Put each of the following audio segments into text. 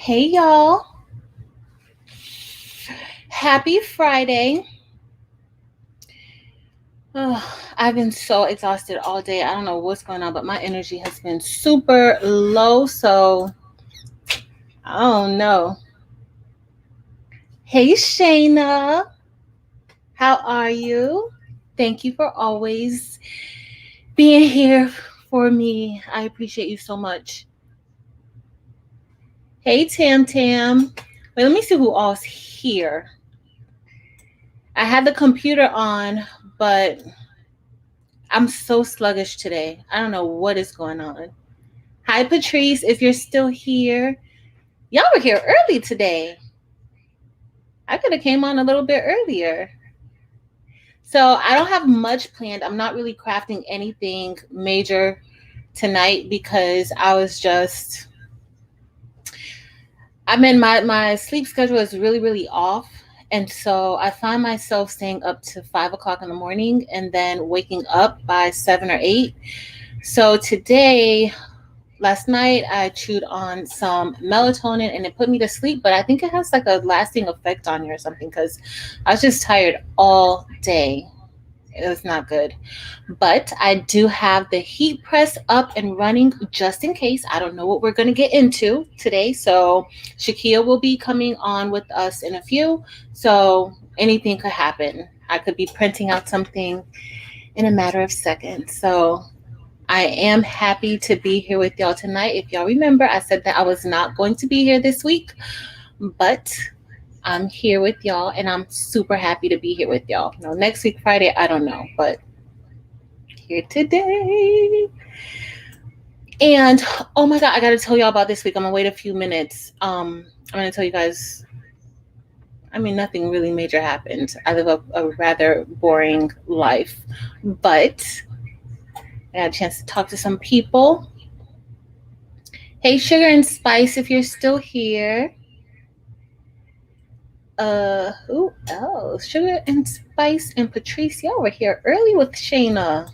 Hey y'all, happy Friday. I've been so exhausted all day. I don't know what's going on, but my energy has been super low. So I don't know. Hey Shayna, how are you? Thank you for always being here for me. I appreciate you so much. Hey Tam Tam. Wait, let me see who all's here. I had the computer on, but I'm so sluggish today. I don't know what is going on. Hi, Patrice, if you're still here. Y'all were here early today. I could have came on a little bit earlier. So I don't have much planned. I'm not really crafting anything major tonight because I'm in my sleep schedule is really off. And so I find myself staying up to 5 o'clock in the morning and then waking up by 7 or 8. So today, last night I chewed on some melatonin and it put me to sleep, but I think it has like a lasting effect on you or something because I was just tired all day. It was not good. But I do have the heat press up and running just in case. I don't know what we're going to get into today. So Shaquia will be coming on with us in a few. So anything could happen. I could be printing out something in a matter of seconds. So I am happy to be here with y'all tonight. If y'all remember, I said that I was not going to be here this week, but I'm here with y'all and I'm super happy to be here with y'all. Next week, Friday, I don't know, but here today. And oh my God, I got to tell y'all about this week. I'm going to wait a few minutes. I'm going to tell you guys. I mean, nothing really major happened. I live a rather boring life, but I got a chance to talk to some people. Hey, Sugar and Spice, if you're still here. Who else? Sugar and Spice and Patricia were here early with Shayna.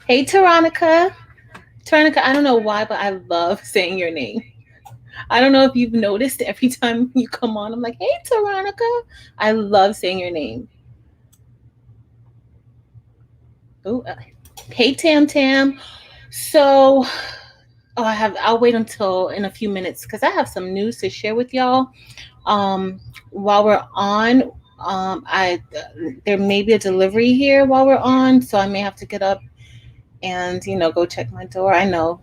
Hey, Taronica. Taronica, I don't know why, but I love saying your name. I don't know if you've noticed every time you come on, I'm like, hey, Taronica. I love saying your name. Oh, hey, Tam Tam. So, I'll wait until in a few minutes because I have some news to share with y'all. While we're on, there may be a delivery here while we're on, so I may have to get up and go check my door. I know,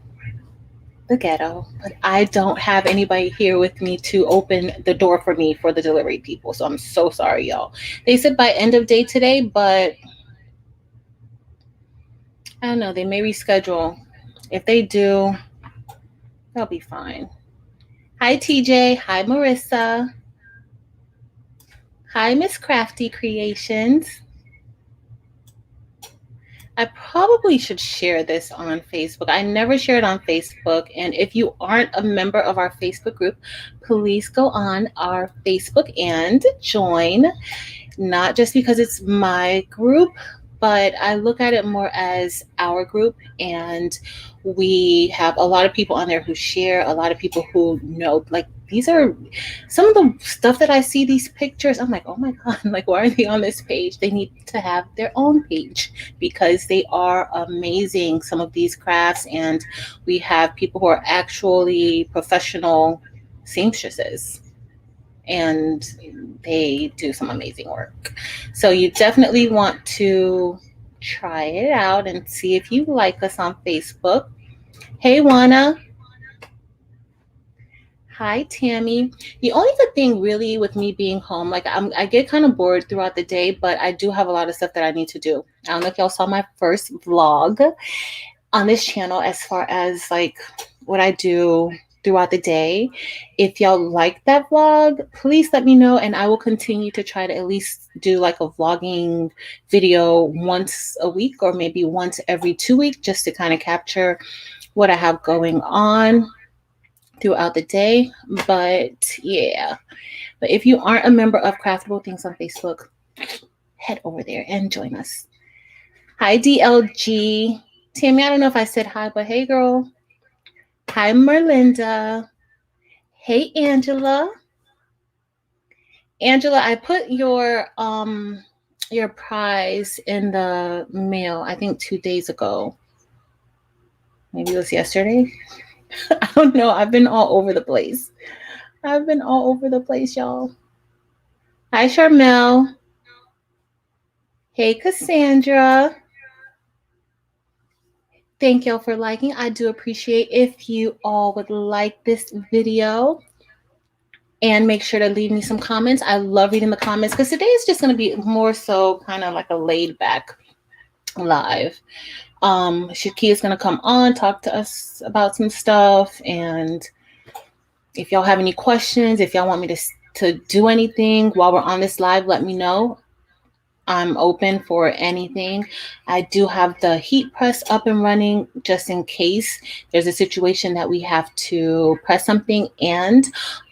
the ghetto, but I don't have anybody here with me to open the door for me for the delivery people, so I'm so sorry, y'all. They said by end of day today, but I don't know, they may reschedule. If they do, they'll be fine. Hi, TJ. Hi, Marissa. Hi, Miss Crafty Creations. I probably should share this on Facebook. I never share it on Facebook. And if you aren't a member of our Facebook group, please go on our Facebook and join. Not just because it's my group, but I look at it more as our group. And we have a lot of people on there who share, a lot of people who know, like, these are some of the stuff that I see, these pictures. I'm like, oh my God, like, why are they on this page? They need to have their own page because they are amazing, some of these crafts. And we have people who are actually professional seamstresses and they do some amazing work. So you definitely want to try it out and see if you like us on Facebook. Hey, Juana. Hi, Tammy. The only good thing really with me being home, like I get kind of bored throughout the day, but I do have a lot of stuff that I need to do. I don't know if y'all saw my first vlog on this channel as far as like what I do throughout the day. If y'all like that vlog, please let me know and I will continue to try to at least do like a vlogging video once a week or maybe once every 2 weeks just to kind of capture what I have going on throughout the day. But yeah, but if you aren't a member of Craftable Things on Facebook, head over there and join us. Hi, DLG. Tammy, I don't know if I said hi, but hey, girl. Hi, Merlinda. Hey, Angela. Angela, I put your prize in the mail, I think 2 days ago. Maybe it was yesterday. I don't know. I've been all over the place. Y'all. Hi, Charmel. Hey, Cassandra. Thank y'all for liking. I do appreciate if you all would like this video. And make sure to leave me some comments. I love reading the comments because today is just going to be more so kind of like a laid back live. Shaquia is going to come on, talk to us about some stuff. And if y'all have any questions, if y'all want me to do anything while we're on this live, let me know. I'm open for anything. I do have the heat press up and running just in case there's a situation that we have to press something. And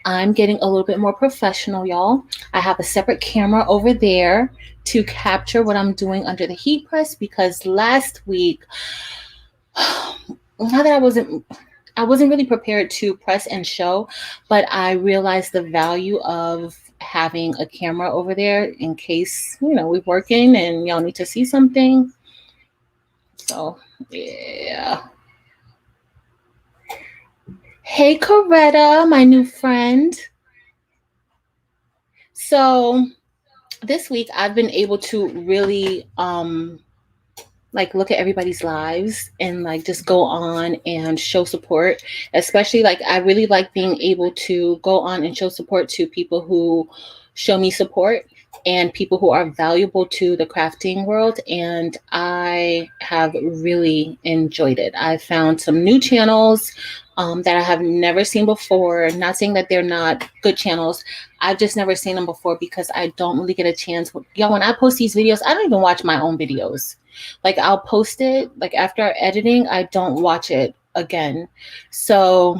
I'm getting a little bit more professional, y'all. I have a separate camera over there to capture what I'm doing under the heat press because last week, not that I wasn't really prepared to press and show, but I realized the value of having a camera over there in case, we're working and y'all need to see something. So, yeah. Hey, Coretta, my new friend. So, this week I've been able to really look at everybody's lives and just go on and show support, especially I really like being able to go on and show support to people who show me support and people who are valuable to the crafting world. And I have really enjoyed it. I found some new channels that I have never seen before. Not saying that they're not good channels. I've just never seen them before because I don't really get a chance. Y'all, when I post these videos, I don't even watch my own videos. I'll post it after editing, I don't watch it again. So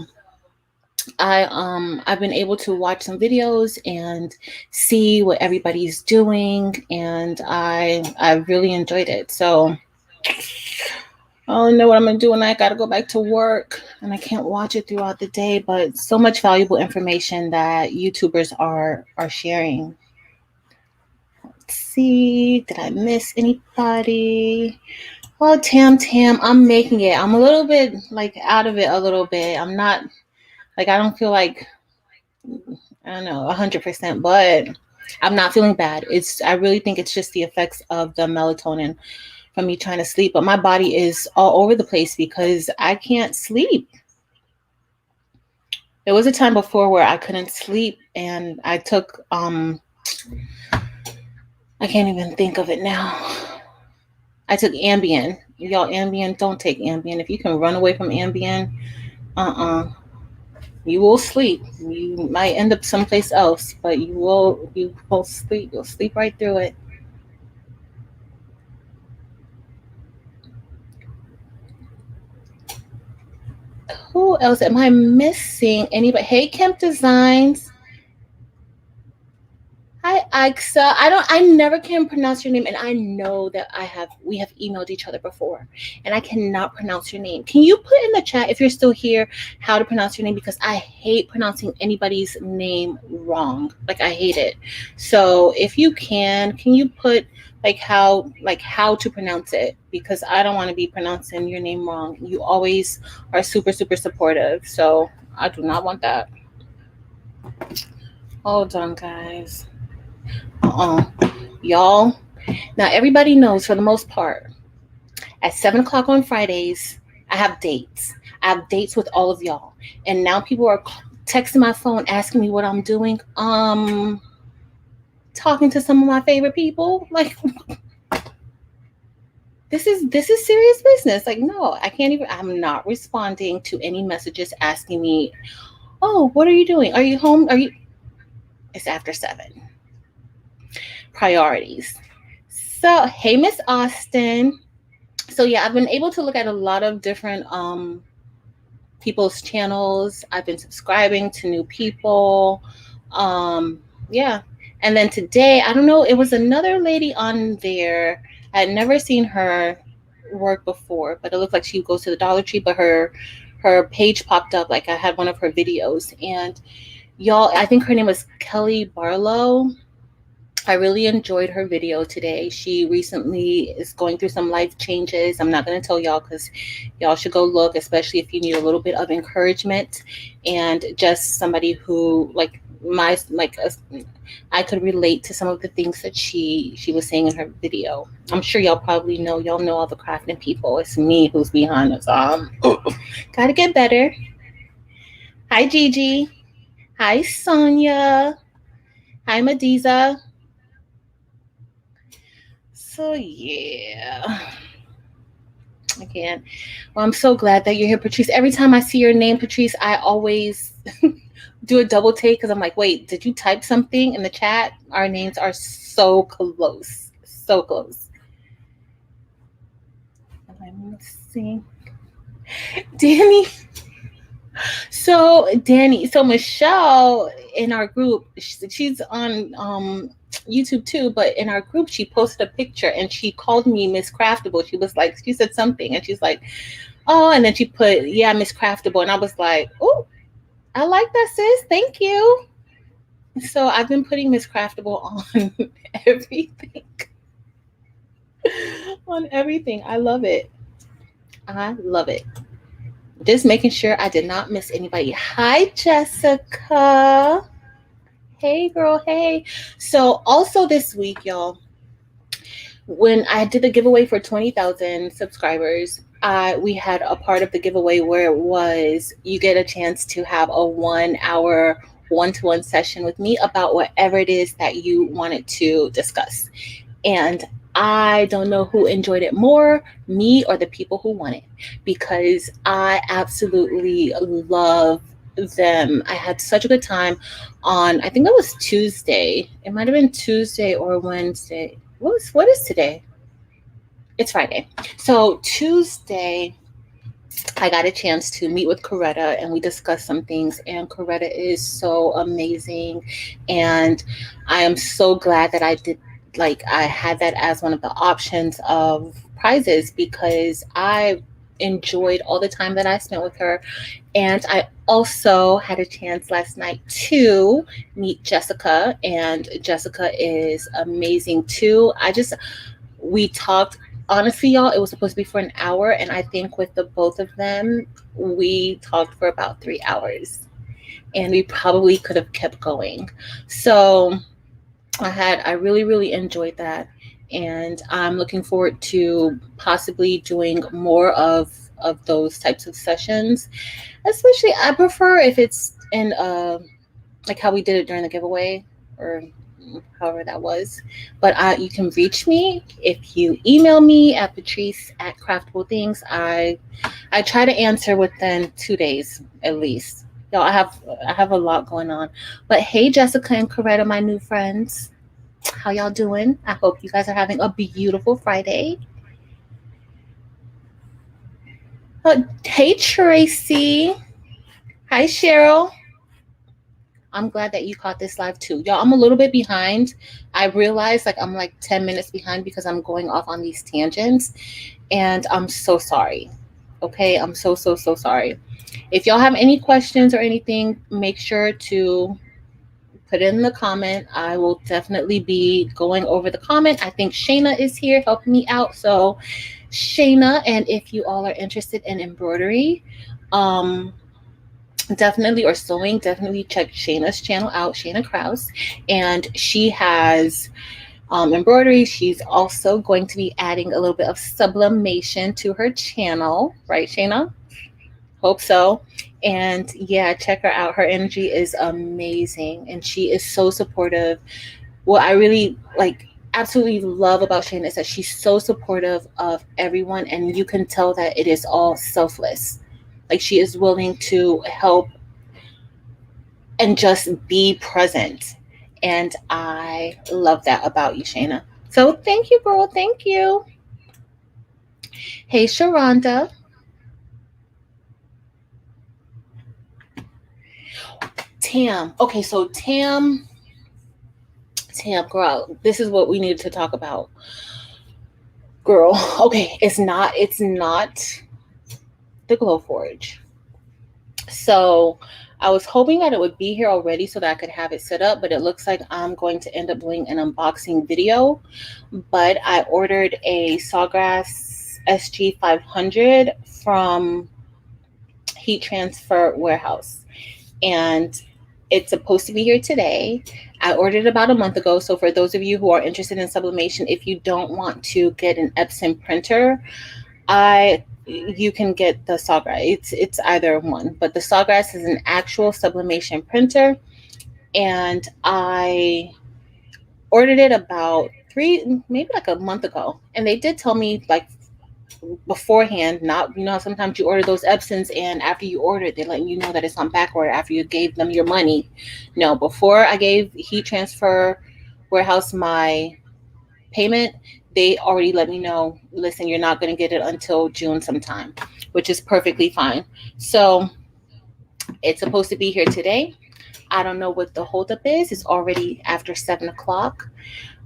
I've been able to watch some videos and see what everybody's doing, and I really enjoyed it. So I don't know what I'm gonna do when I gotta go back to work and I can't watch it throughout the day, but so much valuable information that YouTubers are sharing. Let's see, did I miss anybody? Oh, Tam, I'm making it. I'm a little bit out of it a little bit. I'm not I don't feel I don't know, 100%, but I'm not feeling bad. I really think it's just the effects of the melatonin from me trying to sleep, but my body is all over the place because I can't sleep. There was a time before where I couldn't sleep and I took, I can't even think of it now. I took Ambien. Y'all, Ambien, don't take Ambien. If you can run away from Ambien, you will sleep. You might end up someplace else, but you will sleep. You'll sleep right through it. Who else am I missing? Anybody? Hey, Kemp Designs. Hi, Aixa. I never can pronounce your name, and I know that we have emailed each other before, and I cannot pronounce your name. Can you put in the chat, if you're still here, how to pronounce your name? Because I hate pronouncing anybody's name wrong. I hate it. So if you can you put how to pronounce it? Because I don't want to be pronouncing your name wrong. You always are super, super supportive. So I do not want that. Hold on, guys. Y'all, now everybody knows for the most part at 7:00 on Fridays I have dates. I have dates with all of y'all, and now people are texting my phone asking me what I'm doing. Talking to some of my favorite people. This is serious business. No, I can't even. I'm not responding to any messages asking me, oh, what are you doing? Are you home? It's after 7. Priorities. So, hey, Miss Austin. So yeah, I've been able to look at a lot of different people's channels. I've been subscribing to new people. Yeah. And then today, I don't know, it was another lady on there. I had never seen her work before, but it looked like she goes to the Dollar Tree, but her her page popped up, like I had one of her videos, and y'all, I think her name was Kelly Barlow. I really enjoyed her video today. She recently is going through some life changes. I'm not going to tell y'all because y'all should go look, especially if you need a little bit of encouragement and just somebody who I could relate to some of the things that she was saying in her video. I'm sure y'all probably know. Y'all know all the crafting people. It's me who's behind us. Gotta get better. Hi Gigi. Hi Sonia. Hi Mediza. So yeah, again, well, I'm so glad that you're here, Patrice. Every time I see your name, Patrice, I always do a double take because I'm like, wait, did you type something in the chat? Our names are so close, so close. I'm seeing Danny. So Michelle in our group, she's on YouTube too, but in our group she posted a picture and she called me Miss Craftable. She said something and she's like, oh, and then she put, yeah, Miss Craftable, and I was like, oh, I like that, sis, thank you. So I've been putting Miss Craftable on everything. On everything. I love it. Just making sure I did not miss anybody. Hi, Jessica. Hey, girl. Hey. So also this week, y'all, when I did the giveaway for 20,000 subscribers, we had a part of the giveaway where it was you get a chance to have a 1 hour one-to-one session with me about whatever it is that you wanted to discuss. And I don't know who enjoyed it more, me or the people who won it, because I absolutely love them. I had such a good time on, I think it was Tuesday. It might have been Tuesday or Wednesday. What is today? It's Friday. So Tuesday, I got a chance to meet with Coretta and we discussed some things, and Coretta is so amazing. And I am so glad that I had that as one of the options of prizes because I enjoyed all the time that I spent with her. And I also had a chance last night to meet Jessica, and Jessica is amazing too. We talked, honestly, y'all, it was supposed to be for an hour, and I think with the both of them, we talked for about 3 hours, and we probably could have kept going. So I really, really enjoyed that, and I'm looking forward to possibly doing more of those types of sessions. Especially, I prefer if it's in like how we did it during the giveaway, or however that was. But you can reach me if you email me at patrice@craftable things. I try to answer within 2 days at least. Y'all, I have a lot going on. But hey, Jessica and Coretta, my new friends, how y'all doing? I hope you guys are having a beautiful Friday. Hey, Tracy. Hi, Cheryl. I'm glad that you caught this live too. Y'all, I'm a little bit behind. I realized I'm like 10 minutes behind because I'm going off on these tangents, and I'm so sorry. Okay, I'm so sorry. If y'all have any questions or anything, make sure to put it in the comment. I will definitely be going over the comment. I think Shayna is here helping me out. So Shayna, and if you all are interested in embroidery, definitely, or sewing, definitely check Shayna's channel out, Shayna Krause, and she has embroidery. She's also going to be adding a little bit of sublimation to her channel, right, Shayna? Hope so. And yeah, check her out. Her energy is amazing, and she is so supportive. What I really absolutely love about Shayna is that she's so supportive of everyone, and you can tell that it is all selfless. Like, she is willing to help and just be present. And I love that about you, Shayna. So thank you, girl. Thank you. Hey, Sharonda. Tam. Okay, so Tam, girl, this is what we needed to talk about. Girl, okay, it's not the Glow Forge. So I was hoping that it would be here already so that I could have it set up, but it looks like I'm going to end up doing an unboxing video. But I ordered a Sawgrass SG500 from Heat Transfer Warehouse, and it's supposed to be here today. I ordered it about a month ago. So for those of you who are interested in sublimation, if you don't want to get an Epson printer, you can get the Sawgrass. It's either one, but the Sawgrass is an actual sublimation printer, and I ordered it about maybe like a month ago, and they did tell me like beforehand, not, sometimes you order those Epsons and after you order it, they let you know that it's on back order after you gave them your money. No, before I gave Heat Transfer Warehouse my payment, they already let me know, listen, you're not going to get it until June sometime, which is perfectly fine. So it's supposed to be here today. I don't know what the holdup is. It's already after 7 o'clock,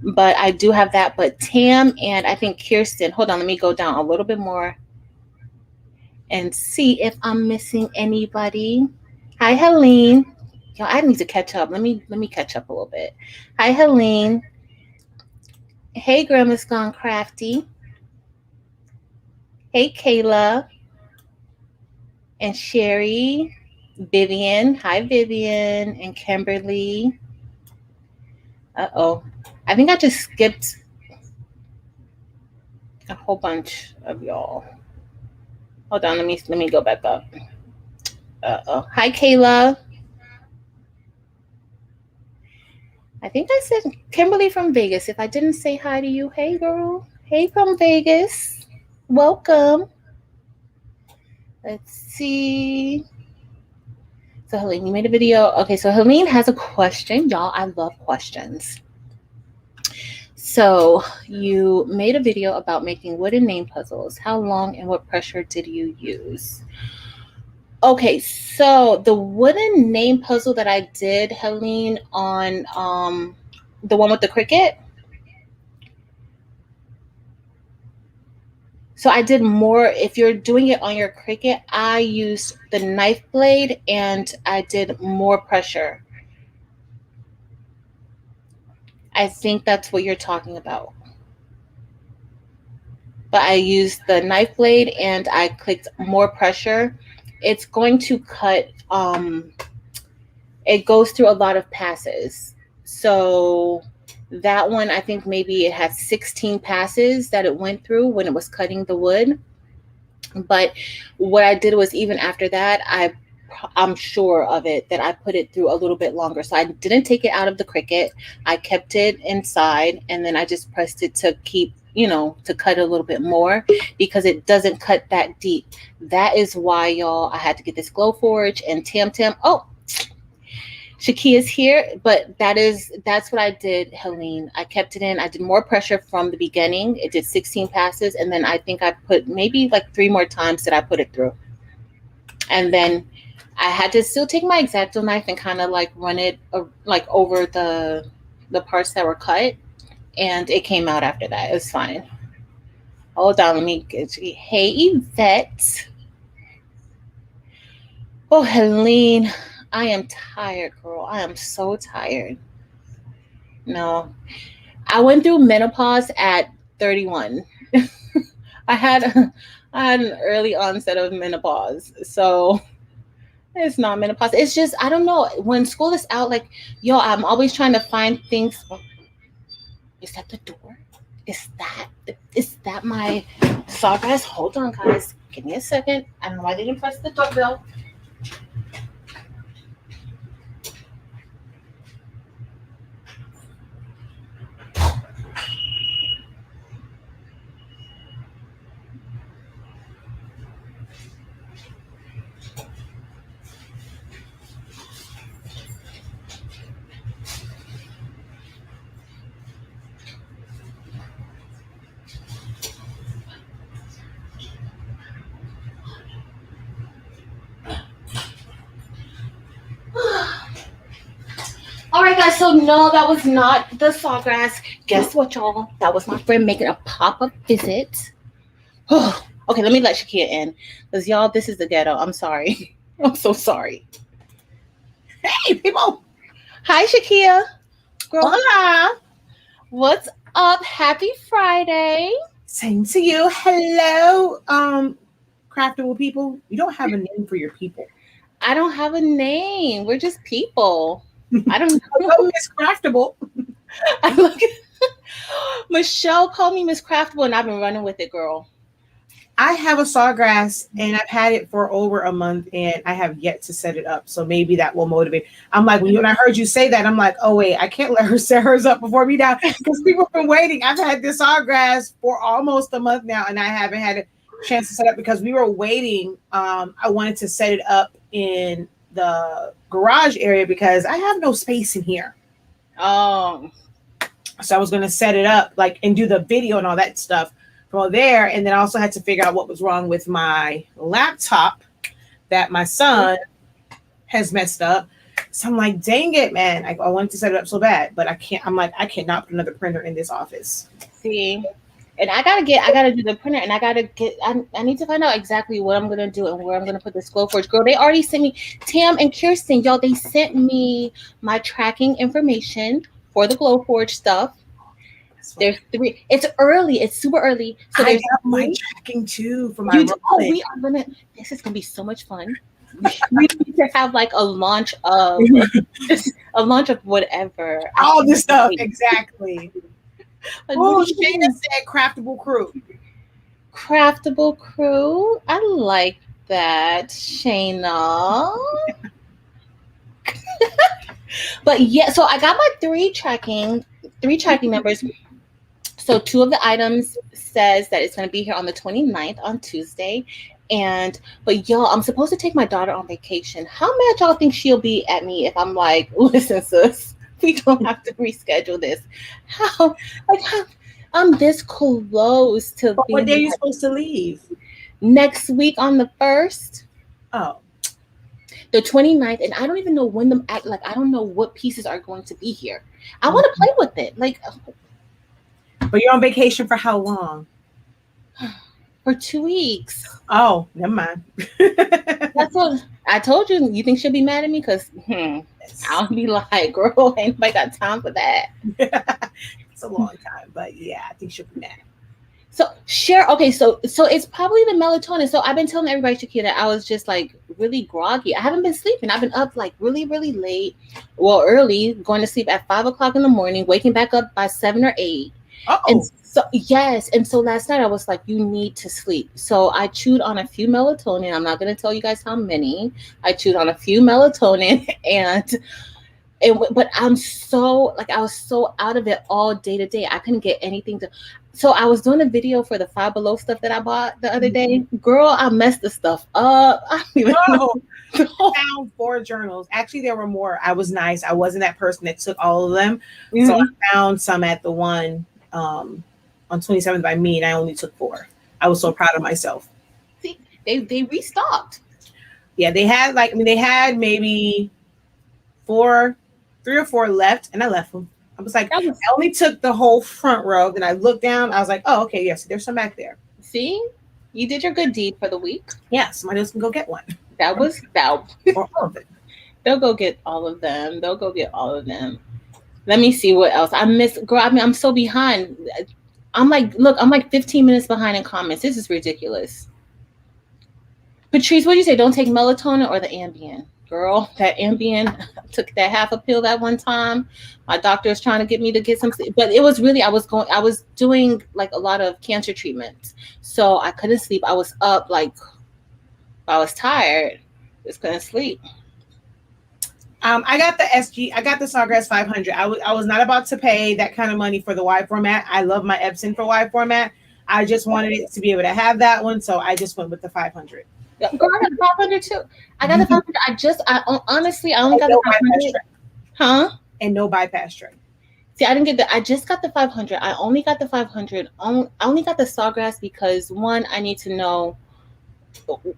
but I do have that. But Tam and I think Kirsten, hold on, let me go down a little bit more and see if I'm missing anybody. Hi, Helene. Yo, I need to catch up. Let me catch up a little bit. Hi, Helene. Hey, Grandma's Gone Crafty. Hey, Kayla and Sherry. Vivian. Hi, Vivian and Kimberly. Uh-oh. I think I just skipped a whole bunch of y'all. Hold on, let me go back up. Uh-oh. Hi, Kayla. I think I said Kimberly from Vegas. If I didn't say hi to you, hey, girl. Hey, from Vegas. Welcome. Let's see. So, Helene, you made a video. Okay, so Helene has a question. Y'all, I love questions. So, you made a video about making wooden name puzzles. How long and what pressure did you use? Okay, so the wooden name puzzle that I did, Helene, on the one with the CRICUT. So I did more. If you're doing it on your CRICUT, I used the knife blade and I did more pressure. I think that's what you're talking about. But I used the knife blade and I clicked more pressure. It's going to cut, it goes through a lot of passes. So that one, I think maybe it had 16 passes that it went through when it was cutting the wood. But what I did was, even after that, I'm sure of it that I put it through a little bit longer. So I didn't take it out of the CRICUT. I kept it inside and then I just pressed it to keep, to cut a little bit more because it doesn't cut that deep. That is why, y'all, I had to get this Glowforge and Tam. Oh, Shaquia's here, but that's what I did, Helene. I kept it in. I did more pressure from the beginning. It did 16 passes, and then I think I put maybe like 3 more times that I put it through. And then I had to still take my X-Acto knife and kind of like run it like over the parts that were cut, and it came out after that. It was fine. Hold on, let me get you. Hey, Yvette. Oh, Helene. I am tired, girl. I am so tired. No. I went through menopause at 31. I had an early onset of menopause. So it's not menopause. It's just, I don't know. When school is out, like, yo, I'm always trying to find things. Is that the door? Is that my Sawgrass? Hold on, guys. Give me a second. I don't know why they didn't press the doorbell. All right, guys, so no, that was not the Sawgrass. Guess what, y'all? That was my friend making a pop-up visit. Okay, let me let Shaquia in. Because, y'all, this is the ghetto. I'm sorry. I'm so sorry. Hey, people. Hi, Shaquia. Girl, Hola. what's up? Happy Friday. Same to you. Hello, craftable people. You don't have a name for your people. I don't have a name. We're just people. I don't know. Hello, Miss Craftable. I look Michelle called me Miss Craftable and I've been running with it, girl. I have a sawgrass and I've had it for over a month and I have yet to set it up. So maybe that will motivate. I'm like, when I heard you say that, I'm like, oh wait, I can't let her set hers up before me now because people have been waiting. I've had this sawgrass for almost a month now and I haven't had a chance to set up because we were waiting. I wanted to set it up in the garage area because I have no space in here. Oh. So I was going to set it up like and do the video and all that stuff from there. And then I also had to figure out what was wrong with my laptop that my son has messed up. So I'm like, dang it, man. I wanted to set it up so bad, but I can't. I'm like, I cannot put another printer in this office. See, and I gotta do the printer, and I need to find out exactly what I'm gonna do and where I'm gonna put this Glowforge. Girl, they already sent me, Tam and Kirsten, y'all, they sent me my tracking information for the Glowforge stuff. There's 3. It's early. It's super early. So I got my tracking too for my. We are gonna. This is gonna be so much fun. We need to have like a launch of whatever. All this stuff, exactly. Oh, Shayna said craftable crew. Craftable crew. I like that, Shayna. But yeah, so I got my 3 tracking numbers. So 2 of the items says that it's going to be here on the 29th on Tuesday. But y'all, I'm supposed to take my daughter on vacation. How mad y'all think she'll be at me if I'm like, listen, sis, we don't have to reschedule this? How I'm this close to. But what day are you supposed to leave? Next week on the 1st. Oh. The 29th, and I don't even know when I don't know what pieces are going to be here. I want to play with it. But you're on vacation for how long? For 2 weeks. Oh, never mind. That's what I told you. You think she'll be mad at me? Because I'll be like, girl, ain't nobody got time for that. It's a long time, but yeah, I think she'll be mad. So okay, so it's probably the melatonin. So I've been telling everybody, Shaquia, that I was just like really groggy. I haven't been sleeping. I've been up like really, really late. Well, early, going to sleep at 5 o'clock in the morning, waking back up by 7 or 8. And so yes, and so last night I was like, you need to sleep. So I chewed on a few melatonin. I'm not going to tell you guys how many. I chewed on a few melatonin but I'm so I was so out of it all day to day. I couldn't get anything to. So I was doing a video for the Five Below stuff that I bought the other day. Girl, I messed the stuff up. I found 4 journals. Actually, there were more. I was nice. I wasn't that person that took all of them. Mm-hmm. So I found some at the one on 27th by me, and I only took 4. I was so proud of myself. See, they restocked. Yeah, they had they had maybe 3 or 4 left, and I left them. I was like, I only took the whole front row. Then I looked down. I was like, oh, okay, yes, there's some back there. See, you did your good deed for the week. Yeah, somebody else can go get one. That was that. Or all of it. They'll go get all of them. Let me see what else I missed. Girl, I'm so behind. I'm like 15 minutes behind in comments. This is ridiculous. Patrice, what did you say? Don't take melatonin or the Ambien? Girl, that Ambien, took that half a pill that one time. My doctor was trying to get me to get some, but it was really, I was doing like a lot of cancer treatments. So I couldn't sleep. I was up, I was tired. Just couldn't sleep. I got the Sawgrass 500. I was not about to pay that kind of money for the wide format. I love my Epson for wide format. I just wanted it to be able to have that one. So I just went with the 500. Girl, I got the 500 too. I got the 500. Honestly, I only got the 500. Huh? And no bypass tray. See, I didn't get I just got the 500. I only got the 500. I only got the Sawgrass because, one, I need to know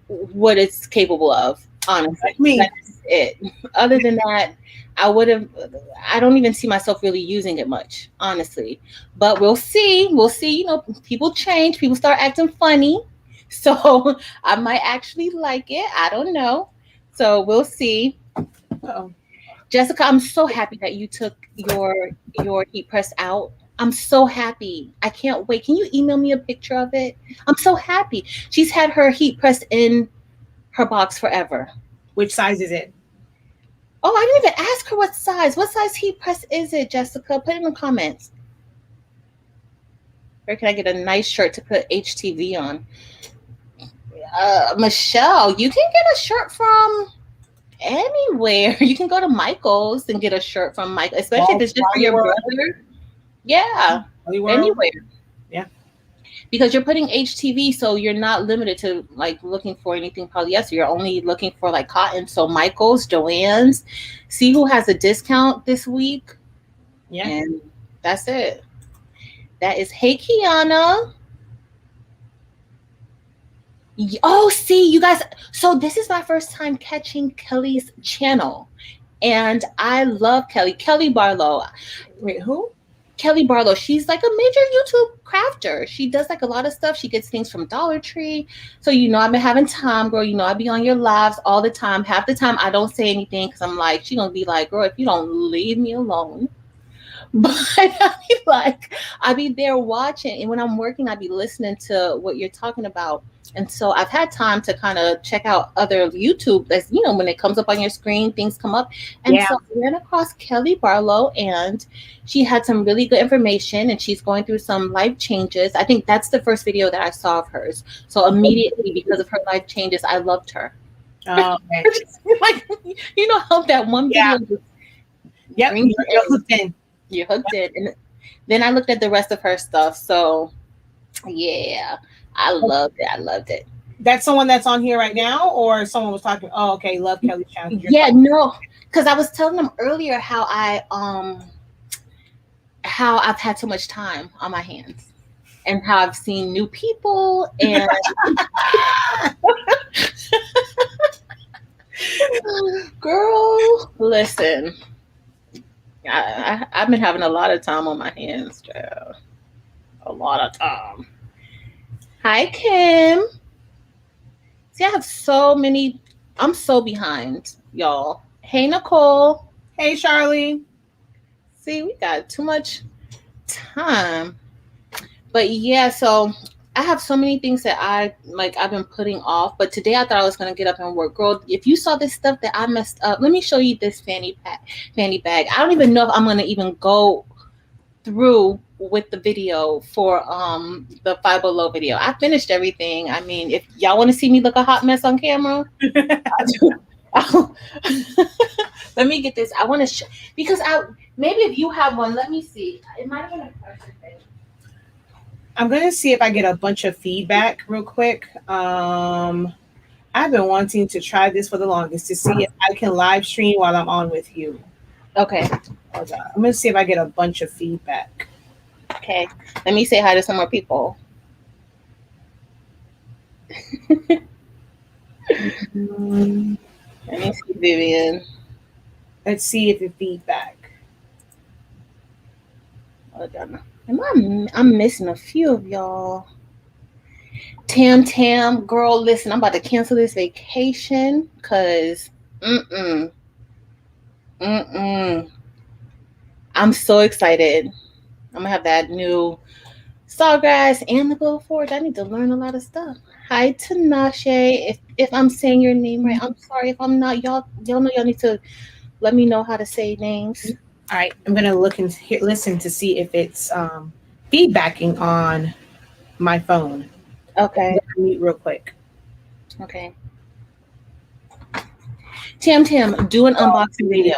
what it's capable of. Honestly, that's it. Other than that, I don't even see myself really using it much, honestly. But we'll see. People change. People start acting funny. So I might actually like it. I don't know. So we'll see. Uh-oh. Jessica, I'm so happy that you took your heat press out. I'm so happy. I can't wait. Can you email me a picture of it? I'm so happy. She's had her heat press in her box forever. Which size is it? Oh, I didn't even ask her what size. What size heat press is it, Jessica? Put it in the comments. Where can I get a nice shirt to put HTV on? Michelle, you can get a shirt from anywhere. You can go to Michael's and get a shirt from Michael, especially if it's just for your brother. Yeah, anywhere. Yeah. Because you're putting HTV, so you're not limited to like looking for anything polyester. You're only looking for like cotton. So Michael's, Joann's, see who has a discount this week. Yeah. And that's it. That is, hey Kiana. Oh, see, you guys. So this is my first time catching Kelly's channel, and I love Kelly. Kelly Barlow. Wait, who? Kelly Barlow. She's like a major YouTube crafter. She does like a lot of stuff. She gets things from Dollar Tree. So I've been having time, girl. I be on your lives all the time. Half the time I don't say anything because I'm like, she gonna be like, girl, if you don't leave me alone. But I be there watching, and when I'm working, I be listening to what you're talking about. And so I've had time to kind of check out other YouTube. As when it comes up on your screen, things come up. And so I ran across Kelly Barlow, and she had some really good information, and she's going through some life changes. I think that's the first video that I saw of hers. So immediately, because of her life changes, I loved her. Oh, okay. Like, how that one video. Yep, you're hooked in. You're hooked in. And then I looked at the rest of her stuff. So yeah, I loved it. I loved it. That's someone that's on here right now, or someone was talking. Oh, okay, love Kelly's channel. Yeah, no, because I was telling them earlier how I've had so much time on my hands, and how I've seen new people and girl, listen. I've been having a lot of time on my hands, child. A lot of time. Hi, Kim. See, I have so many. I'm so behind, y'all. Hey, Nicole. Hey, Charlie. See, we got too much time. But yeah, so I have so many things that I've been putting off. But today I thought I was gonna get up and work. Girl, if you saw this stuff that I messed up, let me show you this fanny bag. I don't even know if I'm gonna even go through with the video for the Five Below video. I finished everything. I mean, if y'all want to see me look a hot mess on camera, let me get this. I want to because maybe if you have one, let me see. It might have been a pressure thing. I'm gonna see if I get a bunch of feedback real quick. I've been wanting to try this for the longest to see if I can live stream while I'm on with you. Okay. I'm gonna see if I get a bunch of feedback. Okay. Let me say hi to some more people. Let me see, Vivian. Let's see if it feedback. Hold on. I'm missing a few of y'all. Tam, girl, listen, I'm about to cancel this vacation because I'm so excited. I'm gonna have that new Sawgrass and the Glow Forge. I need to learn a lot of stuff. Hi, Tinashe. If I'm saying your name right, I'm sorry if I'm not. Y'all know y'all need to let me know how to say names. All right, I'm gonna look and listen to see if it's feedbacking on my phone. Okay. Mute real quick. Okay. Tam, do an unboxing video.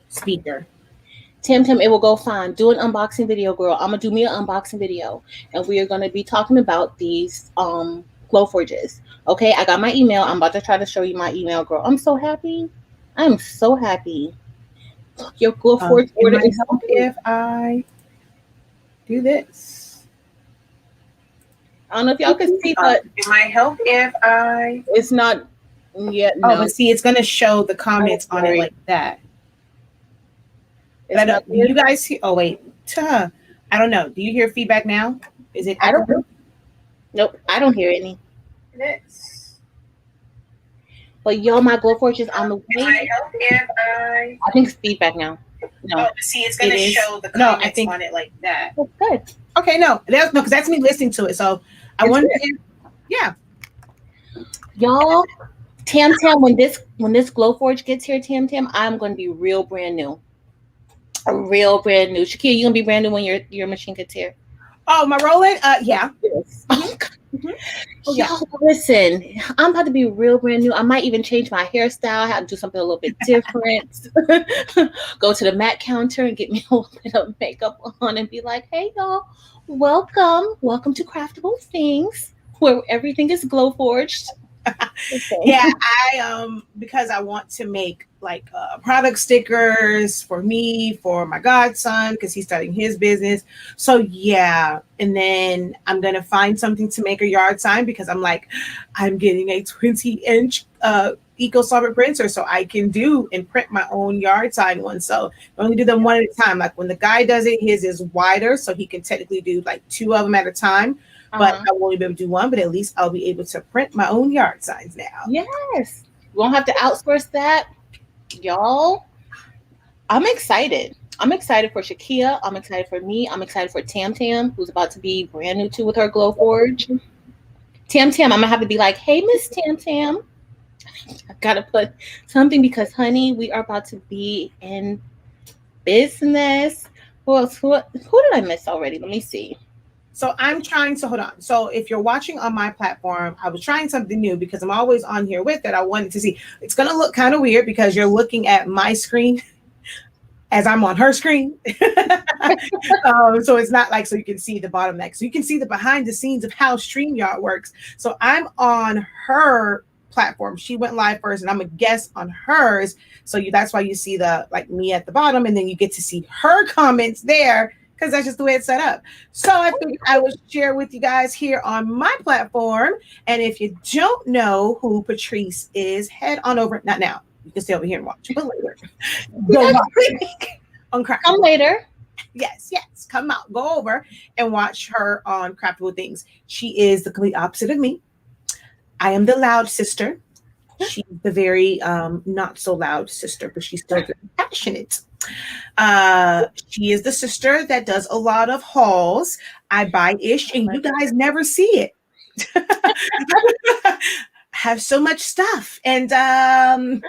Speaker. Tam, it will go fine. Do an unboxing video, girl. I'm gonna do me an unboxing video, and we are gonna be talking about these Glow Forges. Okay, I got my email. I'm about to try to show you my email, girl. I'm so happy. I'm so happy. Your Glow Forge order is help if I do this. I don't know if y'all can see, but it might help if I. It's not yet. No. Oh, but see, it's gonna show the comments on it like that. But you guys see? Oh wait, I don't know. Do you hear feedback now? Is it? I don't know. Nope, I don't hear any. But yo, my Glowforge is on the Can I way. help if I think it's feedback now. No, Oh, see, it's gonna show the comments on it like that. that's good. Okay, no, that's no, because that's me listening to it. So I It's wonder good. if, yeah. Y'all, Tam Tam, when this Glowforge gets here, Tam Tam, I'm gonna be real brand new. A real brand new. Shakia, you gonna be brand new when your machine gets here. Oh, my rolling. Yeah. Yes. Mm-hmm. Oh Yo, yeah. listen, I'm about to be real brand new. I might even change my hairstyle, have to do something a little bit different. Go to the mat counter and get me a little bit of makeup on and be like, hey y'all, welcome to Craftable Things, where everything is glow forged. Yeah, I because I want to make like product stickers for me, for my godson, because he's starting his business. So yeah, and then I'm gonna find something to make a yard sign because I'm like, I'm getting a 20-inch eco solvent printer so I can do and print my own yard sign one. So I only do them one at a time. Like when the guy does it, his is wider, so he can technically do like 2 of them at a time. But I won't only be able to do one, but at least I'll be able to print my own yard signs now. Yes. We won't have to outsource that. Y'all, I'm excited. I'm excited for Shakia. I'm excited for me. I'm excited for Tam Tam, who's about to be brand new too with her Glowforge. Tam Tam, I'm gonna have to be like, hey, Miss Tam Tam. I gotta put something because, honey, we are about to be in business. Who else? Who did I miss already? Let me see. So I'm trying to hold on. So if you're watching on my platform, I was trying something new because I'm always on here with it. I wanted to see. It's going to look kind of weird because you're looking at my screen as I'm on her screen. So it's not like so you can see the bottom neck. So you can see the behind the scenes of how StreamYard works. So I'm on her platform. She went live first, and I'm a guest on hers. So that's why you see the like me at the bottom, and then you get to see her comments there because that's just the way it's set up. So I think I will share with you guys here on my platform. And if you don't know who Patrice is, head on over. Not now. You can stay over here and watch, but later. Go on Craftable. Come later. Yes. Come out. Go over and watch her on Craftable Things. She is the complete opposite of me. I am the loud sister. She's the very not so loud sister, but she's still very passionate. She is the sister that does a lot of hauls. I buy ish, and you guys never see it. Have so much stuff, and I've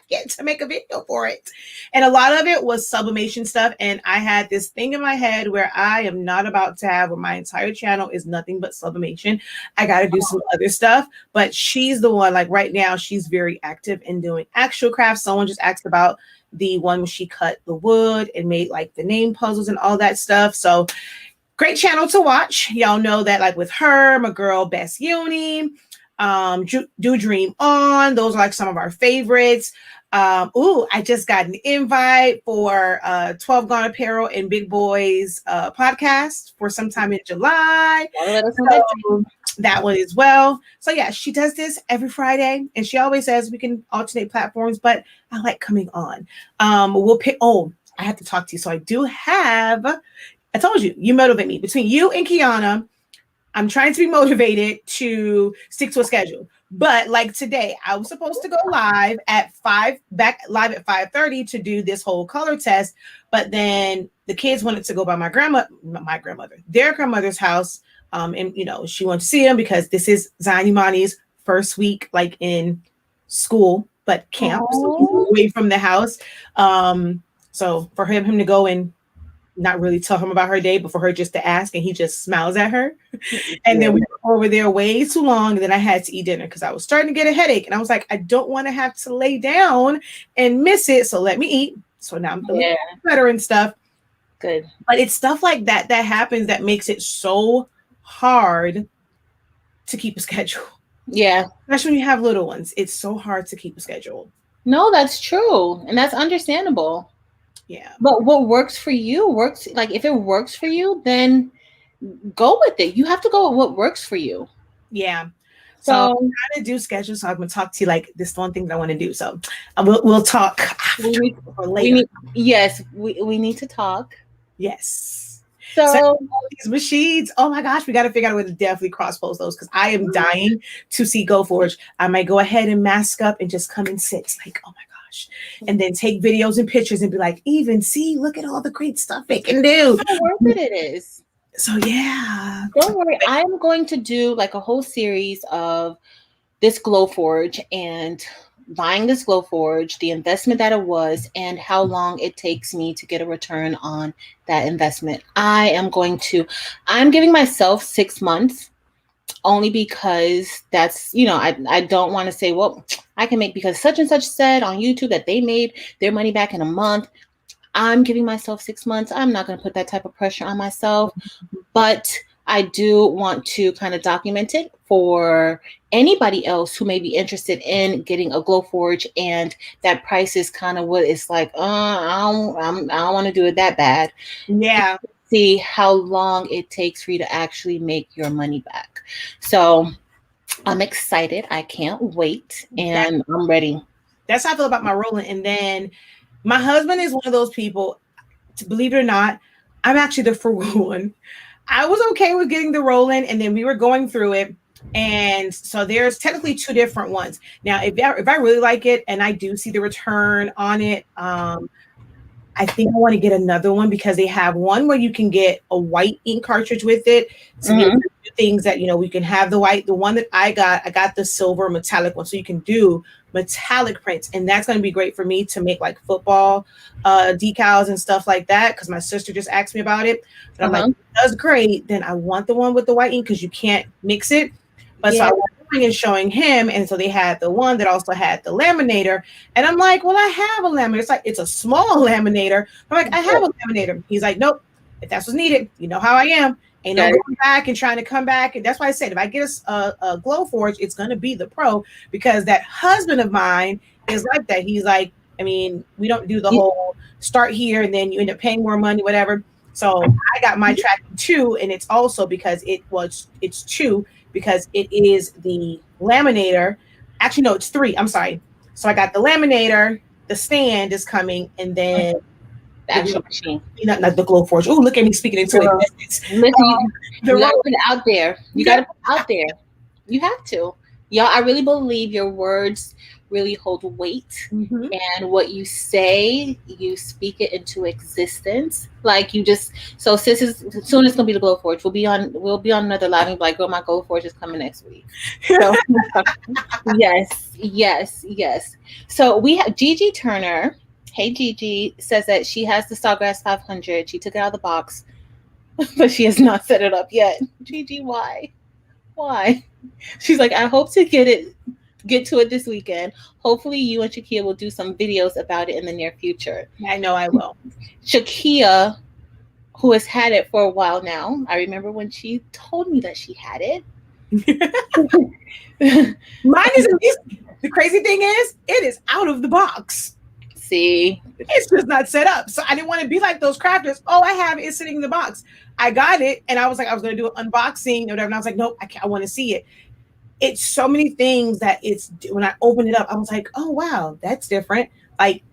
yet to make a video for it. And a lot of it was sublimation stuff. And I had this thing in my head where I am not about to have where my entire channel is nothing but sublimation. I got to do some other stuff, but she's the one, like right now, she's very active in doing actual crafts. Someone just asked about the one where she cut the wood and made like the name puzzles and all that stuff. So great channel to watch. Y'all know that like with her, my girl Best Uni, Do Dream On. Those are like some of our favorites. I just got an invite for 12 Gone Apparel and Big Boys podcast for sometime in July. So, that one as well. So yeah, she does this every Friday, and she always says we can alternate platforms, but I like coming on. We'll pick. Oh, I have to talk to you. So I do have. I told you, you motivate me. Between you and Kiana, I'm trying to be motivated to stick to a schedule. But like today, I was supposed to go live at 5:30 to do this whole color test. But then the kids wanted to go by their grandmother's house. And she wanted to see him because this is Zion Imani's first week like in school, but camp, so he's away from the house. So for him to go and not really tell him about her day, but for her just to ask, and he just smiles at her. And then we were over there way too long, and then I had to eat dinner because I was starting to get a headache, and I was like, I don't want to have to lay down and miss it, so let me eat. So now I'm feeling better and stuff. Good. But it's stuff like that that happens that makes it so hard to keep a schedule. Yeah. Especially when you have little ones. It's so hard to keep a schedule. No, that's true. And that's understandable. Yeah. But what works for you works. Like if it works for you, then go with it. You have to go with what works for you. Yeah. So I'm trying to do schedules. So I'm going to talk to you like this one thing that I want to do. So we'll talk later. We need to talk. Yes. So These machines. Oh my gosh, we got to figure out a way to definitely cross post those because I am dying to see GoForge. I might go ahead and mask up and just come and sit. Like, oh my gosh. And then take videos and pictures and be like, even see, look at all the great stuff they can do. how worth it is. So yeah. Don't worry, I am going to do like a whole series of this Glowforge and buying this Glowforge, the investment that it was, and how long it takes me to get a return on that investment. I'm giving myself 6 months only because that's, I don't want to say, well, I can make because such and such said on YouTube that they made their money back in a month. I'm giving myself 6 months. I'm not going to put that type of pressure on myself, but I do want to kind of document it for anybody else who may be interested in getting a Glowforge, and that price is kind of what it's like. I don't want to do it that bad. Yeah. See how long it takes for you to actually make your money back. So I'm excited. I can't wait, and I'm ready. That's how I feel about my rolling. And then my husband is one of those people, to believe it or not, I'm actually the frugal one. I was okay with getting the roll-in, and then we were going through it. And so there's technically two different ones. Now, if I really like it and I do see the return on it, I think I want to get another one because they have one where you can get a white ink cartridge with it to be able to do things that, we can have the white. The one that I got the silver metallic one, so you can do metallic prints, and that's going to be great for me to make like football decals and stuff like that because my sister just asked me about it. But I'm like, that's great. Then I want the one with the white ink because you can't mix it. But so I was going and showing him, and so they had the one that also had the laminator, and I'm like, well, I have a laminator. It's like, it's a small laminator. I'm like, I have a laminator. He's like, nope, if that's what's needed, you know how I am. Ain't no going back and trying to come back. And that's why I said, if I get a Glowforge, it's going to be the Pro, because that husband of mine is like that. He's like, I mean, we don't do the whole start here and then you end up paying more money, whatever. So I got my track 2, and it's also because it's 2 because it is the laminator. Actually, no, it's 3. I'm sorry. So I got the laminator, the stand is coming, and then the actual machine. Not the Glowforge. Oh, look at me speaking into existence. Listen, you gotta put it out there. You gotta put it out there. You have to. Y'all, I really believe your words really hold weight, and what you say, you speak it into existence. Like you just, so sis is soon it's gonna be the Glowforge. We'll be on another live and be like, girl, my Glowforge is coming next week. So yes. So we have Gigi Turner. Hey Gigi says that she has the Sawgrass 500. She took it out of the box, but she has not set it up yet. Gigi, why? She's like, I hope to get to it this weekend. Hopefully you and Shaquia will do some videos about it in the near future. I know I will. Shaquia, who has had it for a while now. I remember when she told me that she had it. Mine isn't. The crazy thing is, it is out of the box. See, it's just not set up. So I didn't want to be like those crafters. Oh, I have it. It's sitting in the box. I got it, and I was like, I was going to do an unboxing or whatever. And I was like, nope, I want to see it. It's so many things that it's, when I opened it up, I was like, oh wow, that's different. Like,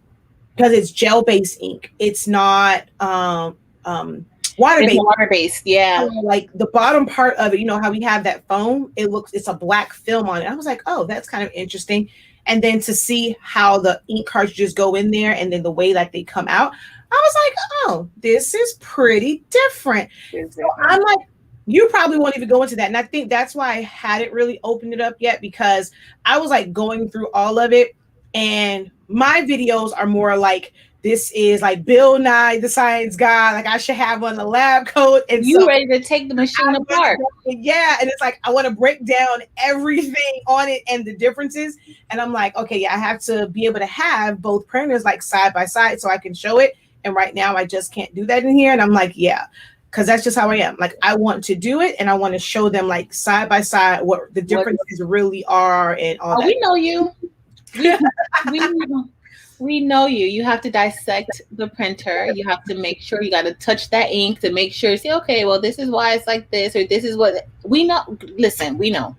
because it's gel-based ink. It's not water-based. Water-based, yeah. So, like the bottom part of it, you know how we have that foam? It's a black film on it. I was like, oh, that's kind of interesting. And then to see how the ink cartridges go in there and then the way that they come out, I was like, oh, this is pretty different. So I'm like, you probably won't even go into that. And I think that's why I hadn't really opened it up yet, because I was like going through all of it. And my videos are more like, this is like Bill Nye the Science Guy. Like I should have on a lab coat. And you ready to take the machine apart. Yeah. And it's like, I want to break down everything on it and the differences. And I'm like, okay, yeah, I have to be able to have both printers like side by side so I can show it. And right now I just can't do that in here. And I'm like, yeah, because that's just how I am. Like I want to do it and I want to show them like side by side what the differences really are and all that. We know you. We know you. You have to dissect the printer. You have to make sure you got to touch that ink to make sure, say, okay, well, this is why it's like this, or this is what we know. Listen, we know,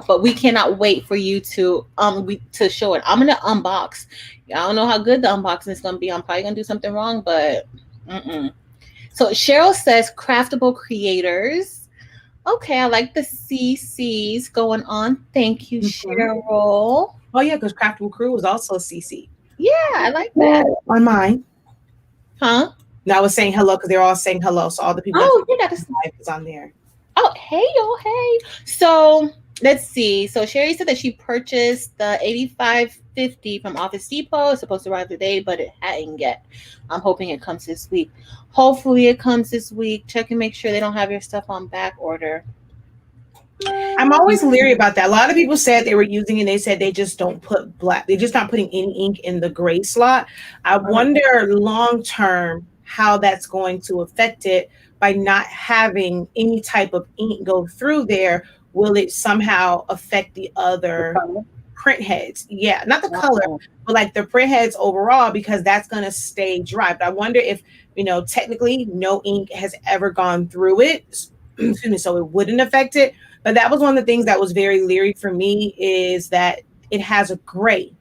but we cannot wait for you to show it. I'm gonna unbox. I don't know how good the unboxing is gonna be. I'm probably gonna do something wrong, but So Cheryl says craftable creators. Okay, I like the CCs going on. Thank you, Mhm. Cheryl. Oh yeah, because Craftable Crew was also CC. Yeah, I like that. On mine. Huh? Now I was saying hello because they're all saying hello. So all the people that Oh, you got to. live is on there. Oh, hey, yo, hey. So let's see. So Sherry said that she purchased the 8550 from Office Depot. It's supposed to arrive today, but it hadn't yet. I'm hoping it comes this week. Hopefully it comes this week. Check and make sure they don't have your stuff on back order. I'm always leery about that. A lot of people said they were using it. They said they just don't put black. They're just not putting any ink in the gray slot. I wonder long term how that's going to affect it by not having any type of ink go through there. Will it somehow affect the other print heads? Yeah, not the color, Wow. but like the print heads overall, because that's going to stay dry. But I wonder if, technically no ink has ever gone through it. Excuse me, so it wouldn't affect it. But that was one of the things that was very leery for me, is that it has a gray,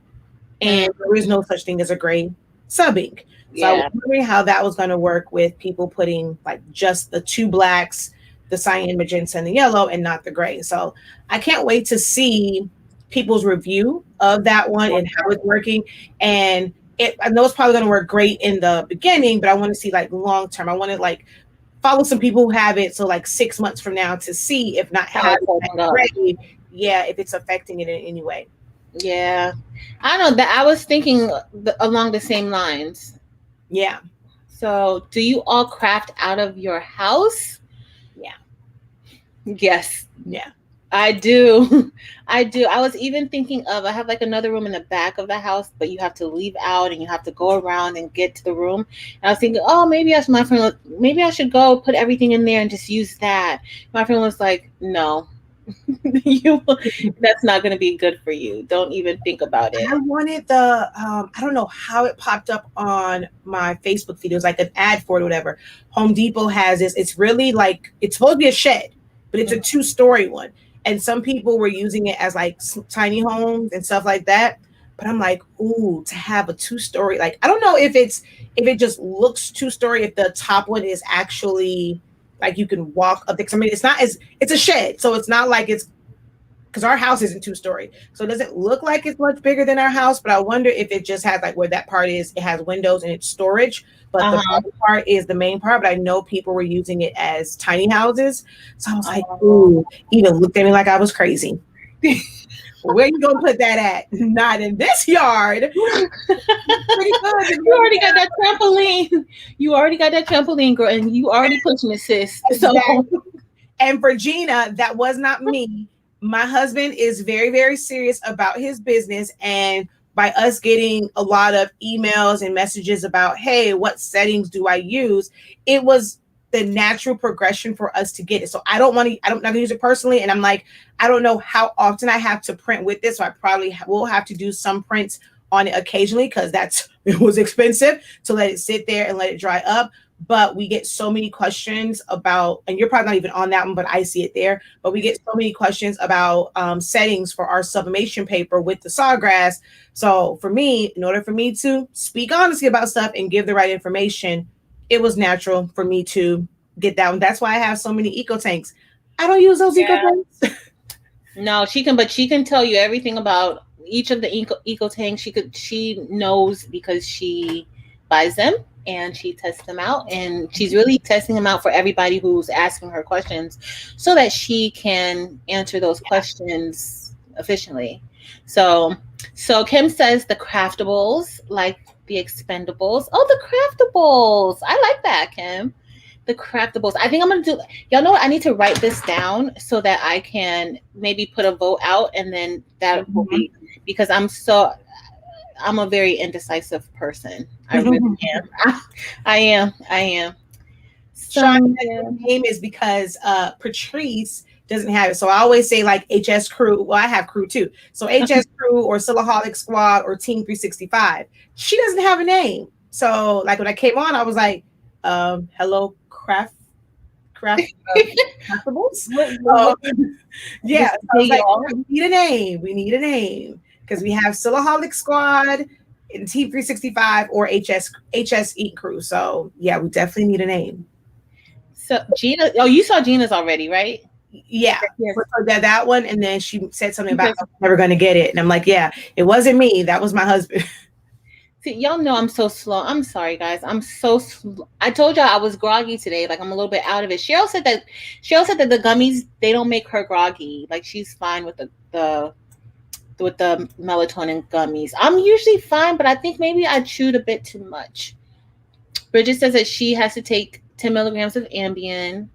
and there is no such thing as a gray sub ink. So I was Yeah. wondering how that was going to work with people putting like just the two blacks, the cyan, magenta, and the yellow, and not the gray. So I can't wait to see people's review of that one and how it's working. And I know it's probably going to work great in the beginning, but I want to see like long term. I want to like follow some people who have it, so like 6 months from now, to see if not How having it's that holding up. gray, yeah, if it's affecting it in any way. Yeah. I don't know that I was thinking along the same lines. Yeah. So, do you all craft out of your house? Yeah. Yes. Yeah. I do. I do. I was even thinking of I have like another room in the back of the house, but you have to leave out and you have to go around and get to the room. And I was thinking, oh, maybe I should go put everything in there and just use that. My friend was like, no, you, that's not going to be good for you. Don't even think about it. I wanted the I don't know how it popped up on my Facebook feed. It was like an ad for it or whatever. Home Depot has this. It's really like, it's supposed to be a shed, but it's a 2-story one. And some people were using it as like tiny homes and stuff like that. But I'm like, ooh, to have a 2-story, like I don't know if it just looks 2-story, if the top one is actually like you can walk up there. I mean, it's a shed, so it's not like it's, because our house isn't 2-story, so it doesn't look like it's much bigger than our house. But I wonder if it just has like where that part is, it has windows and it's storage, but the bottom part is the main part. But I know people were using it as tiny houses, so I was like, ooh, even looked at me like I was crazy. Where you gonna put that at? Not in this yard. Pretty good. You already got that trampoline. You already got that trampoline, girl, and you already pushing it, sis. So, exactly. And for Gina, that was not me. My husband is very, very serious about his business. And by us getting a lot of emails and messages about, hey, what settings do I use? It was the natural progression for us to get it. So I'm not gonna use it personally. And I'm like, I don't know how often I have to print with this. So I probably will have to do some prints on it occasionally, because it was expensive to let it sit there and let it dry up. But we get so many questions about, and you're probably not even on that one, but I see it there. But we get so many questions about settings for our sublimation paper with the sawgrass. So for me, in order for me to speak honestly about stuff and give the right information, it was natural for me to get that one. That's why I have so many eco tanks. I don't use those eco tanks. No, but she can tell you everything about each of the eco tanks. She knows because she buys them and she tests them out, and she's really testing them out for everybody who's asking her questions so that she can answer those questions efficiently. So Kim says the craftables, like the expendables. Oh, the craftables. I like that, Kim. The craftables. I think I'm gonna do. Y'all know what? I need to write this down so that I can maybe put a vote out, and then that will be, because I'm a very indecisive person. I really am. I am. So, Sean, name is because Patrice doesn't have it. So I always say like HS Crew. Well, I have Crew too. So HS Crew or Silaholics Squad or Team 365. She doesn't have a name. So like when I came on, I was like, hello, craftables. Yeah, so I was like, we need a name because we have Silaholic Squad and Team 365 or HS Eat Crew. So yeah, we definitely need a name. So Gina, oh, you saw Gina's already, right? Yeah, Yes. that one, and then she said something about I'm never going to get it, and I'm like, yeah, it wasn't me. That was my husband. See, y'all know I'm so slow. I'm sorry, guys. I'm so slow. I told y'all I was groggy today. Like I'm a little bit out of it. Cheryl said that the gummies they don't make her groggy. Like she's fine with the melatonin gummies. I'm usually fine, but I think maybe I chewed a bit too much. Bridget says that she has to take 10 milligrams of Ambien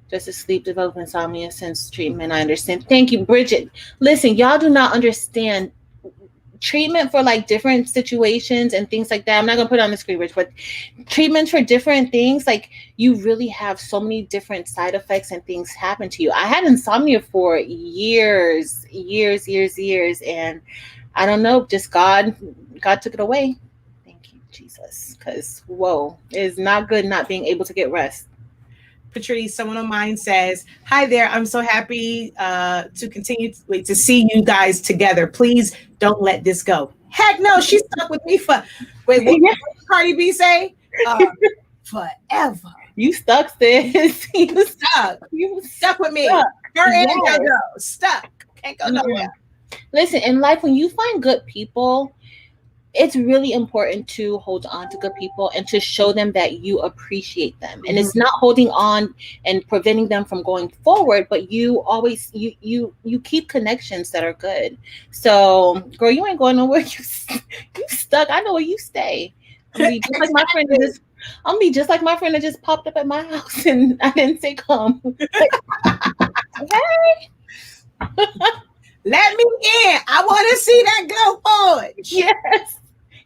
just to sleep, develop insomnia since treatment. I understand. Thank you, Bridget. Listen, y'all do not understand treatment for like different situations and things like that. I'm not gonna put it on the screen, Rich, but treatments for different things, like you really have so many different side effects and things happen to you. I had insomnia for years, and I don't know, just God took it away. Thank you, Jesus. Because whoa, it is not good not being able to get rest. Patrice, someone of mine says, "Hi there. I'm so happy to continue to see you guys together. Please don't let this go." Heck no, she stuck with me for what did Cardi B say? Forever. You stuck, sis. You stuck. You stuck with me. Stuck. Her and JoJo stuck. Can't go nowhere. Listen, in life, when you find good people, it's really important to hold on to good people and to show them that you appreciate them. And it's not holding on and preventing them from going forward, but you always you keep connections that are good. So, girl, you ain't going nowhere. You stuck. I know where you stay. I'm gonna be just like my friend that just popped up at my house and I didn't say come. Hey. Let me in. I want to see that glow forge. Yes.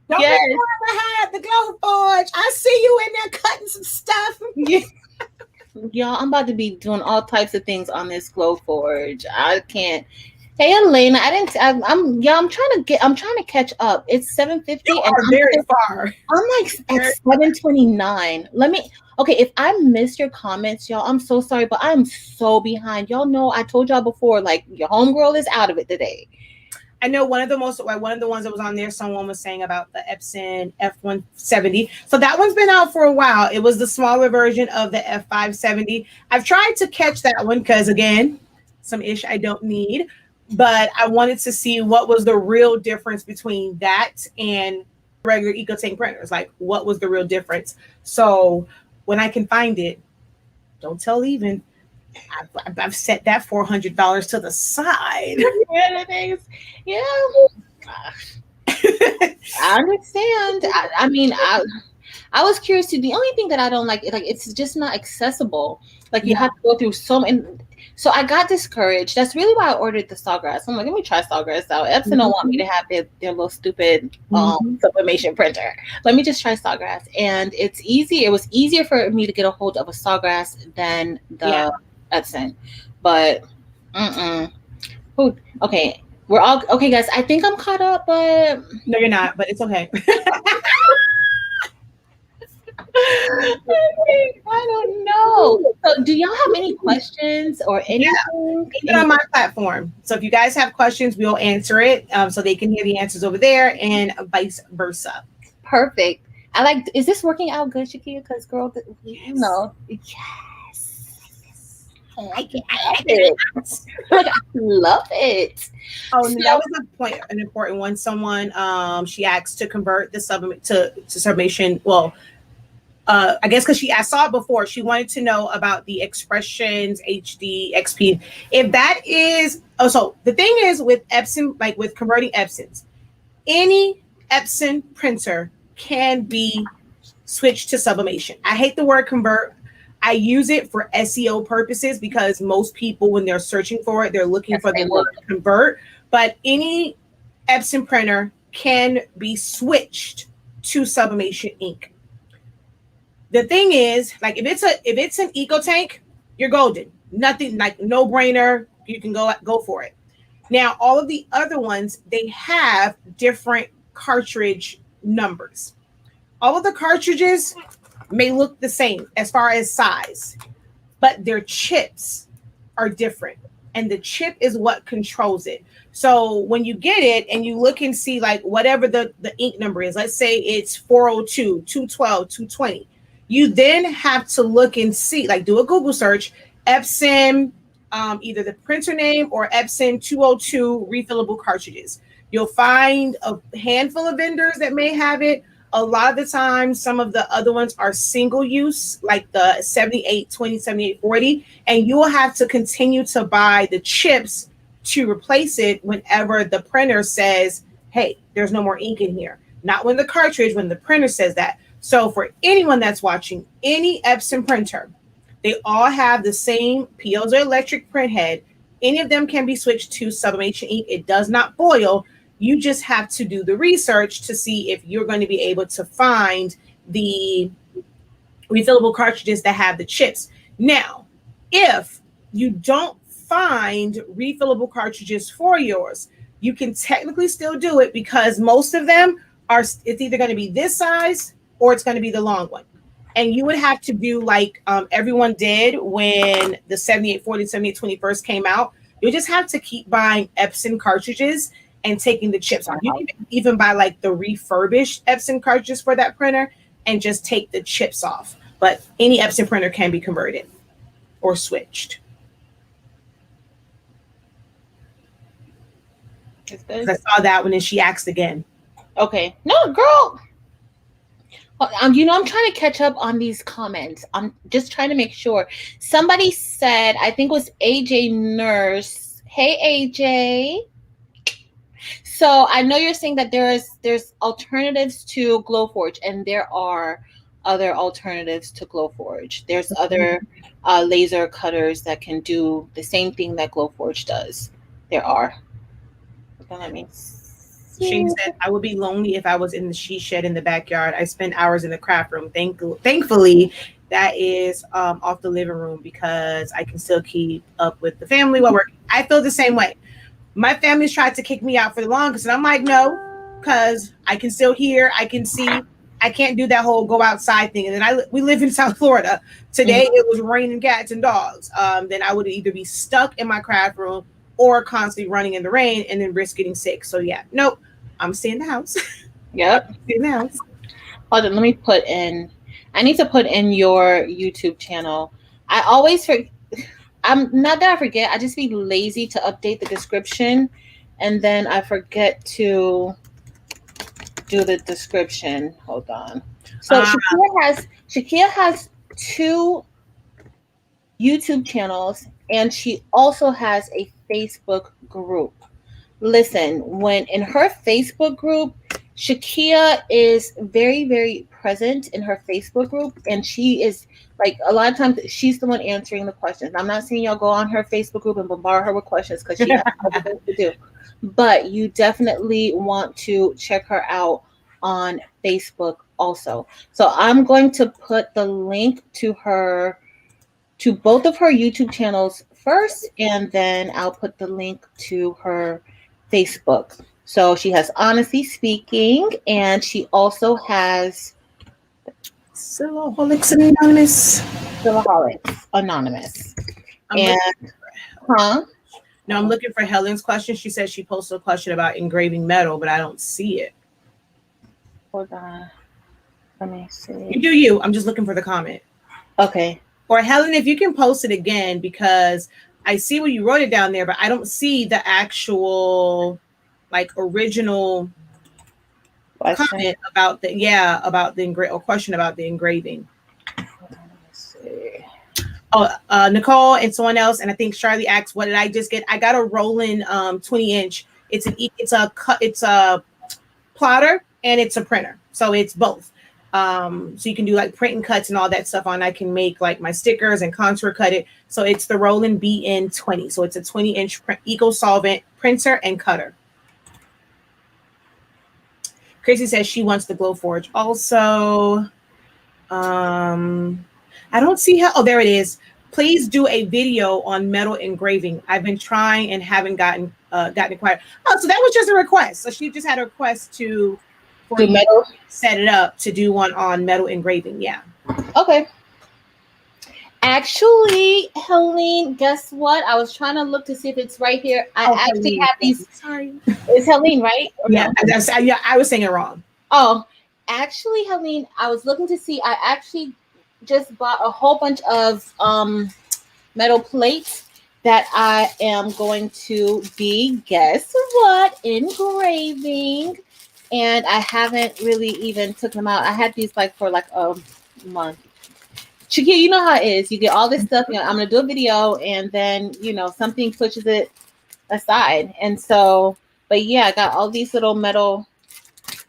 Don't be trying to hide the glow forge. I see you in there cutting some stuff. Yeah. Y'all, I'm about to be doing all types of things on this glow forge. I can't. Hey, Elena, I'm trying to catch up. It's 7:50 and I'm very far. I'm like at 7:29. Okay, if I missed your comments, y'all, I'm so sorry, but I'm so behind. Y'all know I told y'all before, like your homegirl is out of it today. I know one of the ones that was on there, someone was saying about the Epson F170. So that one's been out for a while. It was the smaller version of the F570. I've tried to catch that one because, again, some ish I don't need. But I wanted to see what was the real difference between that and regular EcoTank printers. Like, what was the real difference? So when I can find it, don't tell even. I've set that $400 to the side. Yeah. I understand. I mean, I was curious too. The only thing that I don't like, it's just not accessible. Like you have to go through so many. So I got discouraged. That's really why I ordered the Sawgrass. I'm like, let me try Sawgrass out. Epson don't want me to have their little stupid sublimation printer. Let me just try Sawgrass. And it's easy. It was easier for me to get a hold of a Sawgrass than the Epson. But okay. We're all okay, guys. I think I'm caught up, but no, you're not, but it's okay. I don't know. So do y'all have any questions or anything? Even on my platform. So if you guys have questions, we'll answer it so they can hear the answers over there and vice versa. Perfect. Is this working out good, Shaquia? Because girl, you know. Yes. I like it. I love it. Oh, so, that was an important one. Someone she asked to convert the sublimation. Well, I guess because I saw it before. She wanted to know about the Expressions HD XP. If that is so the thing is with Epson, like with converting Epsons, any Epson printer can be switched to sublimation. I hate the word convert. I use it for SEO purposes because most people, when they're searching for it, they're looking for the word convert. But any Epson printer can be switched to sublimation ink. The thing is, like if it's an EcoTank, you're golden. Nothing, like no brainer. You can go for it. Now, all of the other ones, they have different cartridge numbers. All of the cartridges may look the same as far as size, but their chips are different. And the chip is what controls it. So when you get it and you look and see like whatever the ink number is, let's say it's 402, 212, 220, You then have to look and see, like do a Google search, Epson, either the printer name or Epson 202 refillable cartridges. You'll find a handful of vendors that may have it. A lot of the time, some of the other ones are single use, like the 7820, 7840, and you will have to continue to buy the chips to replace it whenever the printer says, hey, there's no more ink in here. Not when the cartridge, when the printer says that. So for anyone that's watching any Epson printer, they all have the same piezoelectric print head. Any of them can be switched to sublimation ink. It does not boil. You just have to do the research to see if you're going to be able to find the refillable cartridges that have the chips. Now, if you don't find refillable cartridges for yours, you can technically still do it because most of them are, it's either going to be this size or it's going to be the long one. And you would have to do like everyone did when the 7840, 7820 first came out. You just have to keep buying Epson cartridges and taking the chips off. You can even buy like the refurbished Epson cartridges for that printer and just take the chips off. But any Epson printer can be converted or switched. I saw that one and she asked again. Okay. No, girl. You know, I'm trying to catch up on these comments. I'm just trying to make sure. Somebody said, I think it was AJ Nurse. Hey, AJ. So I know you're saying that there's alternatives to Glowforge, and there are other alternatives to Glowforge. There's other laser cutters that can do the same thing that Glowforge does. There are. Let me see. She said, I would be lonely if I was in the she shed in the backyard. I spend hours in the craft room. Thankfully, that is off the living room because I can still keep up with the family while working. I feel the same way. My family's tried to kick me out for the longest, and I'm like, no, because I can still hear, I can see. I can't do that whole go outside thing. And then we live in South Florida. Today it was raining cats and dogs. Then I would either be stuck in my craft room or constantly running in the rain and then risk getting sick. So yeah, nope, I'm staying in the house. Yep. Stay in the house. Hold on, let me put in, I need to put in your YouTube channel. I always forget, I'm not that I forget, I just be lazy to update the description and then I forget to do the description. Hold on. So Shaquia has 2 YouTube channels and she also has a Facebook group. Listen, when in her Facebook group, Shaquia is very, very present in her Facebook group, and she is like a lot of times she's the one answering the questions. I'm not saying y'all go on her Facebook group and bombard her with questions because she has other things to do, but you definitely want to check her out on Facebook also. So I'm going to put the link to both of her YouTube channels first, and then I'll put the link to her Facebook. So she has Honestly Speaking, and she also has Silaholics Anonymous. Silaholics Anonymous. No, I'm looking for Helen's question. She said she posted a question about engraving metal, but I don't see it. Hold on. Let me see. You do you. I'm just looking for the comment. Okay. Or Helen, if you can post it again, because I see where you wrote it down there, but I don't see the actual like original comment about the or question about the engraving. Let's see. Oh, Nicole and someone else, and I think Charlie asked, "What did I just get?" I got a Roland 20-inch. It's a plotter and it's a printer, so it's both. So you can do like print and cuts and all that stuff on. I can make like my stickers and contour cut it. So it's the Roland BN20. So it's a 20-inch eco solvent printer and cutter. Chrissy says she wants the Glowforge. Also, I don't see how. Oh, there it is. Please do a video on metal engraving. I've been trying and haven't gotten acquired. Oh, so that was just a request. So she just had a request to metal, set it up to do one on metal engraving. Yeah. Okay. Actually, Helene, guess what? I was trying to look to see if it's right here. I actually have these. Sorry. It's Helene, right? Yeah, no? I was saying it wrong. Oh, actually, Helene, I was looking to see. I actually just bought a whole bunch of metal plates that I am going to be, guess what, engraving. And I haven't really even took them out. I had these like for like a month. Shaquia, you know how it is. You get all this stuff. You know, I'm gonna do a video, and then something pushes it aside. And so, but yeah, I got all these little metal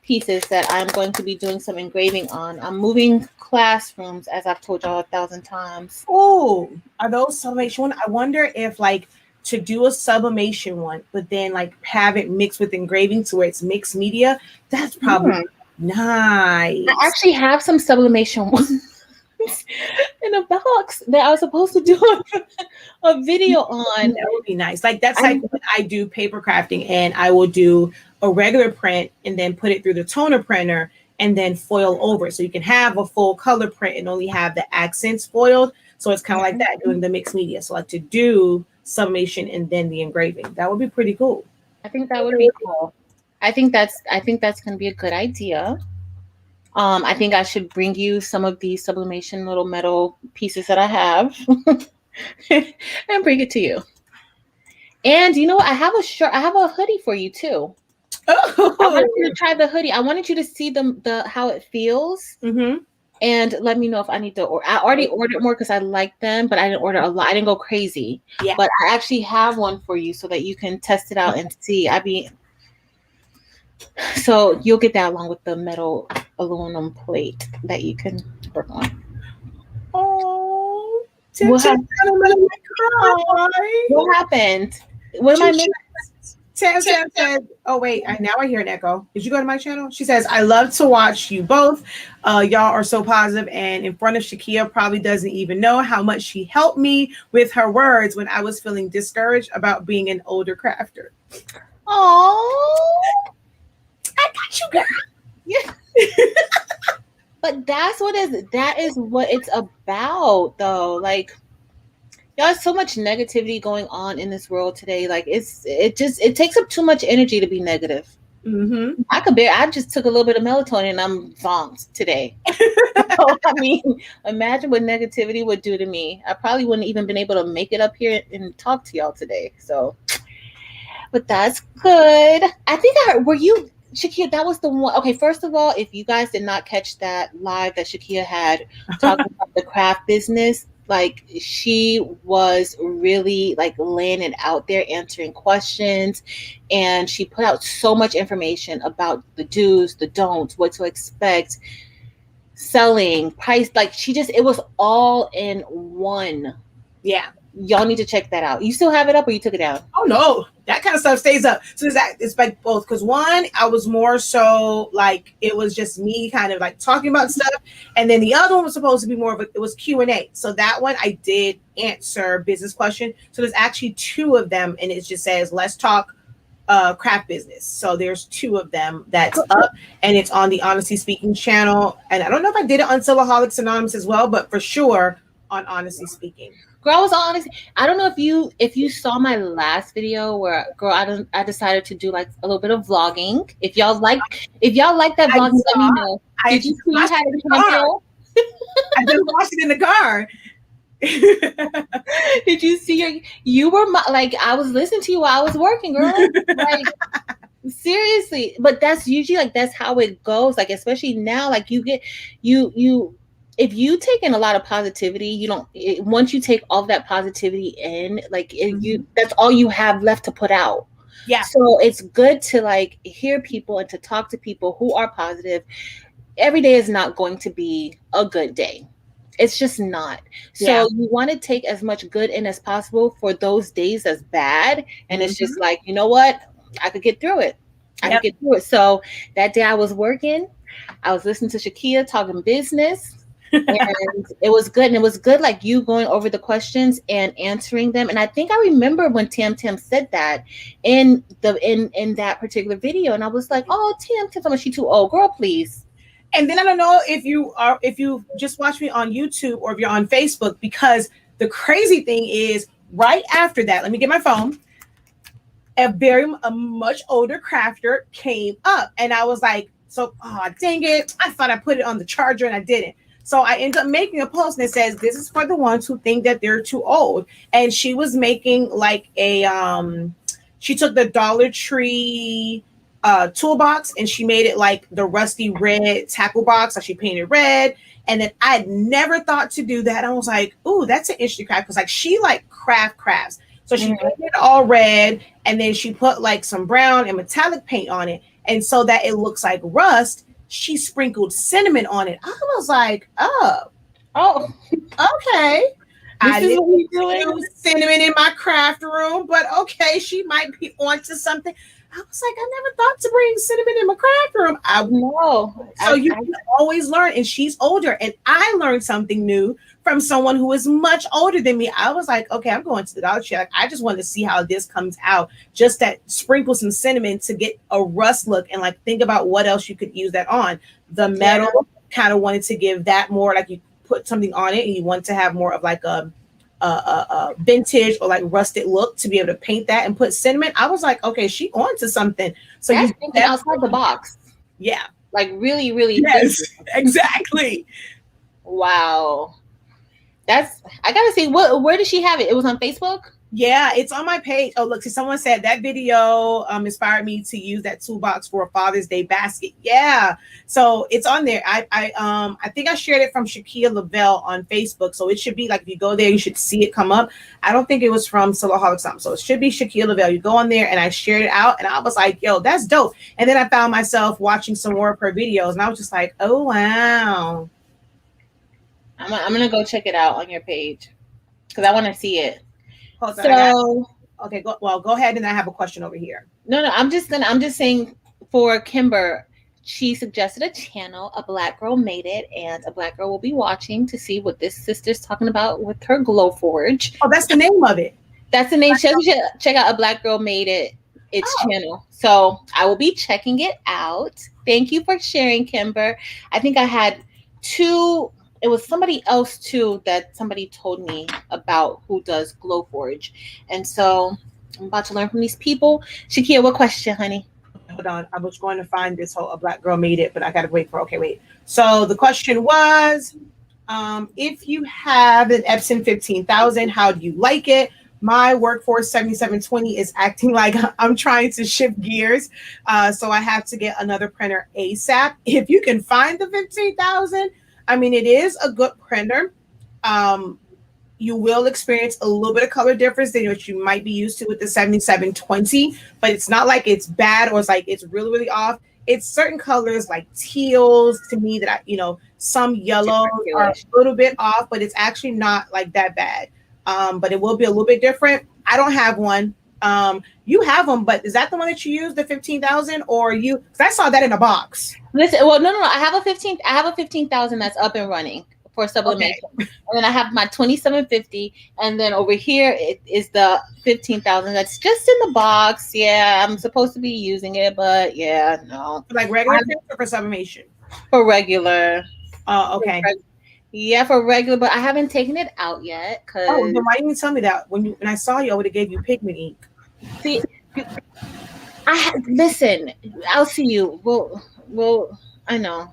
pieces that I'm going to be doing some engraving on. I'm moving classrooms, as I've told y'all 1,000 times. Oh, are those sublimation one? I wonder if like to do a sublimation one, but then like have it mixed with engraving to where it's mixed media. That's probably nice. I actually have some sublimation ones in a box that I was supposed to do a video on. That would be nice. Like that's like when I do paper crafting, and I will do a regular print and then put it through the toner printer and then foil over, so you can have a full color print and only have the accents foiled. So it's kind of like that, doing the mixed media. So like to do sublimation and then the engraving, that would be pretty cool. I think that would be cool. I think that's going to be a good idea. I think I should bring you some of these sublimation little metal pieces that I have and bring it to you. And you know what? I have a shirt. I have a hoodie for you too. Oh. I wanted you to try the hoodie. I wanted you to see the how it feels. Mm-hmm. And let me know if I need to. Or I already ordered more because I like them, but I didn't order a lot. I didn't go crazy. Yeah. But I actually have one for you so that you can test it out and see. So you'll get that along with the metal aluminum plate that you can work on. Oh, what happened? What happened? What am I missing? Tam said, oh wait, now I hear an echo. Did you go to my channel? She says, I love to watch you both. Y'all are so positive, and in front of Shaquia probably doesn't even know how much she helped me with her words when I was feeling discouraged about being an older crafter. Oh, I got you, girl. Yeah. But that is what it's about, though. Like, there's so much negativity going on in this world today. Like it takes up too much energy to be negative. Mm-hmm. I just took a little bit of melatonin and I'm zonked today. So, I mean, imagine what negativity would do to me. I probably wouldn't even been able to make it up here and talk to y'all today. So, but that's good. I think were you, Shaquia, that was the one. Okay, first of all, if you guys did not catch that live that Shaquia had talking about the craft business, like she was really like laying it out there, answering questions, and she put out so much information about the do's, the don'ts, what to expect, selling, price. Like it was all in one. Yeah. Y'all need to check that out. You still have it up or you took it down? Oh no, that kind of stuff stays up. So it's like both. Because one, I was more so like it was just me kind of like talking about stuff, and then the other one was supposed to be more of it was Q&A. So that one I did answer business question. So there's actually two of them, and it just says let's talk craft business. So there's two of them that's up, and it's on the Honestly Speaking channel. And I don't know if I did it on Silaholics Anonymous as well, but for sure on Honestly Speaking. Girl, I was honest. I don't know if you saw my last video where I decided to do like a little bit of vlogging. If y'all like that vlogging, let me know. Did you see you had a camera? I just watched it in the car. Did you see you were like I was listening to you while I was working, girl. Like seriously, but that's usually like that's how it goes. Like especially now, like you get you. If you take in a lot of positivity, once you take all of that positivity in, like that's all you have left to put out. Yeah. So it's good to like hear people and to talk to people who are positive. Every day is not going to be a good day. It's just not. So you want to take as much good in as possible for those days as bad. And it's just like, you know what? I could get through it. I could get through it. So that day I was working, I was listening to Shaquia talking business. And it was good. And it was good, like you going over the questions and answering them. And I think I remember when Tam said that in that particular video. And I was like, oh, Tam, she too old, girl, please. And then I don't know if you just watch me on YouTube or if you're on Facebook, because the crazy thing is right after that, let me get my phone. A much older crafter came up, and I was like, dang it. I thought I put it on the charger and I didn't. So I ended up making a post and it says, this is for the ones who think that they're too old. And she was making like she took the Dollar Tree toolbox and she made it like the rusty red tackle box. Like she painted red. And then I had never thought to do that. I was like, ooh, that's an interesting craft. Because like she like crafts. So she painted it all red and then she put like some brown and metallic paint on it. And so that it looks like rust, she sprinkled cinnamon on it. I was like, oh, okay. I didn't use cinnamon in my craft room, but okay, she might be onto something. I was like, I never thought to bring cinnamon in my craft room. I know. So you always learn, and she's older, and I learned something new from someone who is much older than me. I was like, okay, I'm going to the Dollar Tree. Like, I just want to see how this comes out. Just that sprinkle some cinnamon to get a rust look, and like think about what else you could use that on. The metal kind of wanted to give that more, like you put something on it, and you want to have more of like a vintage or like rusted look to be able to paint that and put cinnamon. I was like, okay, she on to something. So that's you thinking outside the box. Yeah. Like really, really. Yes, exactly. Wow. That's, I gotta see, where did she have it? It was on Facebook? Yeah, it's on my page. Oh, look, someone said that video inspired me to use that toolbox for a Father's Day basket. Yeah, so it's on there. I think I shared it from Shaquia Lavelle on Facebook, so it should be like if you go there, you should see it come up. I don't think it was from Silaholics, so it should be Shaquia Lavelle. You go on there, and I shared it out, and I was like, "Yo, that's dope." And then I found myself watching some more of her videos, and I was just like, "Oh wow." I'm gonna go check it out on your page because I want to see it. Hold on, okay, go ahead, and I have a question over here. No, I'm just saying for Kimber, she suggested a channel, A Black Girl Made It, and a Black girl will be watching to see what this sister's talking about with her Glow Forge. Oh, that's the name of it. That's the name. Check out A Black Girl Made It, its channel. So I will be checking it out. Thank you for sharing, Kimber. I think I had two. It was somebody else too that somebody told me about who does Glowforge, and so I'm about to learn from these people. Shaquia, what question, honey? Hold on, I was going to find this whole A Black Girl Made It, but I gotta wait for. Okay, wait. So the question was, if you have an Epson 15,000, how do you like it? My Workforce 7720 is acting like I'm trying to shift gears, so I have to get another printer ASAP. If you can find the 15,000. I mean, it is a good printer. You will experience a little bit of color difference than what you might be used to with the 7720, but it's not like it's bad or it's like it's really, really off. It's certain colors like teals to me that some yellows are a little bit off, but it's actually not like that bad. But it will be a little bit different. I don't have one. You have them, but is that the one that you use, the 15,000, or you? Because I saw that in a box. Listen, well, no. I have a 15,000 that's up and running for sublimation, and then I have my 2750, and then over here it is the 15,000 that's just in the box. Yeah, I'm supposed to be using it, but yeah, no. Like regular or for sublimation? For regular. Oh, okay. Yeah, for regular, but I haven't taken it out yet. Oh, then why didn't you tell me that when I saw you? I would have gave you Pigment ink. See, listen. I'll see you. Well. I know.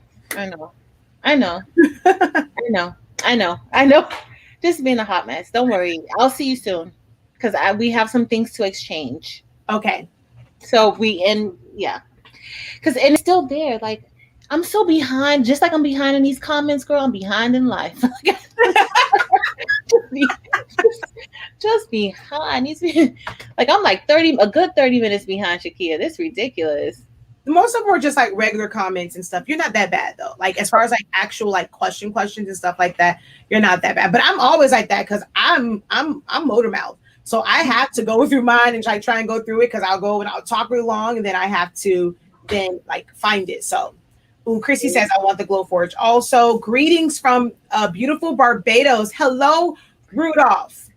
Just being a hot mess. Don't worry. I'll see you soon because we have some things to exchange. Okay. So because it's still there. Like I'm so behind. Just like I'm behind in these comments, girl. I'm behind in life. just behind. Like I'm like a good 30 minutes behind Shaquia. This is ridiculous. Most of them were just like regular comments and stuff. You're not that bad though. Like as far as like actual like questions and stuff like that, you're not that bad. But I'm always like that because I'm motor mouth. So I have to go through mine and try and go through it because I'll go and I'll talk really long and then I have to then like find it. So Chrissy says I want the Glowforge. Also, greetings from beautiful Barbados. Hello, Rudolph.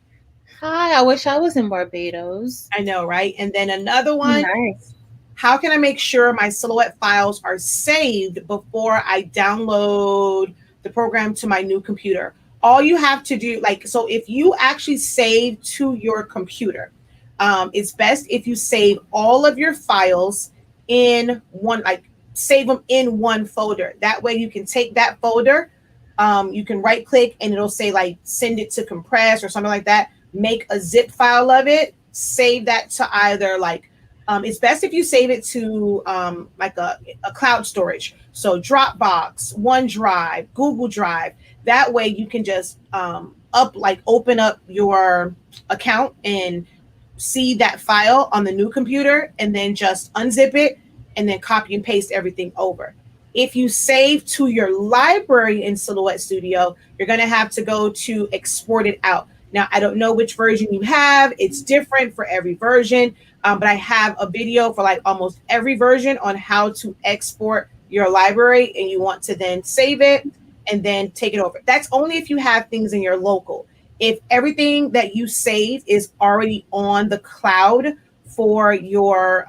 Hi, I wish I was in Barbados. I know, right? And then another one. Nice. How can I make sure my silhouette files are saved before I download the program to my new computer? All you have to do, so if you actually save to your computer, it's best if you save all of your files in one, save them in one folder. That way you can take that folder, You can right click and it'll say like send it to compress or something like that. Make a zip file of it, save that to either like it's best if you save it to like a cloud storage. So Dropbox, OneDrive, Google Drive. That way you can just open up your account and see that file on the new computer and then just unzip it and then copy and paste everything over. If you save to your library in Silhouette Studio, you're going to have to go to export it out. Now, I don't know which version you have. It's different for every version, but I have a video for like almost every version on how to export your library, and you want to then save it and then take it over. That's only if you have things in your local. If everything that you save is already on the cloud for your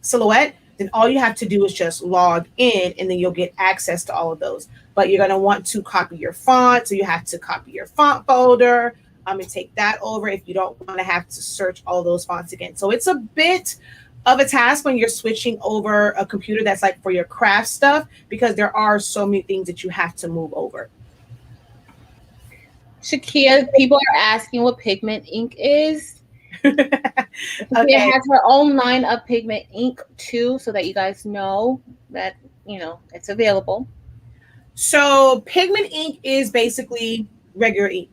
Silhouette, then all you have to do is just log in and then you'll get access to all of those. But you're going to want to copy your font. So you have to copy your font folder and take that over if you don't want to have to search all those fonts again. So it's a bit of a task when you're switching over a computer that's like for your craft stuff, because there are so many things that you have to move over. Shaquia, people are asking what Pigment ink is. Okay. It has her own line of Pigment ink too, so that you guys know that, you know, it's available. So Pigment ink is basically regular ink.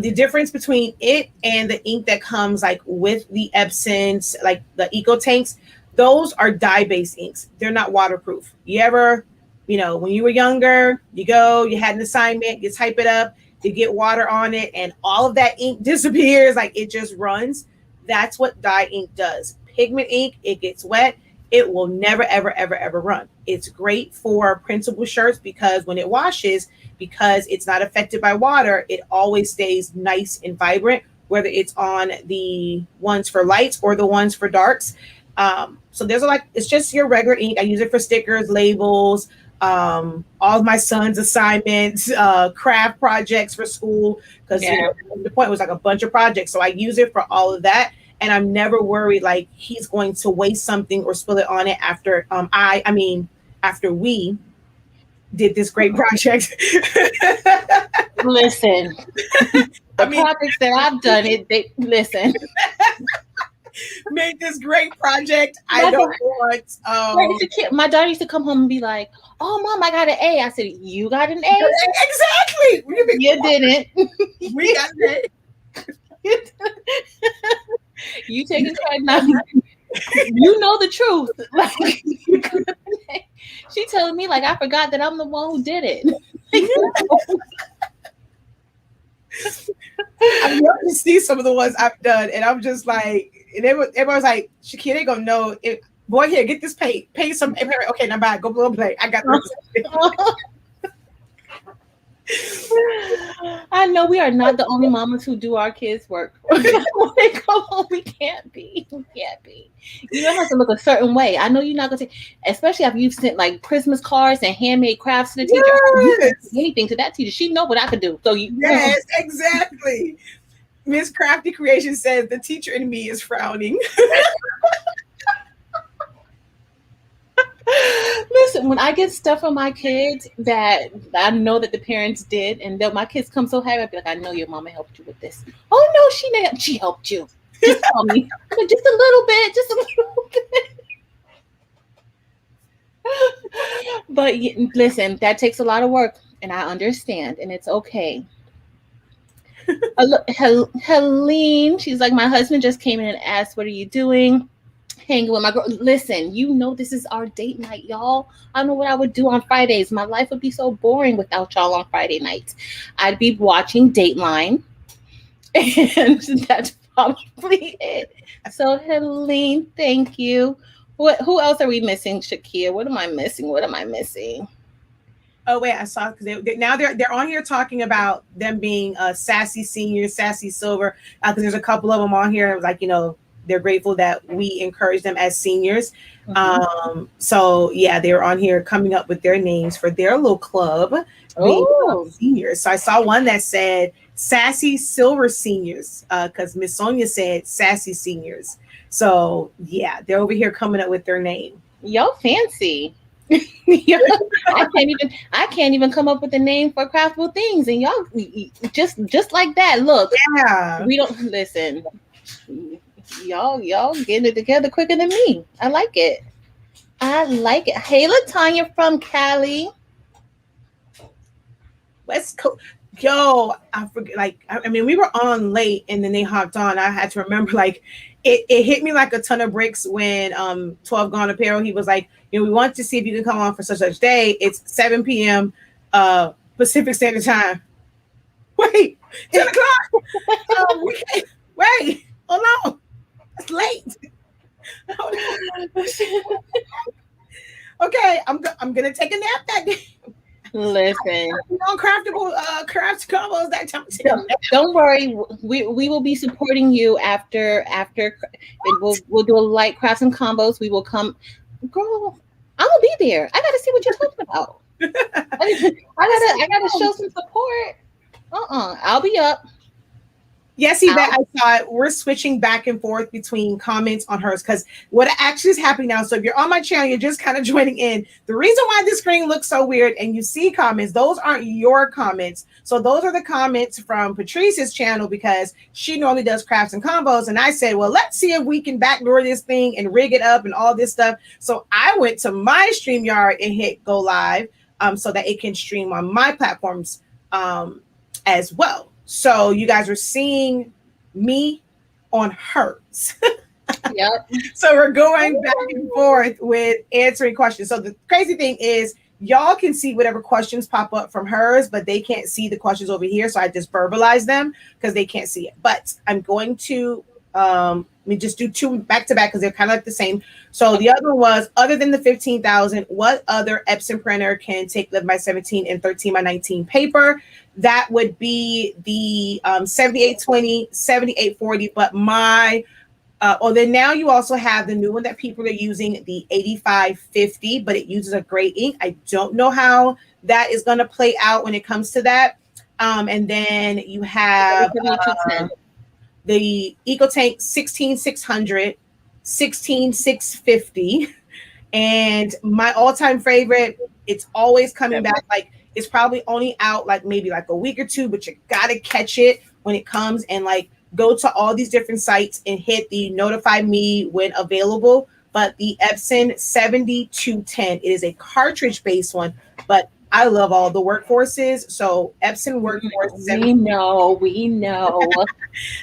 The difference between it and the ink that comes like with the Epsons, like the Eco tanks, those are dye-based inks. They're not waterproof. You ever, you know, when you were younger, you had an assignment, you type it up, you get water on it, and all of that ink disappears, like it just runs. That's what dye ink does. Pigment ink, it gets wet, it will never, ever, ever, ever run. It's great for printable shirts because when it washes, because it's not affected by water, it always stays nice and vibrant, whether it's on the ones for lights or the ones for darks. So there's it's just your regular ink. I use it for stickers, labels, all of my son's assignments, craft projects for school, because the point was like a bunch of projects. So I use it for all of that. And I'm never worried like he's going to waste something or spill it on it after after we did this great project. Listen, projects that I've done, listen. Made this great project. I don't want. My daughter used to come home and be like, "Oh, Mom, I got an A." I said, "You got an A?" Exactly. You didn't. We got an A. You taking credit now. You know the truth. Like, she telling me like I forgot that I'm the one who did it. I love to see some of the ones I've done, and I'm just like, and everyone's like, Shaquia, they gonna know it. Boy, here, get this paid. Pay some. Okay, now bye. Go blow and play. I got this. I know we are not the only mamas who do our kids' work. When they go home, we can't be. We can't be. You don't have to look a certain way. I know you're not gonna take, especially if you've sent like Christmas cards and handmade crafts to the teacher. Yes. Anything to that teacher, she know what I could do. So yes, exactly. Miss Crafty Creation says the teacher in me is frowning. Listen, when I get stuff from my kids that I know that the parents did, and then my kids come so happy, I'll be like, I know your mama helped you with this. Oh no, she didn't. She helped you. Just tell me. Just a little bit. Just a little bit. But listen, that takes a lot of work, and I understand, and it's okay. Helene, she's like, my husband just came in and asked, what are you doing? Hanging with my girl. Listen, you know this is our date night, y'all. I don't know what I would do on Fridays. My life would be so boring without y'all on Friday nights. I'd be watching Dateline, and that's probably it. So, Helene, thank you. Who else are we missing, Shaquia? What am I missing? Oh wait, I saw because now they're on here talking about them being sassy seniors, sassy silver. Because there's a couple of them on here. It was like, you know, they're grateful that we encourage them as seniors. Mm-hmm. So yeah, they're on here coming up with their names for their little club being seniors. So I saw one that said sassy silver seniors because Miss Sonia said sassy seniors. So yeah, they're over here coming up with their name. Yo, fancy. Yeah, I can't even come up with a name for craftable things, and y'all just like that. Look, Yeah. we don't listen. Y'all getting it together quicker than me. I like it. I like it. Hey, Latanya from Cali. West Coast. Yo, I forget. Like, I mean, we were on late, and then they hopped on. I had to remember, like, it hit me like a ton of bricks when 12 Gone Apparel. He was like, we want to see if you can come on for such day. It's 7 p.m. Pacific Standard Time. Wait, 10 o'clock. We can't. Wait, hold on. It's late. Okay, I'm gonna take a nap that day. Listen, on craftable craft combos that time. Don't worry, we will be supporting you after we'll do a light crafts and combos. We will come, girl. I'm gonna be there. I gotta see what you're talking about. I gotta show some support. I'll be up. Yes, Yvette, I saw it. We're switching back and forth between comments on hers because what actually is happening now. So if you're on my channel, you're just kind of joining in. The reason why this screen looks so weird and you see comments, those aren't your comments. So those are the comments from Patrice's channel because she normally does crafts and combos. And I said, well, let's see if we can backdoor this thing and rig it up and all this stuff. So I went to my StreamYard and hit go live so that it can stream on my platforms as well. So you guys are seeing me on hers. Yep. So we're going back and forth with answering questions. So the crazy thing is y'all can see whatever questions pop up from hers, but they can't see the questions over here. So I just verbalize them because they can't see it. But I'm going to let me just do two back to back because they're kind of like the same. So the other one was, other than the 15,000, what other Epson printer can take 11 by 17 and 13 by 19 paper? That would be the 7820, 7840. But then now you also have the new one that people are using, the 8550, but it uses a gray ink. I don't know how that is going to play out when it comes to that. And then you have the EcoTank 16600, 16650, and my all-time favorite, it's always coming back. Like, it's probably only out like maybe like a week or two, but you gotta catch it when it comes, and like go to all these different sites and hit the notify me when available. But the Epson 7210, it is a cartridge based one, but I love all the workforces. So Epson Workforce. We know.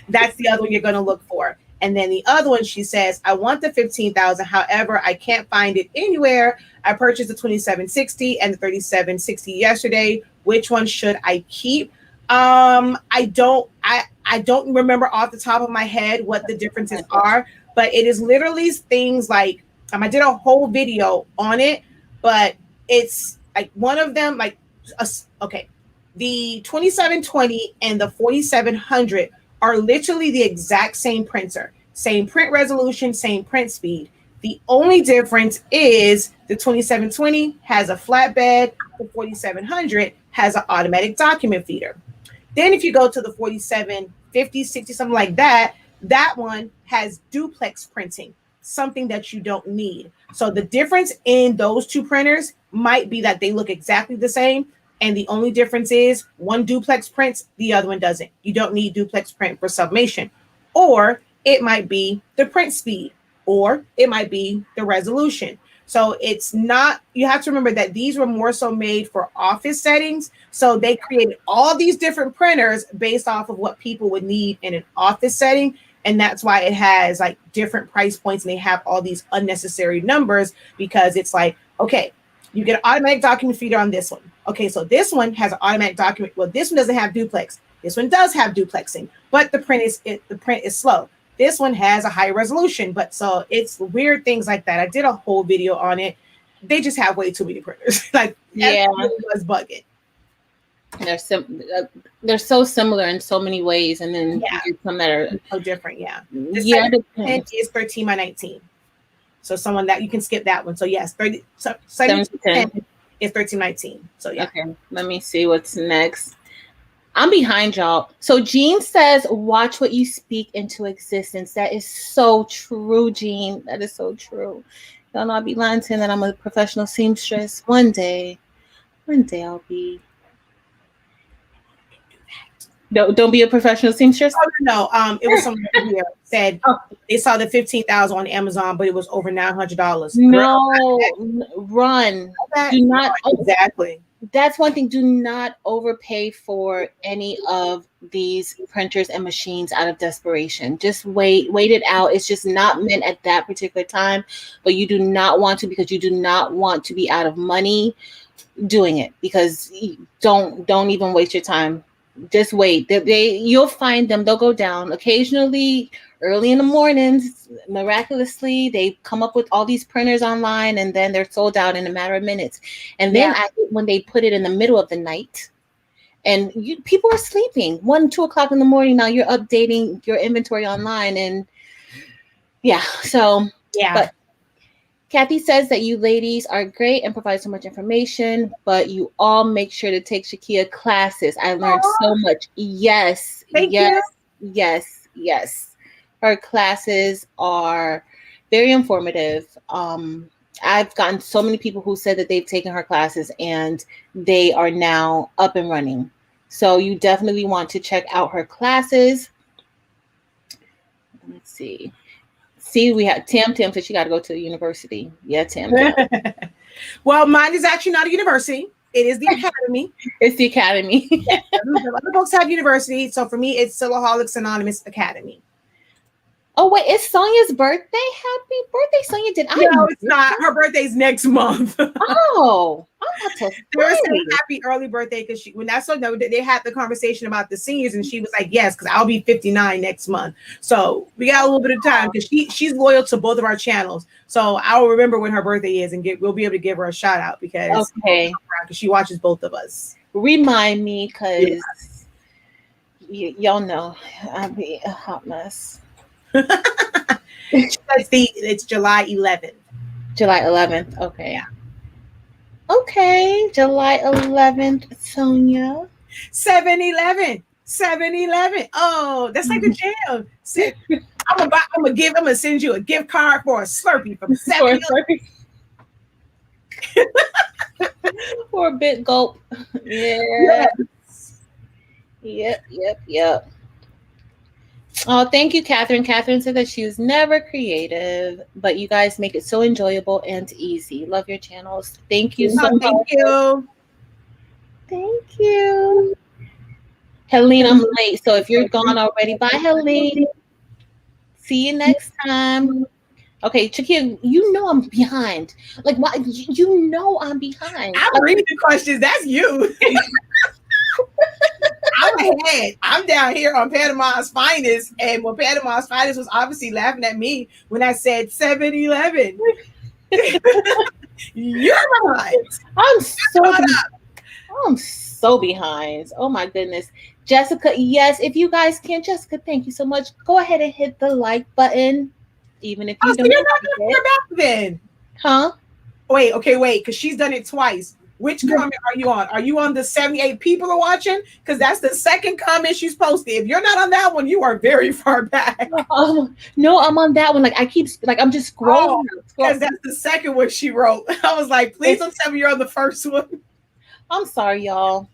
That's the other one you're going to look for. And then the other one, she says, I want the 15,000. However, I can't find it anywhere. I purchased the 2760 and the 3760 yesterday. Which one should I keep? I don't remember off the top of my head what the differences are, but it is literally things like, I did a whole video on it, but it's like one of them, like, okay, the 2720 and the 4700 are literally the exact same printer, same print resolution, same print speed. The only difference is the 2720 has a flatbed, the 4700 has an automatic document feeder. Then if you go to the 4750, 60, something like that, that one has duplex printing, something that you don't need. So the difference in those two printers might be that they look exactly the same, and the only difference is one duplex prints, the other one doesn't. You don't need duplex print for sublimation. Or it might be the print speed, or it might be the resolution. So it's not, you have to remember that these were more so made for office settings. So they created all these different printers based off of what people would need in an office setting. And that's why it has like different price points, and they have all these unnecessary numbers, because it's like, okay, you get an automatic document feeder on this one. Okay, so this one has an automatic document. Well, this one doesn't have duplex. This one does have duplexing, but the print is slow. This one has a high resolution, but so it's weird things like that. I did a whole video on it. They just have way too many printers. Like, yeah, was bugging. They're so similar in so many ways, and then some that are so different. Yeah, the 10 is 13 by 19. So someone that you can skip that one. So yes, 7 to 10 is 1319. So yeah. Okay, let me see what's next. I'm behind y'all. So Jean says, watch what you speak into existence. That is so true, Jean. That is so true. Don't know, I'll be lying saying that I'm a professional seamstress. One day I'll be. Don't be a professional seamstress. Oh no, it was someone here said Oh, they saw the 15,000 on Amazon, but it was over $900. Girl, no, run. that Do not. exactly. That's one thing. Do not overpay for any of these printers and machines out of desperation. Just wait it out. It's just not meant at that particular time, but you do not want to, because you do not want to be out of money doing it, because don't even waste your time. Just wait. You'll find them. They'll go down occasionally early in the mornings. Miraculously, they come up with all these printers online, and then they're sold out in a matter of minutes. And then when they put it in the middle of the night, and people are sleeping, 1, 2 o'clock in the morning. Now you're updating your inventory online, and yeah. So Yeah. but Kathy says that you ladies are great and provide so much information, but you all make sure to take Shaquia classes. I learned so much. Yes, Thank yes, you. yes, yes. Her classes are very informative. I've gotten so many people who said that they've taken her classes and they are now up and running. So you definitely want to check out her classes. Let's see. See, we have Tam said she got to go to the university. Yeah, Tam. Well, mine is actually not a university. It is the academy. It's the academy. Yeah, other folks have university. So for me, it's Silaholics Anonymous Academy. Oh, wait, it's Sonia's birthday? Happy birthday, Sonia. Did I? No, it's not. Her birthday's next month. Oh, I'm about to they were saying happy early birthday because when I saw them, they had the conversation about the seniors, and she was like, yes, because I'll be 59 next month. So we got a little bit of time because she's loyal to both of our channels. So I'll remember when her birthday is, and we'll be able to give her a shout out because she watches both of us. Remind me, because y'all know I'll be a hot mess. It's July 11th. July 11th. Okay. Yeah. Okay. July 11th, Sonia. 7-Eleven. 7-Eleven. Oh, that's like the jam. I'm gonna send you a gift card for a Slurpee from 7-Eleven. For a big gulp. Yeah. Yep. Oh, thank you, Catherine. Catherine said that she was never creative, but you guys make it so enjoyable and easy. Love your channels. Thank you so much. Thank you. Thank you. Helene, I'm late, so if you're gone already, bye, Helene. See you next time. Okay, Shaquia, you know I'm behind. Like, why? You know I'm behind. I'm reading the questions. That's you. I'm ahead. I'm down here on Panama's Finest, and when Panama's Finest was obviously laughing at me when I said 7-Eleven. You're behind. I'm so behind. Oh my goodness. Jessica, yes, if you guys can, Jessica, thank you so much. Go ahead and hit the like button, even if you don't. So you're not going to back then. Huh? Wait, because she's done it twice. Which comment are you on? Are you on the 78 people are watching? Because that's the second comment she's posted. If you're not on that one, you are very far back. No, I'm on that one. Like I'm just scrolling. Because that's the second one she wrote. I was like, please don't tell me you're on the first one. I'm sorry, y'all.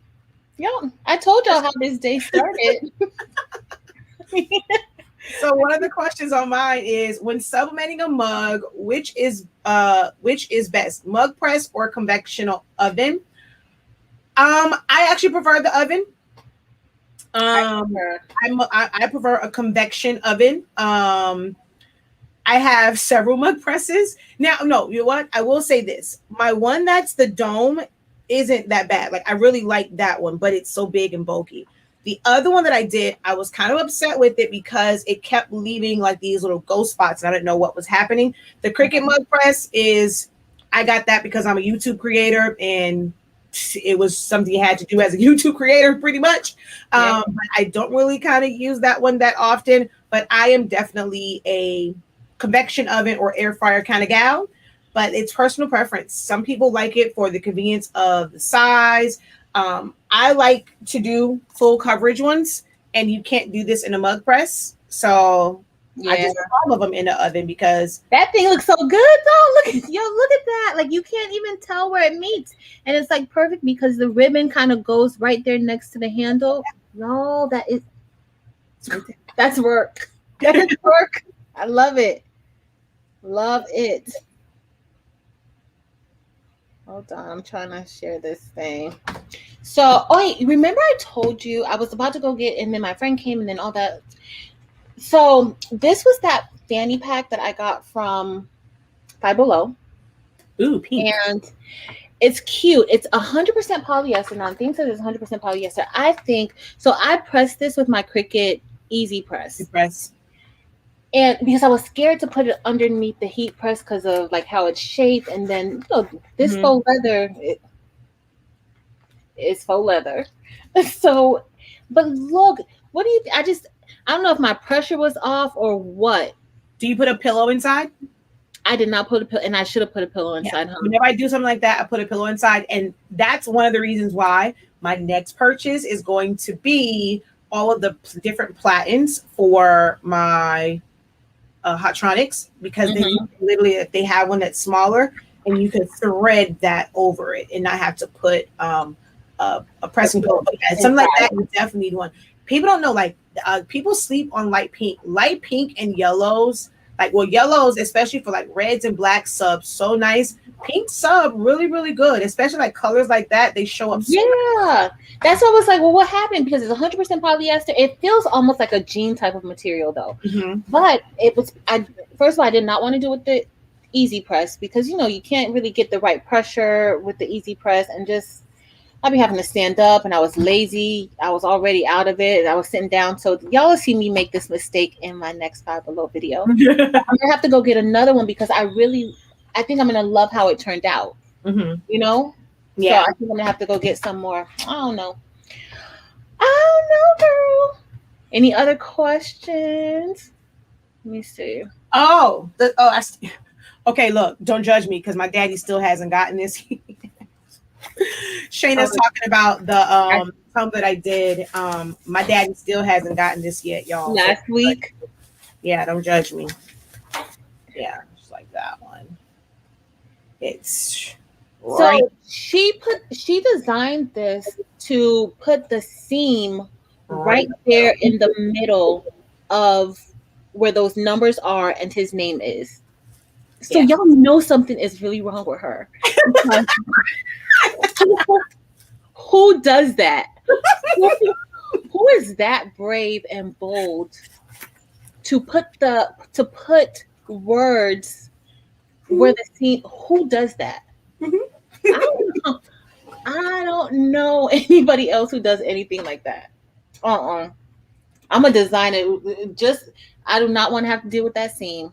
I told y'all how this day started. So one of the questions on mine is, when sublimating a mug, which is best, mug press or convectional oven? I actually prefer the oven. I prefer a convection oven. I have several mug presses. Now, no, you know what? I will say this. My one that's the dome isn't that bad. Like, I really like that one, but it's so big and bulky. The other one that I did, I was kind of upset with it because it kept leaving like these little ghost spots, and I didn't know what was happening. The CRICUT mug press I got that because I'm a YouTube creator, and it was something you had to do as a YouTube creator pretty much. But I don't really kind of use that one that often, but I am definitely a convection oven or air fryer kind of gal, but it's personal preference. Some people like it for the convenience of the size. I like to do full coverage ones, and you can't do this in a mug press. So I Yeah. just put all of them in the oven because That thing looks so good though. Look at look at that. Like you can't even tell where it meets. And it's like perfect because the ribbon kind of goes right there next to the handle. No, that is it's right there. that's work. That is work. I love it. Love it. Hold on, I'm trying to share this thing. So, oh wait, remember I told you I was about to go get, and then my friend came, and then all that. So this was that fanny pack that I got from Five Below, Ooh, pink. and it's cute. It's 100% polyester. Now, things that is 100% polyester. I think so. I pressed this with my Cricut Easy Press, Press. and because I was scared to put it underneath the heat press because of like how it's shaped, and then this faux leather is faux leather. So, but look, what do you? I don't know if my pressure was off or what. Do you put a pillow inside? I did not put a pillow, and I should have put a pillow inside. Yeah. Whenever I do something like that, I put a pillow inside, and that's one of the reasons why my next purchase is going to be all of the different platens for my Hotronics, because then you can literally, if they have one that's smaller, and you can thread that over it and not have to put a pressing pillow. Something like that, you definitely need one. People don't know, like people sleep on light pink and yellows. Like, well, yellows, especially for like reds and blacks, subs so nice. Pink sub really, really good, especially like colors like that. They show up. Yeah, that's what I was like. Well, what happened? Because it's 100% polyester. It feels almost like a jean type of material, though. But it was. First of all, I did not want to do it with the Easy Press because you can't really get the right pressure with the Easy Press, and just I'd be having to stand up, and I was lazy. I was already out of it. I was sitting down. So y'all will see me make this mistake in my next Five Below video. I'm gonna have to go get another one because I think I'm gonna love how it turned out. Yeah. So I think I'm gonna have to go get some more. I don't know, girl. Any other questions? Let me see. Okay. Look, don't judge me because my daddy still hasn't gotten this. Shayna's talking about the some that I did. My daddy still hasn't gotten this yet, y'all. Last week. Yeah, don't judge me. Yeah, just like that one. It's right. So she designed this to put the seam right there in the middle of where those numbers are and his name is. So y'all know something is really wrong with her. Who does that? Who is that brave and bold to put words where the scene? Who does that? I don't know anybody else who does anything like that. I'm a designer. I do not want to have to deal with that scene.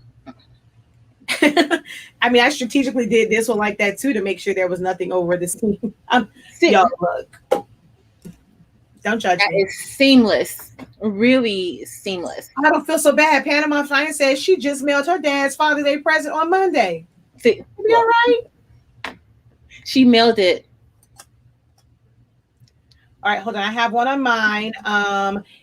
I mean, I strategically did this one like that too to make sure there was nothing over the seam. Y'all, look. Don't judge me. It's seamless. Really seamless. I don't feel so bad. Panama Flying says she just mailed her dad's Father's Day present on Monday. See, be all right? She mailed it. All right, hold on. I have one on mine.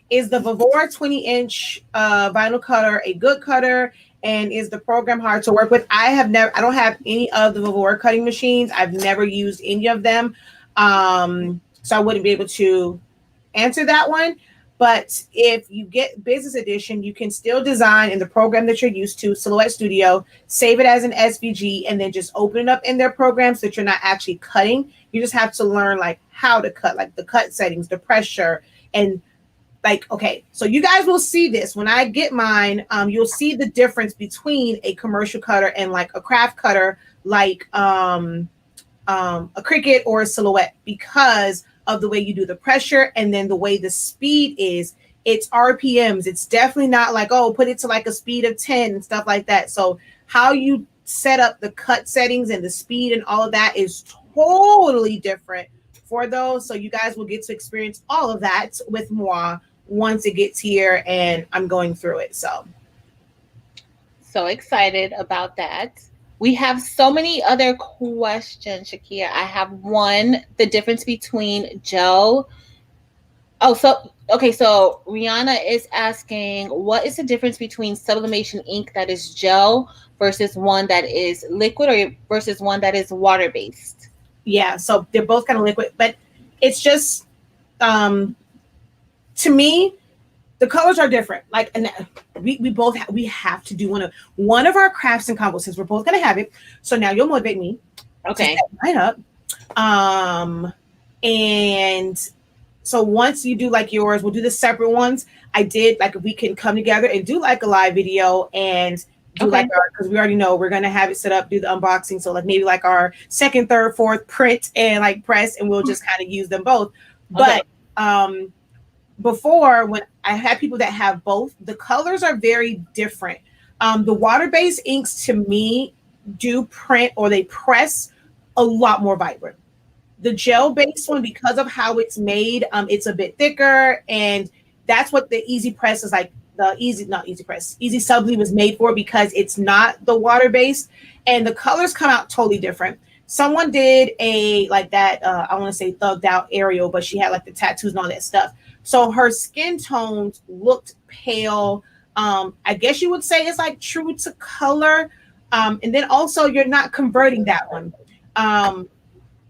Is the Vivora 20-inch vinyl cutter a good cutter? And is the program hard to work with? I don't have any of the Vivora cutting machines. I've never used any of them. So I wouldn't be able to answer that one. But if you get business edition, you can still design in the program that you're used to, Silhouette Studio, save it as an SVG, and then just open it up in their program so that you're not actually cutting. You just have to learn like how to cut, like the cut settings, the pressure, and like, okay, so you guys will see this when I get mine. You'll see the difference between a commercial cutter and like a craft cutter, like a Cricut or a Silhouette, because of the way you do the pressure and then the way the speed is. It's RPMs. It's definitely not like, oh, put it to like a speed of 10 and stuff like that. So how you set up the cut settings and the speed and all of that is totally different for those. So you guys will get to experience all of that with moi once it gets here and I'm going through it. So excited about that. We have so many other questions, Shaquia. I have one, the difference between gel Oh, so okay, so Rihanna is asking, what is the difference between sublimation ink that is gel versus one that is liquid, or versus one that is water based? Yeah, so they're both kind of liquid, but it's just um to me the colors are different. Like, and we both we have to do one of our crafts and combos since we're both gonna have it. So now you'll motivate me to set Okay. mine up. And so once you do like yours, we'll do the separate ones. I did like if we can come together and do like a live video and do like Okay. our, because we already know we're gonna have it set up, do the unboxing. So like maybe like our second, third, fourth print and like press, and we'll just kind of use them both. Okay. But before, when I had people that have both, the colors are very different. The water-based inks to me do print or they press a lot more vibrant. The gel-based one, because of how it's made, it's a bit thicker, and that's what the Easy Press is like. The easy, not Easy Press, Easy Subli was made for, because it's not the water-based, and the colors come out totally different. Someone did a like that. I want to say thugged out Ariel, but she had like the tattoos and all that stuff. So her skin tones looked pale. I guess you would say it's like true to color. And then also you're not converting that one.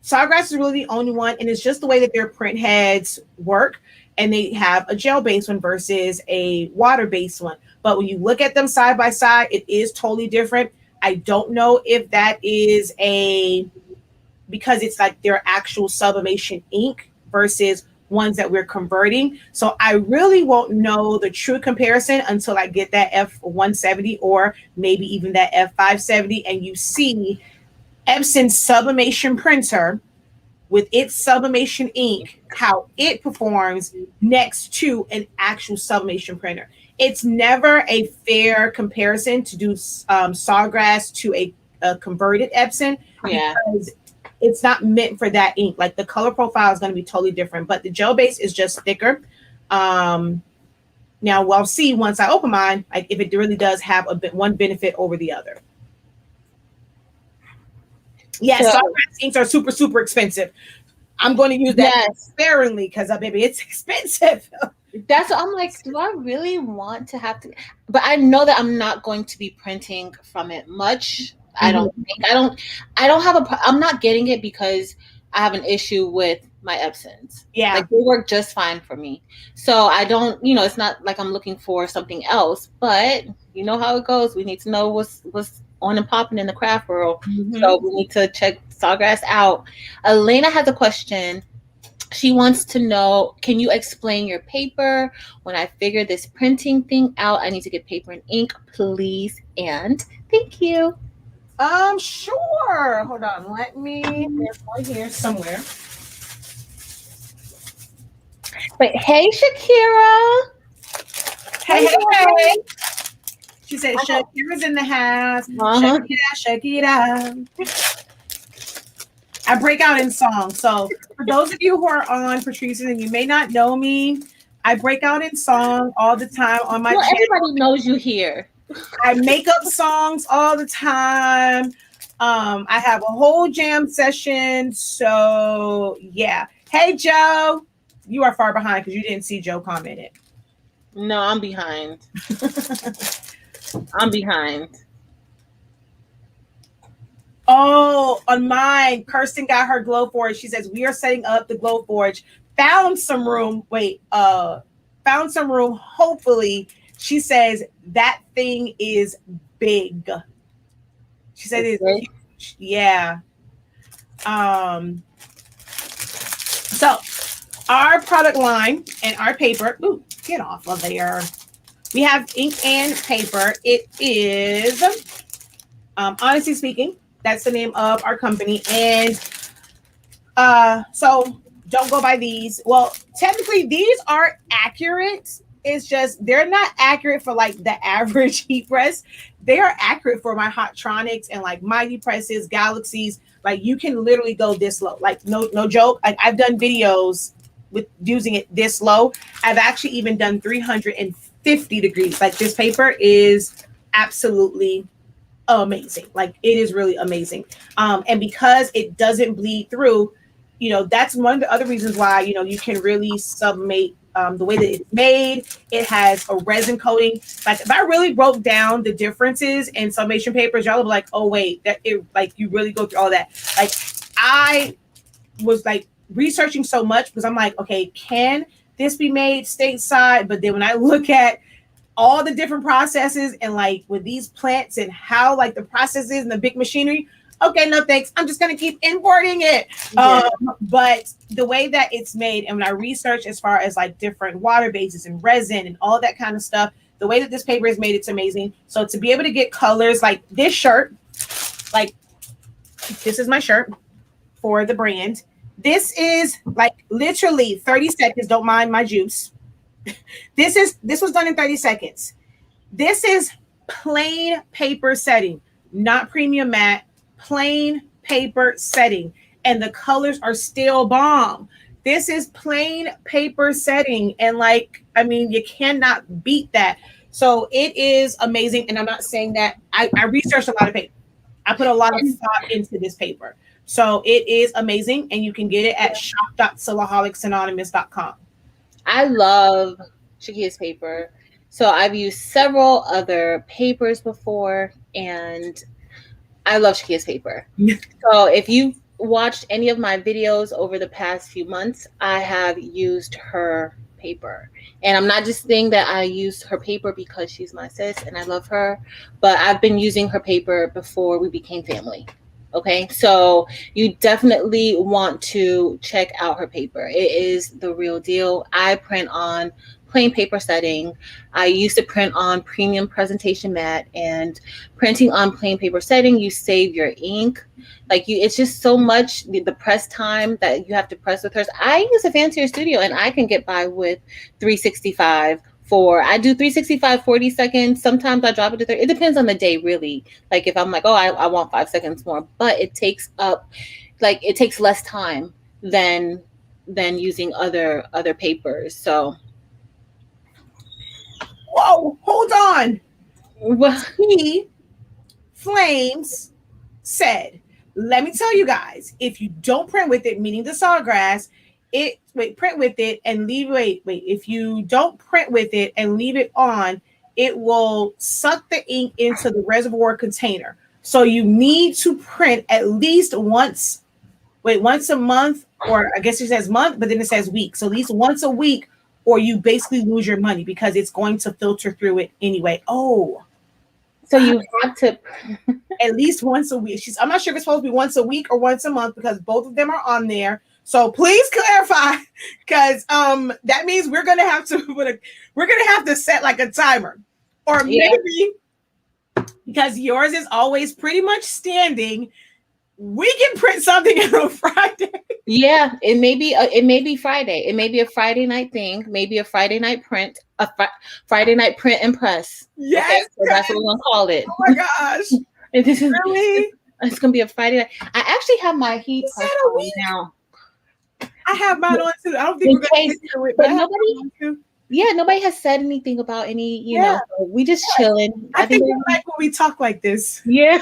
Sawgrass is really the only one, and it's just the way that their print heads work. And they have a gel-based one versus a water-based one. But when you look at them side by side, it is totally different. I don't know if that is because it's like their actual sublimation ink versus ones that we're converting. So I really won't know the true comparison until I get that F170 or maybe even that F570, and you see Epson's sublimation printer with its sublimation ink, how it performs next to an actual sublimation printer. It's never a fair comparison to do Sawgrass to a converted Epson, Yeah. because it's not meant for that ink. Like the color profile is going to be totally different, but the gel base is just thicker. Now we'll see once I open mine, like if it really does have one benefit over the other. Yes, So Sawgrass inks are super, super expensive. I'm going to use that yes, sparingly because, baby, it's expensive. that's what I'm like. Do I really want to have to? But I know that I'm not going to be printing from it much. I don't think. I don't have a. I'm not getting it because I have an issue with my Epsons. Yeah. Like they work just fine for me. So I don't. It's not like I'm looking for something else. But you know how it goes. We need to know what's on and popping in the craft world. So we need to check Sawgrass out. Elena has a question. She wants to know, can you explain your paper? When I figure this printing thing out, I need to get paper and ink, please. And thank you. Sure. Hold on. Let me. There's one here somewhere. But hey, Shakira. Hey, hey. She said, Shakira's in the house. Shakira. I break out in song. So for those of you who are on Patrice and you may not know me, I break out in song all the time on my channel. Everybody knows you here. I make up songs all the time. I have a whole jam session. So yeah. Hey Joe. You are far behind because you didn't see Joe commented. No, I'm behind. I'm behind. Oh, on mine, Kirsten got her glow forge. She says, we are setting up the glow forge. Found some room. Found some room. Hopefully, she says that thing is big. She said it's huge. Yeah. So our product line and our paper. Ooh, get off of there. We have ink and paper. It is Honestly Speaking. That's the name of our company. And so don't go by these. Well, technically these are accurate. It's just they're not accurate for like the average heat press. They are accurate for my Hottronics and like Mighty Presses, Galaxies. Like you can literally go this low. Like no joke. Like I've done videos with using it this low. I've actually even done 350 degrees. Like this paper is absolutely amazing. Like it is really amazing. And because it doesn't bleed through, that's one of the other reasons why, you can really sublimate the way that it's made. It has a resin coating. Like if I really broke down the differences in sublimation papers, y'all would be like, oh wait, that it like you really go through all that. Like I was like researching so much because I'm like, okay, can this be made stateside? But then when I look at all the different processes and like with these plants and how like the process is and the big machinery, okay, no thanks. I'm just gonna keep importing it. Yeah. But the way that it's made, and when I research as far as like different water bases and resin and all that kind of stuff, the way that this paper is made, it's amazing. So to be able to get colors like this shirt, like this is my shirt for the brand. This is like literally 30 seconds. Don't mind my juice. This was done in 30 seconds. This is plain paper setting, not premium matte, plain paper setting. And the colors are still bomb. This is plain paper setting. And like, I mean, you cannot beat that. So it is amazing. And I'm not saying that I researched a lot of paper. I put a lot of thought into this paper. So it is amazing. And you can get it at shop.silaholicsAnonymous.com. I love Shakia's paper. So I've used several other papers before, and I love Shakia's paper. So if you've watched any of my videos over the past few months, I have used her paper. And I'm not just saying that I used her paper because she's my sis and I love her, but I've been using her paper before we became family. Okay, so you definitely want to check out her paper. It is the real deal. I print on plain paper setting. I used to print on premium presentation mat, and printing on plain paper setting, you save your ink. Like it's just so much the press time that you have to press with hers. I use a fancier studio and I can get by with 365. I do 365, 40 seconds. Sometimes I drop it to 30. It depends on the day, really. Like if I'm like, oh, I want 5 seconds more, but it takes less time than using other papers. So, whoa, hold on. well, He Flames said, let me tell you guys, if you don't print with it, meaning the sawgrass, print with it and leave if you don't print with it and leave it on, it will suck the ink into the reservoir container. So you need to print at least once a month, or I guess it says month, but then it says week. So at least once a week, or you basically lose your money because it's going to filter through it anyway. Oh, so you have to at least once a week. I'm not sure if it's supposed to be once a week or once a month because both of them are on there. So please clarify, because that means we're gonna have to set like a timer, or maybe because yours is always pretty much standing, we can print something on Friday. Yeah, it may be Friday. It may be a Friday night thing. Maybe a Friday night print, Friday night print and press. Yes, okay? So that's what we're gonna call it. Oh my gosh! And this is really. It's gonna be a Friday night. I actually have my heat press on now. I have mine on too. I don't think we're going to get to it, but nobody has said anything about any, you know, so we just chilling. I think we like when we talk like this. Yeah.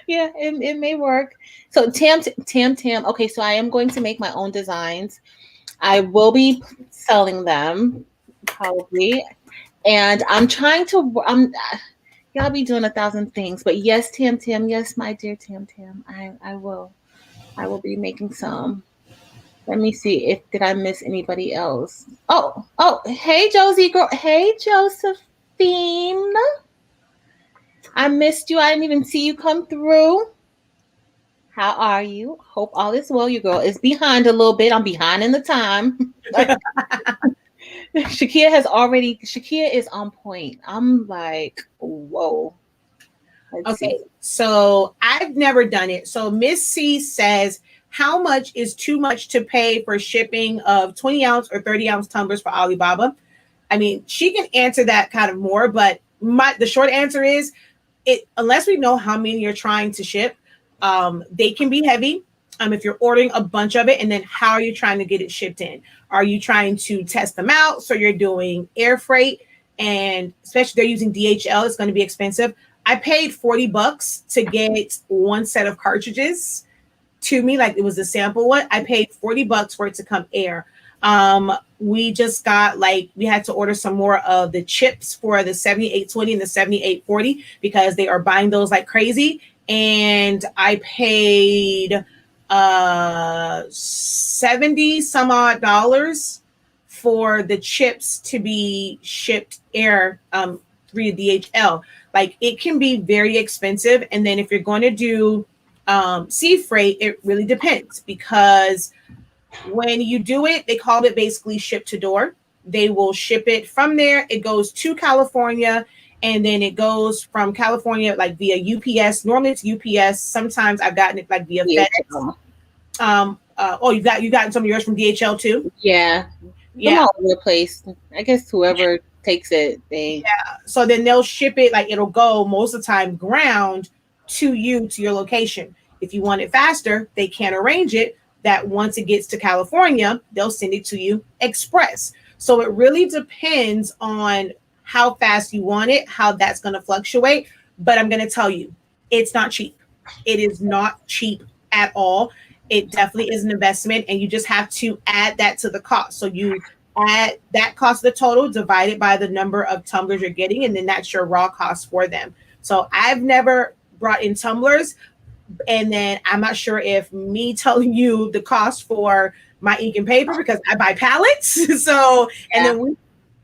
Yeah, it may work. So Tam. Okay, so I am going to make my own designs. I will be selling them probably. And I'm trying to, y'all be doing 1,000 things, but yes, Tam. Yes, my dear Tam. I will be making some. Let me see did I miss anybody else? Oh, hey Josie girl. Hey Josephine. I missed you. I didn't even see you come through. How are you? Hope all is well. Your girl is behind a little bit. I'm behind in the time. Shaquia is on point. I'm like, whoa. Let's see. So I've never done it. So Miss C says, how much is too much to pay for shipping of 20 ounce or 30 ounce tumblers for Alibaba? I mean, she can answer that kind of more, but the short answer is unless we know how many you're trying to ship, they can be heavy. If you're ordering a bunch of it, and then how are you trying to get it shipped in? Are you trying to test them out? So you're doing air freight, and especially they're using DHL, it's going to be expensive. I paid $40 to get one set of cartridges to me, like it was a sample one. I paid $40 for it to come air. We just got like we had to order some more of the chips for the 7820 and the 7840 because they are buying those like crazy. And I paid 70 some odd dollars for the chips to be shipped air through DHL. Like it can be very expensive. And then if you're going to do sea freight, it really depends because when you do it, they call it basically ship to door. They will ship it from there. It goes to California, and then it goes from California like via UPS. Normally it's UPS. Sometimes I've gotten it like via FedEx. Oh, you gotten some of yours from DHL too? Yeah. Yeah. All over the place. I guess whoever takes it, they So then they'll ship it, like it'll go most of the time ground to you to your location. If you want it faster, they can arrange it that once it gets to California, they'll send it to you express. So it really depends on how fast you want it, how that's going to fluctuate. But I'm going to tell you, it's not cheap. It is not cheap at all. It definitely is an investment, and you just have to add that to the cost. So you add that cost of the total divided by the number of tumblers you're getting, and then that's your raw cost for them. So I've never brought in tumblers, and then I'm not sure if me telling you the cost for my ink and paper because I buy pallets. So and then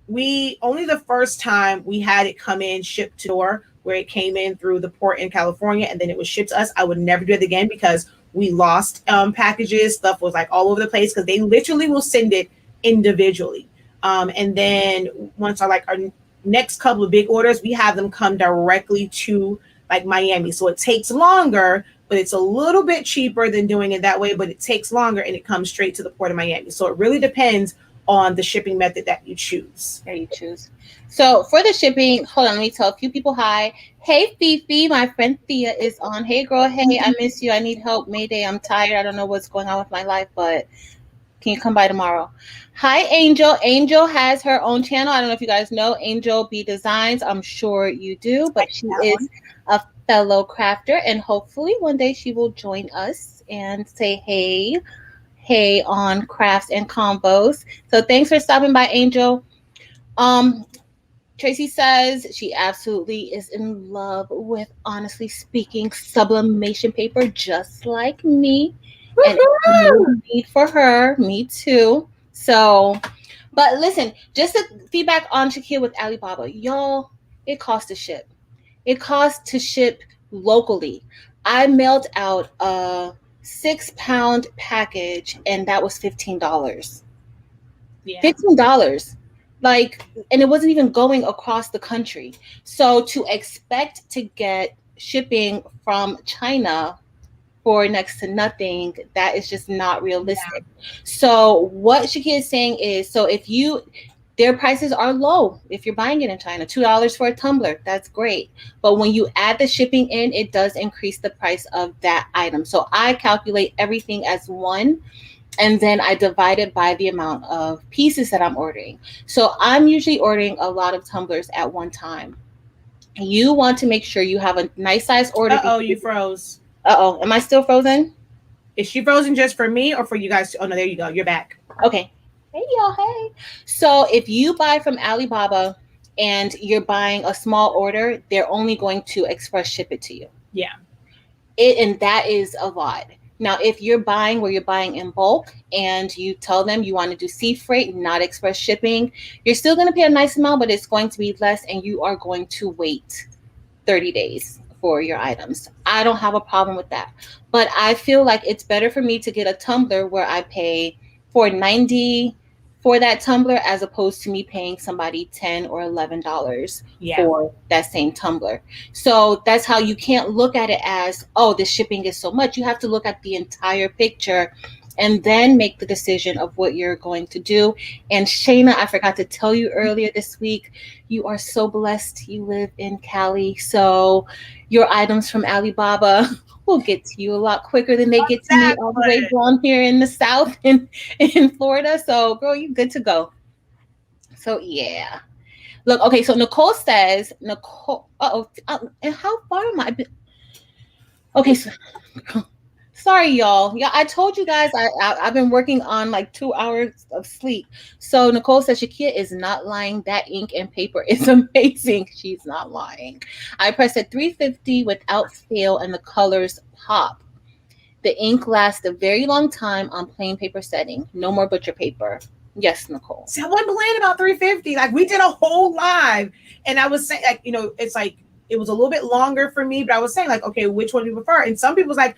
we only the first time we had it come in shipped to door where it came in through the port in California and then it was shipped to us. I would never do it again because we lost packages. Stuff was like all over the place because they literally will send it individually. And then once our next couple of big orders, we have them come directly to like Miami. So it takes longer, but it's a little bit cheaper than doing it that way, but it takes longer and it comes straight to the port of Miami. So it really depends on the shipping method that you choose. So for the shipping, hold on, let me tell a few people hi. Hey, Fifi, my friend Thea is on. Hey, girl. Hey, I miss you. I need help. Mayday. I'm tired. I don't know what's going on with my life, but can you come by tomorrow? Hi, Angel. Angel has her own channel. I don't know if you guys know Angel B Designs. I'm sure you do, but she is a fellow crafter, and hopefully one day she will join us and say hey on Crafts and Convos. So thanks for stopping by, Angel. Tracy says she absolutely is in love with, honestly speaking, sublimation paper, just like me. And it's a need for her. Me too. So, but listen, just a feedback on Shaquia with Alibaba. Y'all, it costs to ship. It costs to ship locally. I mailed out a 6-pound package and that was $15. Yeah. $15. Like, and it wasn't even going across the country. So to expect to get shipping from China for next to nothing, that is just not realistic. Yeah. So what Shaquia is saying is, so if their prices are low. If you're buying it in China, $2 for a tumbler, that's great. But when you add the shipping in, it does increase the price of that item. So I calculate everything as one, and then I divide it by the amount of pieces that I'm ordering. So I'm usually ordering a lot of tumblers at one time. You want to make sure you have a nice size order. Uh-oh, you froze. Uh-oh, am I still frozen? Is she frozen just for me or for you guys? Oh, no, there you go. You're back. Okay. Hey, y'all. Hey. So if you buy from Alibaba and you're buying a small order, they're only going to express ship it to you. Yeah. And that is a lot. Now, if you're buying where you're buying in bulk and you tell them you want to do sea freight, not express shipping, you're still going to pay a nice amount, but it's going to be less and you are going to wait 30 days for your items. I don't have a problem with that. But I feel like it's better for me to get a tumbler where I pay $4.90 for that tumbler as opposed to me paying somebody $10 or $11 for that same tumbler. So that's how you can't look at it as, oh, the shipping is so much. You have to look at the entire picture and then make the decision of what you're going to do. And Shayna, I forgot to tell you earlier this week, you are so blessed you live in Cali. So your items from Alibaba will get to you a lot quicker than they get to me all the way down here in the South in Florida. So girl, you're good to go. So yeah. Look, okay, so Nicole says, and how far am I? Okay, so Sorry, y'all. Yeah, I told you guys I've been working on like 2 hours of sleep. So Nicole says Shakia is not lying. That ink and paper is amazing. She's not lying. I press at 350 without fail, and the colors pop. The ink lasts a very long time on plain paper setting. No more butcher paper. Yes, Nicole. See, I wasn't playing about 350. Like we did a whole live, and I was saying, like, it's like it was a little bit longer for me, but I was saying, like, okay, which one do you prefer? And some people's like,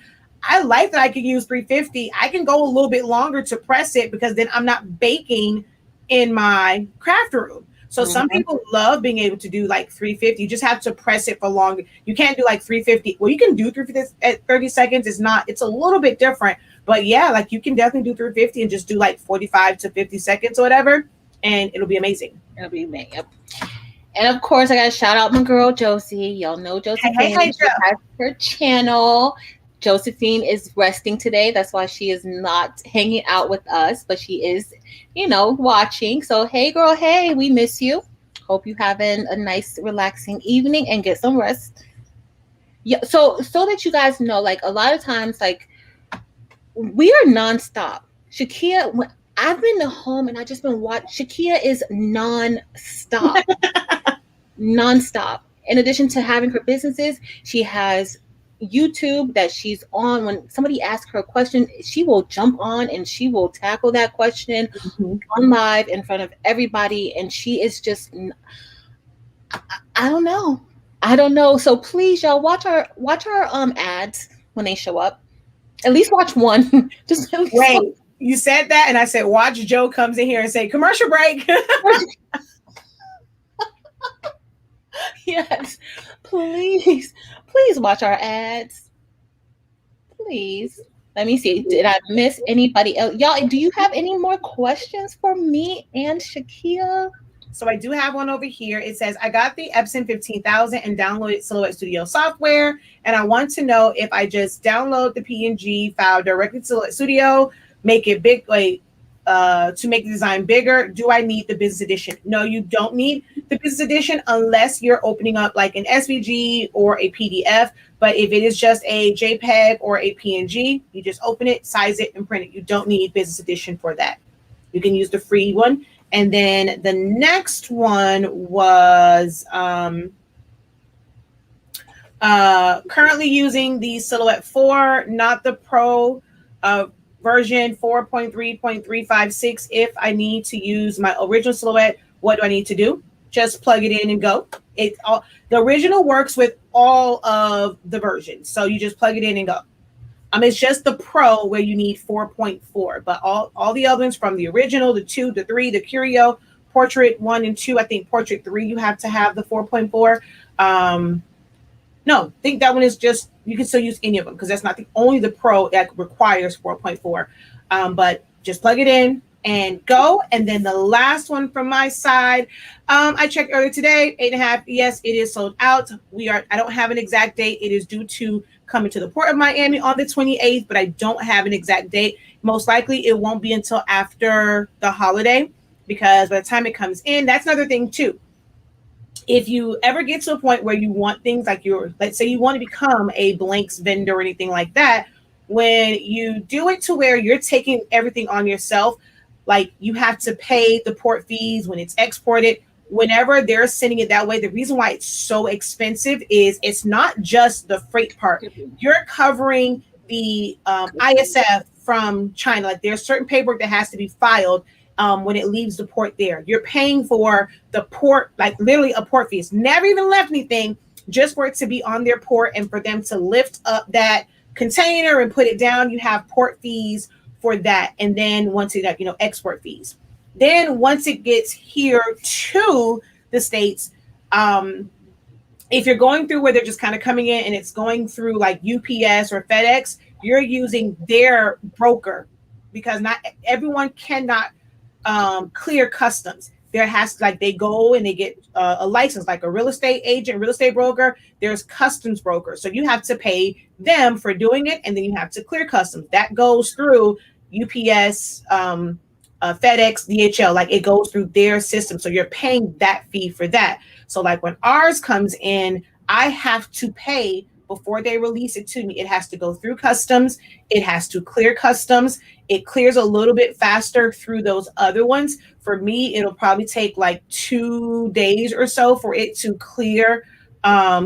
I like that I can use 350. I can go a little bit longer to press it because then I'm not baking in my craft room. So some Mm-hmm. people love being able to do like 350. You just have to press it for longer. You can't do like 350. Well, you can do 350 at 30 seconds. It's a little bit different. But yeah, like you can definitely do 350 and just do like 45 to 50 seconds or whatever, and it'll be amazing. It'll be me. Yep. And of course, I got to shout out my girl Josie. Y'all know Hey, hey, Josephine. hey, She Joe. has her channel. Josephine is resting today. That's why she is not hanging out with us, but she is, watching. So, hey, girl, hey, we miss you. Hope you having a nice, relaxing evening and get some rest. Yeah. So that you guys know, like a lot of times, like we are nonstop. Shakia, when I've been to home and I just been watching. Shakia is nonstop, nonstop. In addition to having her businesses, she has YouTube that she's on. When somebody asks her a question, she will jump on and she will tackle that question Mhm. on live in front of everybody. And she is just, I don't know. I don't know. So please, y'all watch our ads when they show up. At least watch one. Just at least watch. Wait, you said that, and I said, watch Joe comes in here and say, commercial break. Yes, please, please watch our ads. Please. Let me see. Did I miss anybody else? Y'all, do you have any more questions for me and Shakia? So I do have one over here. It says, I got the Epson 15,000 and downloaded Silhouette Studio software. And I want to know if I just download the PNG file directly to Silhouette Studio, make it big, like, to make the design bigger. Do I need the business edition? No, you don't need the business edition unless you're opening up like an SVG or a PDF. But if it is just a JPEG or a PNG, you just open it, size it, and print it. You don't need business edition for that. You can use the free one. And then the next one was currently using the Silhouette 4, not the Pro version 4.3.356. If I need to use my original Silhouette, what do I need to do? Just plug it in and go. The original works with all of the versions. So you just plug it in and go. It's just the Pro where you need 4.4, but all the other ones from the original, the 2, the 3, the Curio, Portrait 1 and 2, I think Portrait 3, you have to have the 4.4. No, I think that one is just, you can still use any of them because that's not the Pro that requires 4.4. But just plug it in and go. And then the last one from my side, I checked earlier today, 8.5. Yes, it is sold out. I don't have an exact date. It is due to coming to the port of Miami on the 28th, but I don't have an exact date. Most likely it won't be until after the holiday because by the time it comes in, that's another thing too. If you ever get to a point where you want things like let's say you want to become a blanks vendor or anything like that, when you do it to where you're taking everything on yourself, like you have to pay the port fees when it's exported. Whenever they're sending it that way, the reason why it's so expensive is it's not just the freight part. You're covering the ISF from China. Like there's certain paperwork that has to be filed when it leaves the port there. You're paying for the port, like literally a port fee. It's never even left anything, just for it to be on their port and for them to lift up that container and put it down. You have port fees for that. And then once it, export fees. Then once it gets here to the States, if you're going through where they're just kind of coming in and it's going through like UPS or FedEx, you're using their broker because not everyone cannot clear customs. There has like they go and they get a license like a real estate agent, real estate broker. There's customs brokers. So you have to pay them for doing it. And then you have to clear customs. That goes through UPS, FedEx, DHL, like it goes through their system. So you're paying that fee for that. So like when ours comes in, I have to pay before they release it to me, it has to go through customs. It has to clear customs. It clears a little bit faster through those other ones. For me, it'll probably take like 2 days or so for it to clear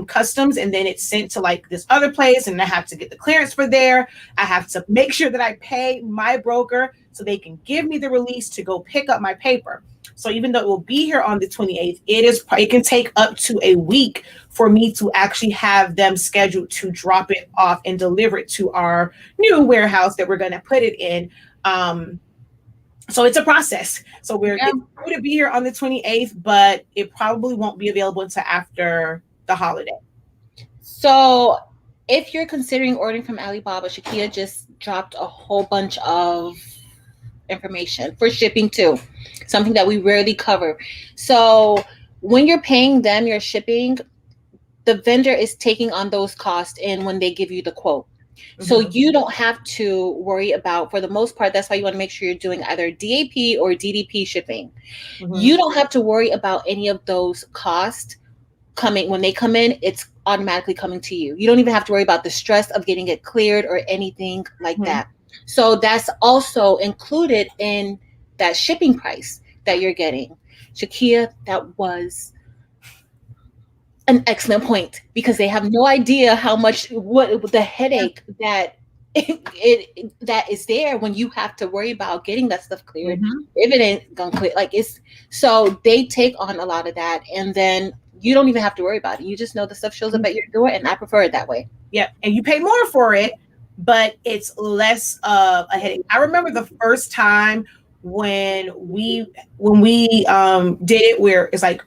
customs, and then it's sent to like this other place, and I have to get the clearance for there. I have to make sure that I pay my broker so they can give me the release to go pick up my paper. So even though it will be here on the 28th, it can take up to a week for me to actually have them scheduled to drop it off and deliver it to our new warehouse that we're going to put it in. So it's a process. So it's going to be here on the 28th, but it probably won't be available until after the holiday. So if you're considering ordering from Alibaba, Shaquia just dropped a whole bunch of information for shipping too, something that we rarely cover. So when you're paying them your shipping, the vendor is taking on those costs in when they give you the quote. So you don't have to worry about, for the most part, that's why you want to make sure you're doing either DAP or DDP shipping. You don't have to worry about any of those costs coming. When they come in, it's automatically coming to you. You don't even have to worry about the stress of getting it cleared or anything like that. So that's also included in that shipping price that you're getting. Shaquia, that was an excellent point, because they have no idea how much, what the headache that that is there when you have to worry about getting that stuff cleared. If it ain't gonna clear, like it's, so they take on a lot of that, and then you don't even have to worry about it. You just know the stuff shows up at your door, and I prefer it that way. Yeah, and you pay more for it, but it's less of a headache. I remember the first time when we did it, where it's like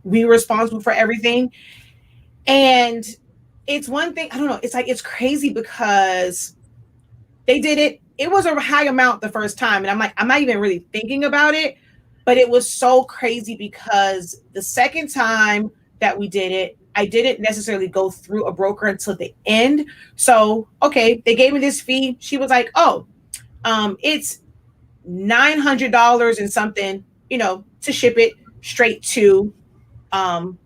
we were responsible for everything. And it's one thing, I don't know, it's like, it's crazy because they did it. It was a high amount the first time. And I'm like, I'm not even really thinking about it, but it was so crazy because the second time that we did it, I didn't necessarily go through a broker until the end. So, okay, they gave me this fee. She was like, oh, it's $900 and something, to ship it straight to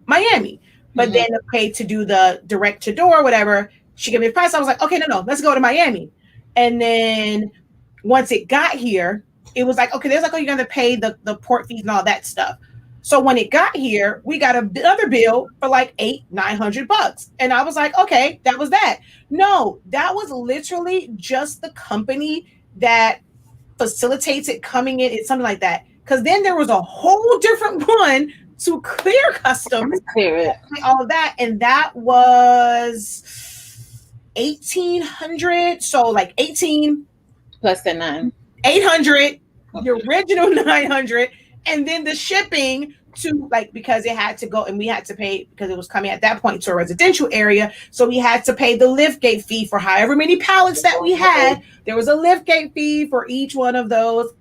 Miami. But then okay, to do the direct to door, whatever, she gave me the price. I was like, okay, no, let's go to Miami. And then once it got here, it was like, okay, there's like, oh, you're going to pay the port fees and all that stuff. So when it got here, we got another bill for like $800-900. And I was like, okay, that was that. No, that was literally just the company that facilitates it coming in. It's something like that. Because then there was a whole different one to clear customs, clear it, all of that, and that was $1,800. So like 18 plus the 800, the original 900, and then the shipping to, like, because it had to go, and we had to pay because it was coming at that point to a residential area, so we had to pay the lift gate fee for however many pallets that we had. There was a lift gate fee for each one of those.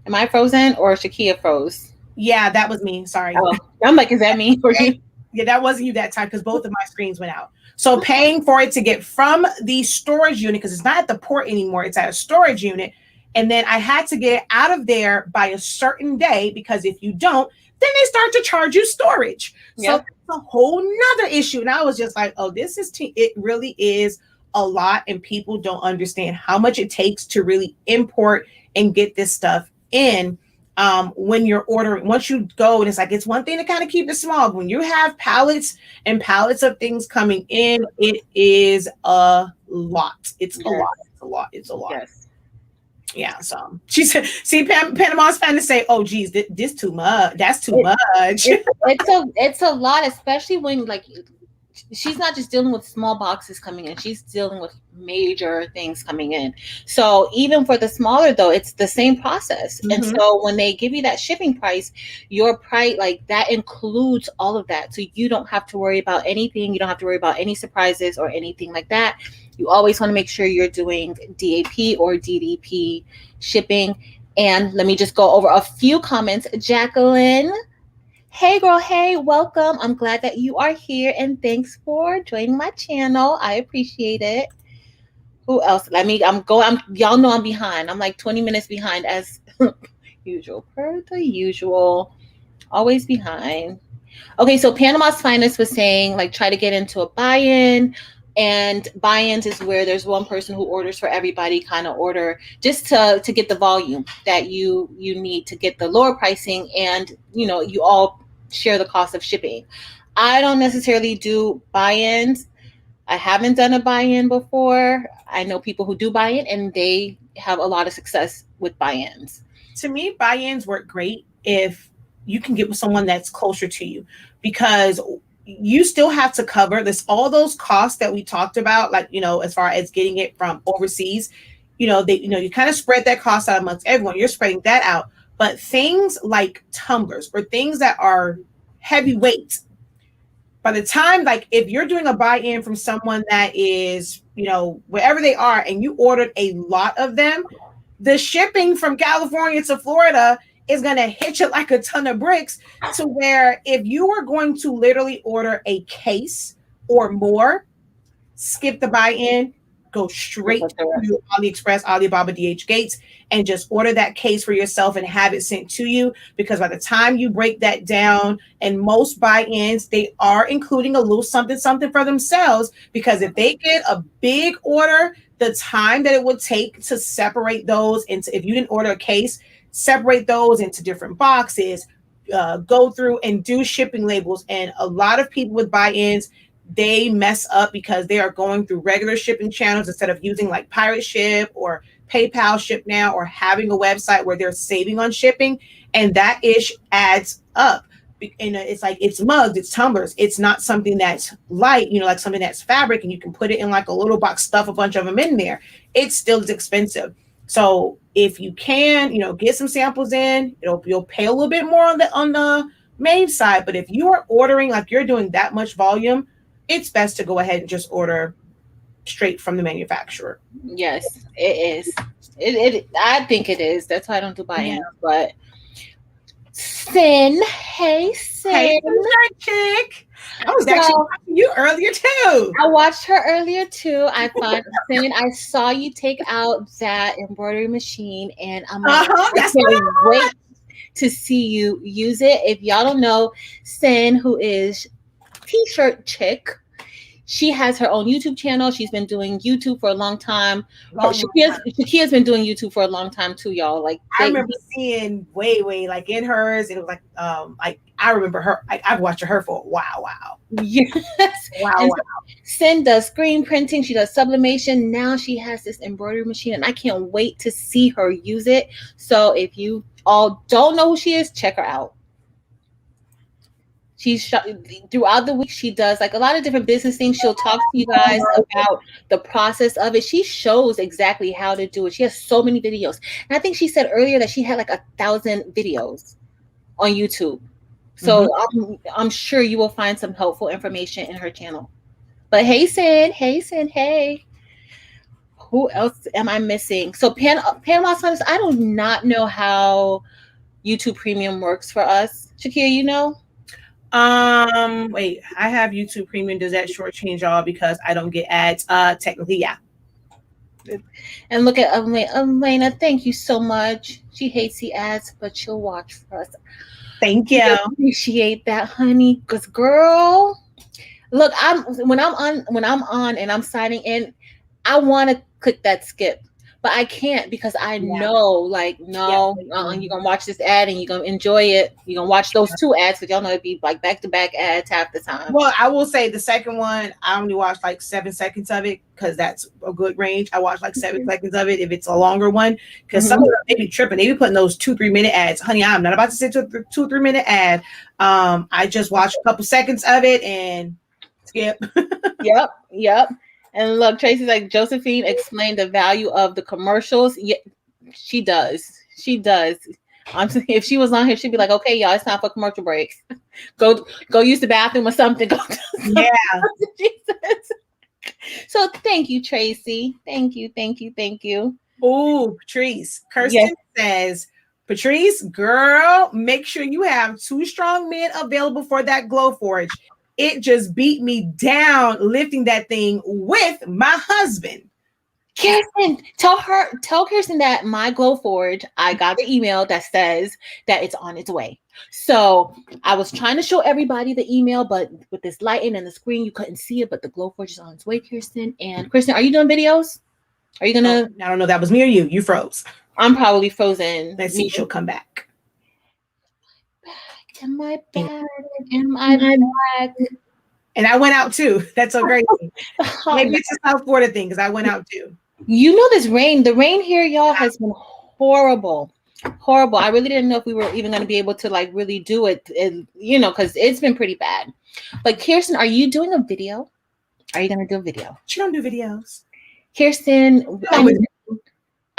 Am I frozen or Shaquia froze? Yeah, that was me. Sorry. Oh, I'm like, is that me for you? Yeah, that wasn't you that time because both of my screens went out. So paying for it to get from the storage unit, because it's not at the port anymore, it's at a storage unit. And then I had to get it out of there by a certain day, because if you don't, then they start to charge you storage. Yep. So that's a whole nother issue. And I was just like, oh, this is, it really is a lot. And people don't understand how much it takes to really import and get this stuff in. When you're ordering, once you go, and it's like, it's one thing to kind of keep it small. When you have pallets and pallets of things coming in, it is a lot. It's a lot. It's a lot. It's a lot. Yes. Yeah. So she said, see, Panama's trying to say, oh, geez, this too much. That's too much. It's a lot, especially when, like, she's not just dealing with small boxes coming in, she's dealing with major things coming in. So even for the smaller, though, it's the same process. And so when they give you that shipping price, your price, like, that includes all of that. So you don't have to worry about anything. You don't have to worry about any surprises or anything like that. You always want to make sure you're doing DAP or DDP shipping. And let me just go over a few comments. Jacqueline, hey girl, hey, welcome. I'm glad that you are here, and thanks for joining my channel. I appreciate it. Who else? Y'all know I'm behind. I'm like 20 minutes behind as usual, per the usual. Always behind. Okay, so Panama's Finest was saying like try to get into a buy-in, and buy-ins is where there's one person who orders for everybody kind of order, just to get the volume that you need to get the lower pricing, and you all share the cost of shipping. I don't necessarily do buy-ins. I haven't done a buy-in before. I know people who do buy-in and they have a lot of success with buy-ins. To me, buy-ins work great if you can get with someone that's closer to you, because you still have to cover this, all those costs that we talked about, like, as far as getting it from overseas, you kind of spread that cost out amongst everyone. You're spreading that out. But things like tumblers or things that are heavyweight, by the time, like if you're doing a buy-in from someone that is, wherever they are, and you ordered a lot of them, the shipping from California to Florida is going to hit you like a ton of bricks, to where if you are going to literally order a case or more, skip the buy-in, go straight to AliExpress, Alibaba, DH Gates, and just order that case for yourself and have it sent to you. Because by the time you break that down, and most buy-ins, they are including a little something for themselves, because if they get a big order, the time that it would take to separate those into, if you didn't order a case, separate those into different boxes, go through and do shipping labels. And a lot of people with buy-ins, they mess up because they are going through regular shipping channels instead of using like Pirate Ship or PayPal Ship Now, or having a website where they're saving on shipping, and that ish adds up. And it's like, it's mugs, it's tumblers, it's not something that's light, like something that's fabric and you can put it in like a little box, stuff a bunch of them in there. It still is expensive. So if you can, get some samples in, you'll pay a little bit more on the main side. But if you are ordering, like you're doing that much volume, it's best to go ahead and just order straight from the manufacturer. Yes, it is. I think it is. That's why I don't do buy-ins. Yeah. But Sin, hey Sin, chick. I was actually watching you earlier too. I watched her earlier too. I thought, Sin, I saw you take out that embroidery machine, and I'm like, I can't wait to see you use it. If y'all don't know, Sin, who is T-shirt chick, she has her own YouTube channel. She's been doing YouTube for a long time. Shaquia's been doing YouTube for a long time too, y'all. Like I remember seeing way like in hers, and it was like I remember her. I've watched her for a while. Wow. Yes. Wow. Sin does screen printing. She does sublimation. Now she has this embroidery machine, and I can't wait to see her use it. So if you all don't know who she is, check her out. She's throughout the week, she does like a lot of different business things. She'll talk to you guys about the process of it. She shows exactly how to do it. She has so many videos. And I think she said earlier that she had like 1,000 videos on YouTube. So I'm sure you will find some helpful information in her channel. But hey, Sin, hey. Who else am I missing? So Panama Finest, I do not know how YouTube Premium works for us. Shaquia, you know? Wait, I have YouTube Premium. Does that shortchange y'all because I don't get ads? Technically, yeah. And look at Elena. Thank you so much. She hates the ads, but she'll watch for us. Thank you. I appreciate that, honey. Cause girl, look, when I'm on and I'm signing in, I want to click that skip. But I can't because I know, like, no, you're going to watch this ad and you're going to enjoy it. You're going to watch those two ads because y'all know it'd be like back-to-back ads half the time. Well, I will say the second one, I only watched like 7 seconds of it because that's a good range. I watched like 7 seconds of it if it's a longer one, because some of them, they be tripping. They be putting those 2-3 minute ads. Honey, I'm not about to sit to a 2-3 minute ad. I just watched a couple seconds of it and skip. Yep. And look, Tracy's like, Josephine explained the value of the commercials. Yeah, she does. If she was on here, she'd be like, okay, y'all, it's time for commercial breaks. Go use the bathroom or something. Yeah. So thank you, Tracy. Thank you. Oh, Patrice. Kirsten says, Patrice, girl, make sure you have 2 strong men available for that glow forge. It just beat me down lifting that thing with my husband. Kirsten, tell Kirsten that my Glow Forge, I got the email that says that it's on its way. So I was trying to show everybody the email, but with this lighting and the screen, you couldn't see it. But the Glow Forge is on its way, Kirsten. And Kirsten, are you doing videos? Are you gonna? I don't know. That was me or you. You froze. I'm probably frozen. Let's see. She'll come back. Am I back? Am I back? And I went out too. That's so crazy. Maybe it's a South Florida thing because I went out too. You know this rain. The rain here, y'all, has been horrible. Horrible. I really didn't know if we were even going to be able to like really do it, you know, because it's been pretty bad. But Kirsten, are you doing a video? Are you going to do a video? She don't do videos. Kirsten, I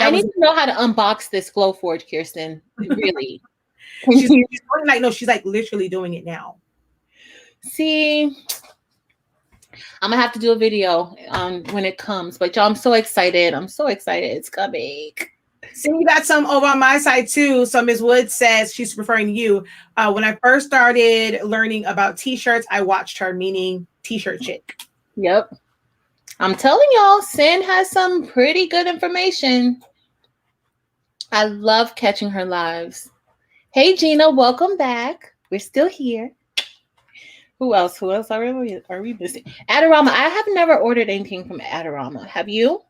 need to know how to unbox this Glow Forge, Kirsten. Really. She's like, no, she's like literally doing it now. See, I'm gonna have to do a video when it comes, but y'all, I'm so excited. I'm so excited. It's coming. See, you got some over on my side too. So Ms. Wood says she's referring to you. When I first started learning about t-shirts, I watched her, meaning t-shirt chick. Yep. I'm telling y'all, Sin has some pretty good information. I love catching her lives. Hey Gina, welcome back. We're still here. Who else are we missing? Adorama. I have never ordered anything from Adorama. Have you?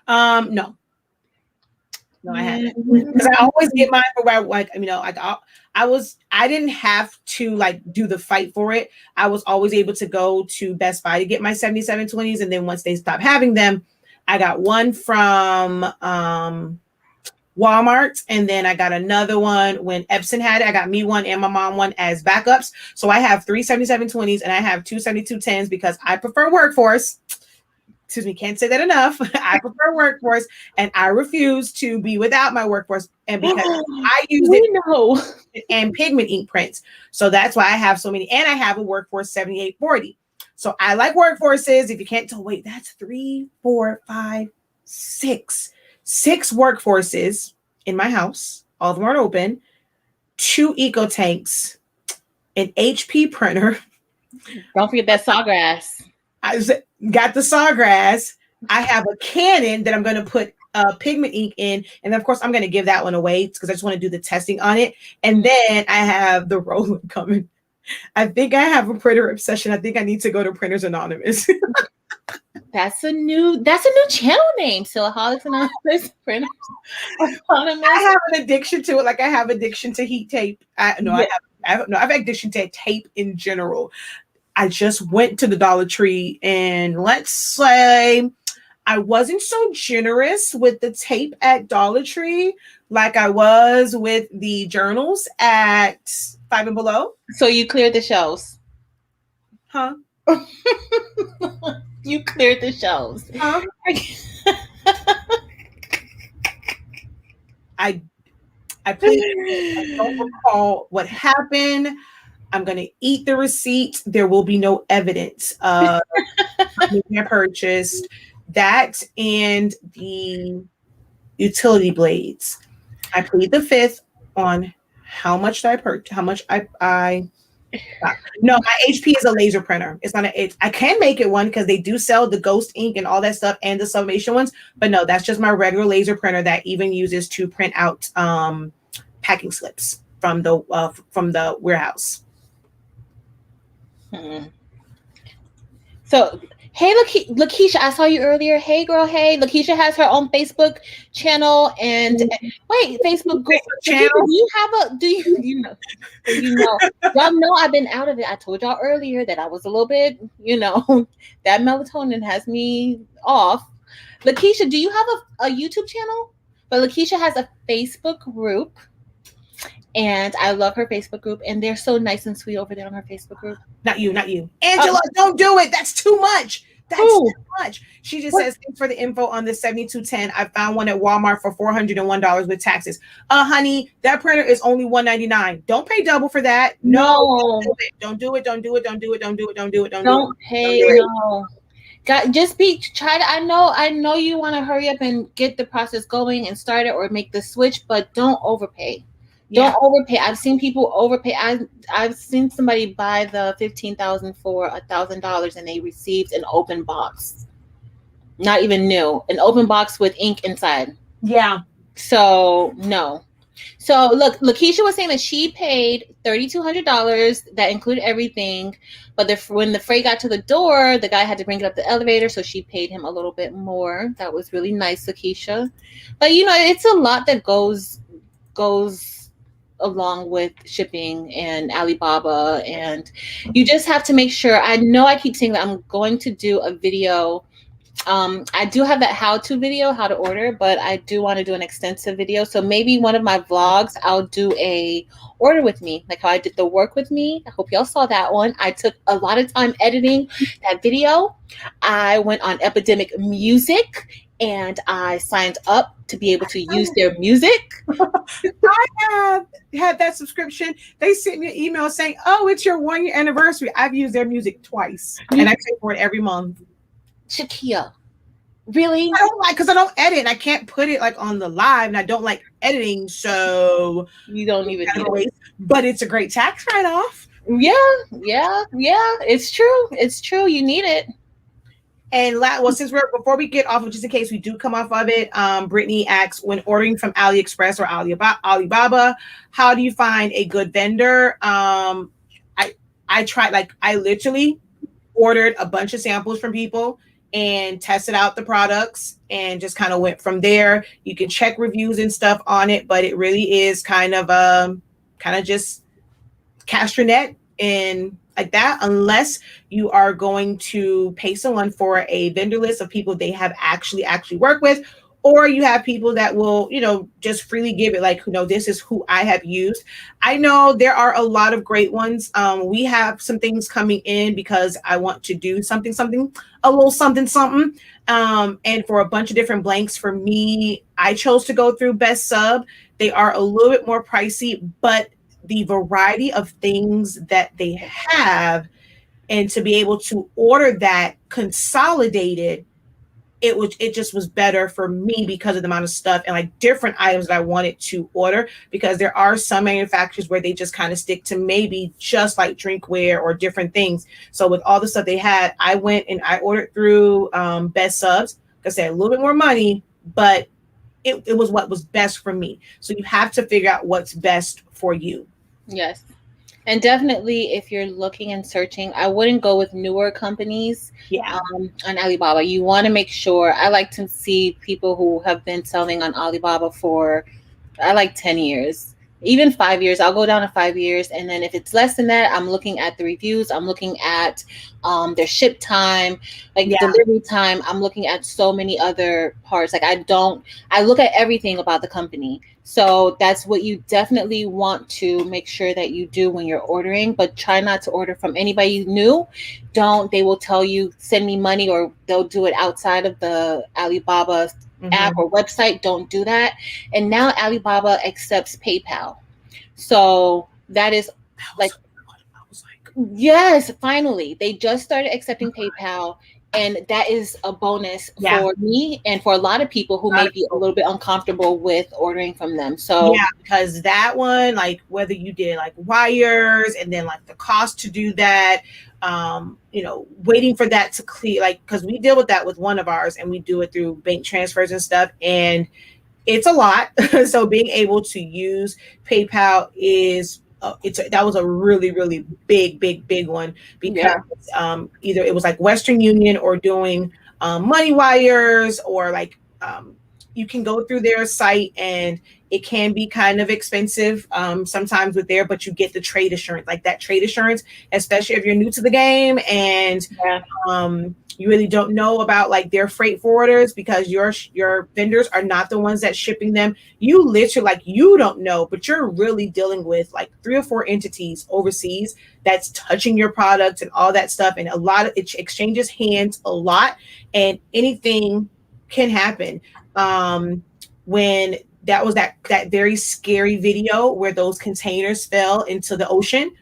No, I haven't. Because I always get mine for where, like, you know, like I didn't have to like do the fight for it. I was always able to go to Best Buy to get my 7720s, and then once they stopped having them, I got one from Walmart, and then I got another one when Epson had it. I got me one and my mom one as backups. So I have 3 7720s and I have 2 7210s because I prefer workforce. Excuse me, can't say that enough. I prefer workforce, and I refuse to be without my workforce. And because I use it and pigment ink prints, so that's why I have so many. And I have a workforce 7840. So I like workforces. If you can't tell, wait, that's 3, 4, 5, 6. 6 workforces in my house. All of them aren't open. 2 eco tanks, an HP printer. Don't forget that sawgrass. I got the sawgrass. I have a Canon that I'm going to put pigment ink in. And then, of course, I'm going to give that one away because I just want to do the testing on it. And then I have the Roland coming. I think I have a printer obsession. I think I need to go to Printers Anonymous. That's a new channel name. Silaholics Anonymous. Printers Anonymous. I have an addiction to it, like I have addiction to heat tape. I have addiction to tape in general. I just went to the Dollar Tree, and let's say I wasn't so generous with the tape at Dollar Tree like I was with the journals at 5 and Below. So you cleared the shelves, huh? You cleared the shelves. I don't recall what happened. I'm going to eat the receipt. There will be no evidence of I purchased that and the utility blades. I plead the fifth on how much I purchased, how much I no, my HP is a laser printer. It's not I can make it one because they do sell the ghost ink and all that stuff and the Sublimation ones, but no, that's just my regular laser printer that even uses to print out packing slips from the warehouse. So hey, Lakeisha, I saw you earlier. Hey, girl. Hey, Lakeisha has her own Facebook channel and wait, Facebook group channel. Do you know? Y'all know I've been out of it. I told y'all earlier that I was a little bit, that melatonin has me off. Lakeisha, do you have a YouTube channel? But Lakeisha has a Facebook group. And I love her Facebook group, and they're so nice and sweet over there on her Facebook group. Not you. Angela, don't do it. That's too much. Too much. She just says, thanks for the info on the 7210. I found one at Walmart for $401 with taxes. Honey, that printer is only $199. Don't pay double for that. No. Don't do it. Don't pay. No. God, I know you want to hurry up and get the process going and start it or make the switch, but don't overpay. Don't overpay. I've seen people overpay. I've seen somebody buy the $15,000 for $1,000 and they received an open box. not even new, an open box with ink inside. Yeah. So no. So look, Lakeisha was saying that she paid $3,200. That included everything, but when the freight got to the door, the guy had to bring it up the elevator, so she paid him a little bit more. That was really nice, Lakeisha. But it's a lot that goes along with shipping and Alibaba, and you just have to make sure. I know I keep saying that I'm going to do a video. I do have that how-to video, how to order, but I do want to do an extensive video. So maybe one of my vlogs, I'll do a order with me, like how I did the work with me. I hope y'all saw that one. I took a lot of time editing that video. I went on Epidemic Music and I signed up to be able to use their music. I have had that subscription. They sent me an email saying, "Oh, it's your 1 year anniversary." I've used their music twice, and I pay for it every month. Shaquia, really? I don't like, because I don't edit. And I can't put it like on the live, and I don't like editing, so You don't even need it. But it's a great tax write-off. Yeah. It's true. It's true. You need it. And since before we get off of, just in case we do come off of it, Brittany asks, when ordering from AliExpress or Alibaba, how do you find a good vendor? I tried, like, I literally ordered a bunch of samples from people and tested out the products and just kind of went from there. You can check reviews and stuff on it, but it really is kind of just cast your net and like that, unless you are going to pay someone for a vendor list of people they have actually worked with, or you have people that will, just freely give it, like, this is who I have used. I know there are a lot of great ones. We have some things coming in because I want to do something, a little something. And for a bunch of different blanks, for me, I chose to go through Best Sub. They are a little bit more pricey, but the variety of things that they have, and to be able to order that consolidated, it just was better for me because of the amount of stuff and like different items that I wanted to order, because there are some manufacturers where they just kind of stick to maybe just like drinkware or different things. So with all the stuff they had, I went and I ordered through Best Subs, because they had a little bit more money, but it was what was best for me. So you have to figure out what's best for you. Yes. And definitely, if you're looking and searching, I wouldn't go with newer companies on Alibaba. You want to make sure. I like to see people who have been selling on Alibaba for, I like 10 years. Even 5 years. I'll go down to 5 years. And then if it's less than that, I'm looking at the reviews. I'm looking at their ship time, delivery time. I'm looking at so many other parts. Like I look at everything about the company. So that's what you definitely want to make sure that you do when you're ordering, but try not to order from anybody new. They will tell you, send me money, or they'll do it outside of the Alibaba app or website. Don't do that. And now Alibaba accepts PayPal. So that is yes, finally. They just started accepting PayPal. And that is a bonus for me and for a lot of people who may be a little bit uncomfortable with ordering from them. So because that one, like whether you did like wires and then like the cost to do that, waiting for that to clear, like, because we deal with that with one of ours and we do it through bank transfers and stuff, and it's a lot. So being able to use PayPal is that was a really, really big one, because either it was like Western Union or doing money wires, or like you can go through their site and it can be kind of expensive sometimes with there, but you get the trade assurance, like that trade assurance, especially if you're new to the game and you really don't know about like their freight forwarders, because your vendors are not the ones that's shipping them. You literally, like, you don't know, but you're really dealing with like 3 or 4 entities overseas that's touching your products and all that stuff. And a lot of it exchanges hands a lot, and anything can happen. When that was that very scary video where those containers fell into the ocean,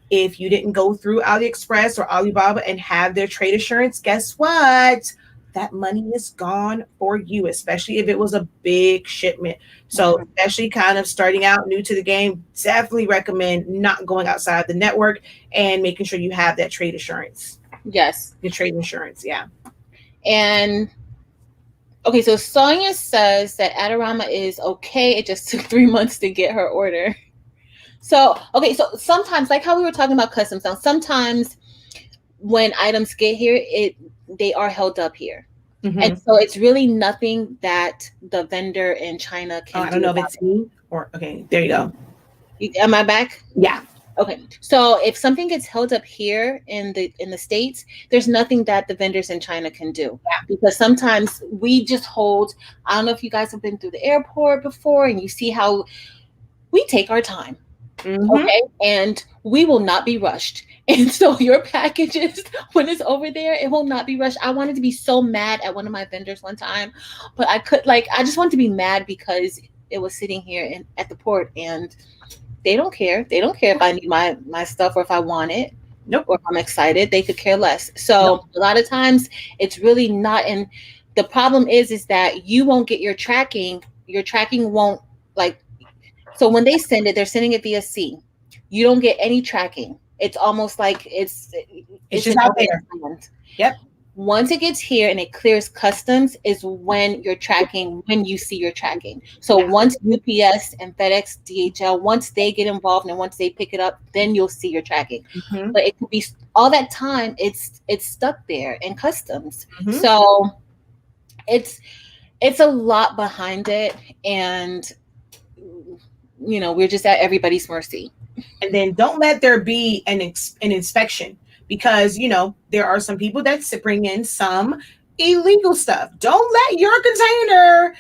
if you didn't go through AliExpress or Alibaba and have their trade assurance, guess what? That money is gone for you, especially if it was a big shipment. So especially kind of starting out new to the game, definitely recommend not going outside the network and making sure you have that trade assurance. Yes. The trade insurance, yeah. And Okay, so Sonia says that Adorama is okay. It just took 3 months to get her order. So, okay, so sometimes, like how we were talking about custom sounds, sometimes when items get here, they are held up here. Mm-hmm. And so it's really nothing that the vendor in China can I don't know if it's me or okay, there you go. Am I back? Yeah. Okay. So if something gets held up here in the States, there's nothing that the vendors in China can do. Yeah. Because sometimes we just hold, I don't know if you guys have been through the airport before and you see how we take our time. Mm-hmm. Okay. And we will not be rushed. And so your packages, when it's over there, it will not be rushed. I wanted to be so mad at one of my vendors one time, but I just wanted to be mad because it was sitting here at the port and they don't care. They don't care if I need my stuff or if I want it. Nope. Or if I'm excited. They could care less. So nope. A lot of times it's really not. And the problem is that you won't get your tracking. Your tracking won't so when they send it, they're sending it via sea. You don't get any tracking. It's almost like it's just out there. Yep. Once it gets here and it clears customs is when you're tracking, when you see your tracking. So once UPS and FedEx, DHL, once they get involved and once they pick it up, then you'll see your tracking. Mm-hmm. But it could be all that time it's stuck there in customs. Mm-hmm. So it's a lot behind it, and we're just at everybody's mercy. And then don't let there be an inspection, because there are some people that bring in some illegal stuff. Don't let your container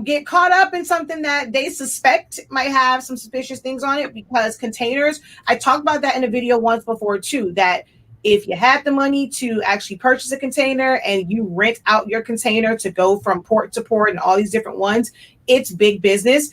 get caught up in something that they suspect might have some suspicious things on it, because containers, I talked about that in a video once before too, that if you have the money to actually purchase a container and you rent out your container to go from port to port and all these different ones, it's big business.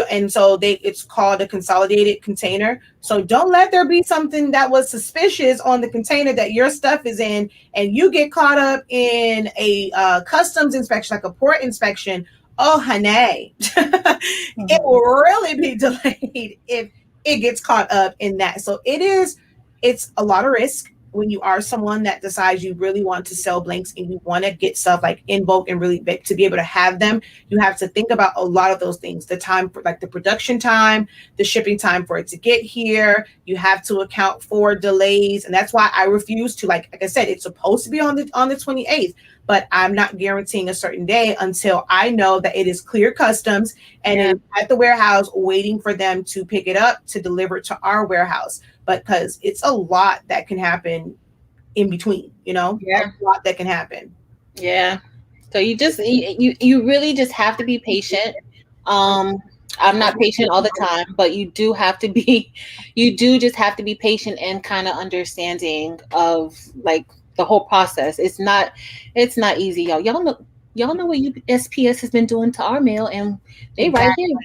And so it's called a consolidated container. So don't let there be something that was suspicious on the container that your stuff is in, and you get caught up in a customs inspection, like a port inspection. Oh, honey, it will really be delayed if it gets caught up in that. So it's a lot of risk when you are someone that decides you really want to sell blanks and you want to get stuff like in bulk and really big to be able to have them. You have to think about a lot of those things, the time for like the production time, the shipping time for it to get here. You have to account for delays. And that's why I refuse to, like I said, it's supposed to be on the 28th, but I'm not guaranteeing a certain day until I know that it is clear customs and it's at the warehouse waiting for them to pick it up to deliver it to our warehouse. But because it's a lot that can happen in between, a lot that can happen. Yeah. So you really just have to be patient. I'm not patient all the time, but you do just have to be patient and kind of understanding of like the whole process. It's not easy, y'all. Y'all know what USPS has been doing to our mail, and they right here.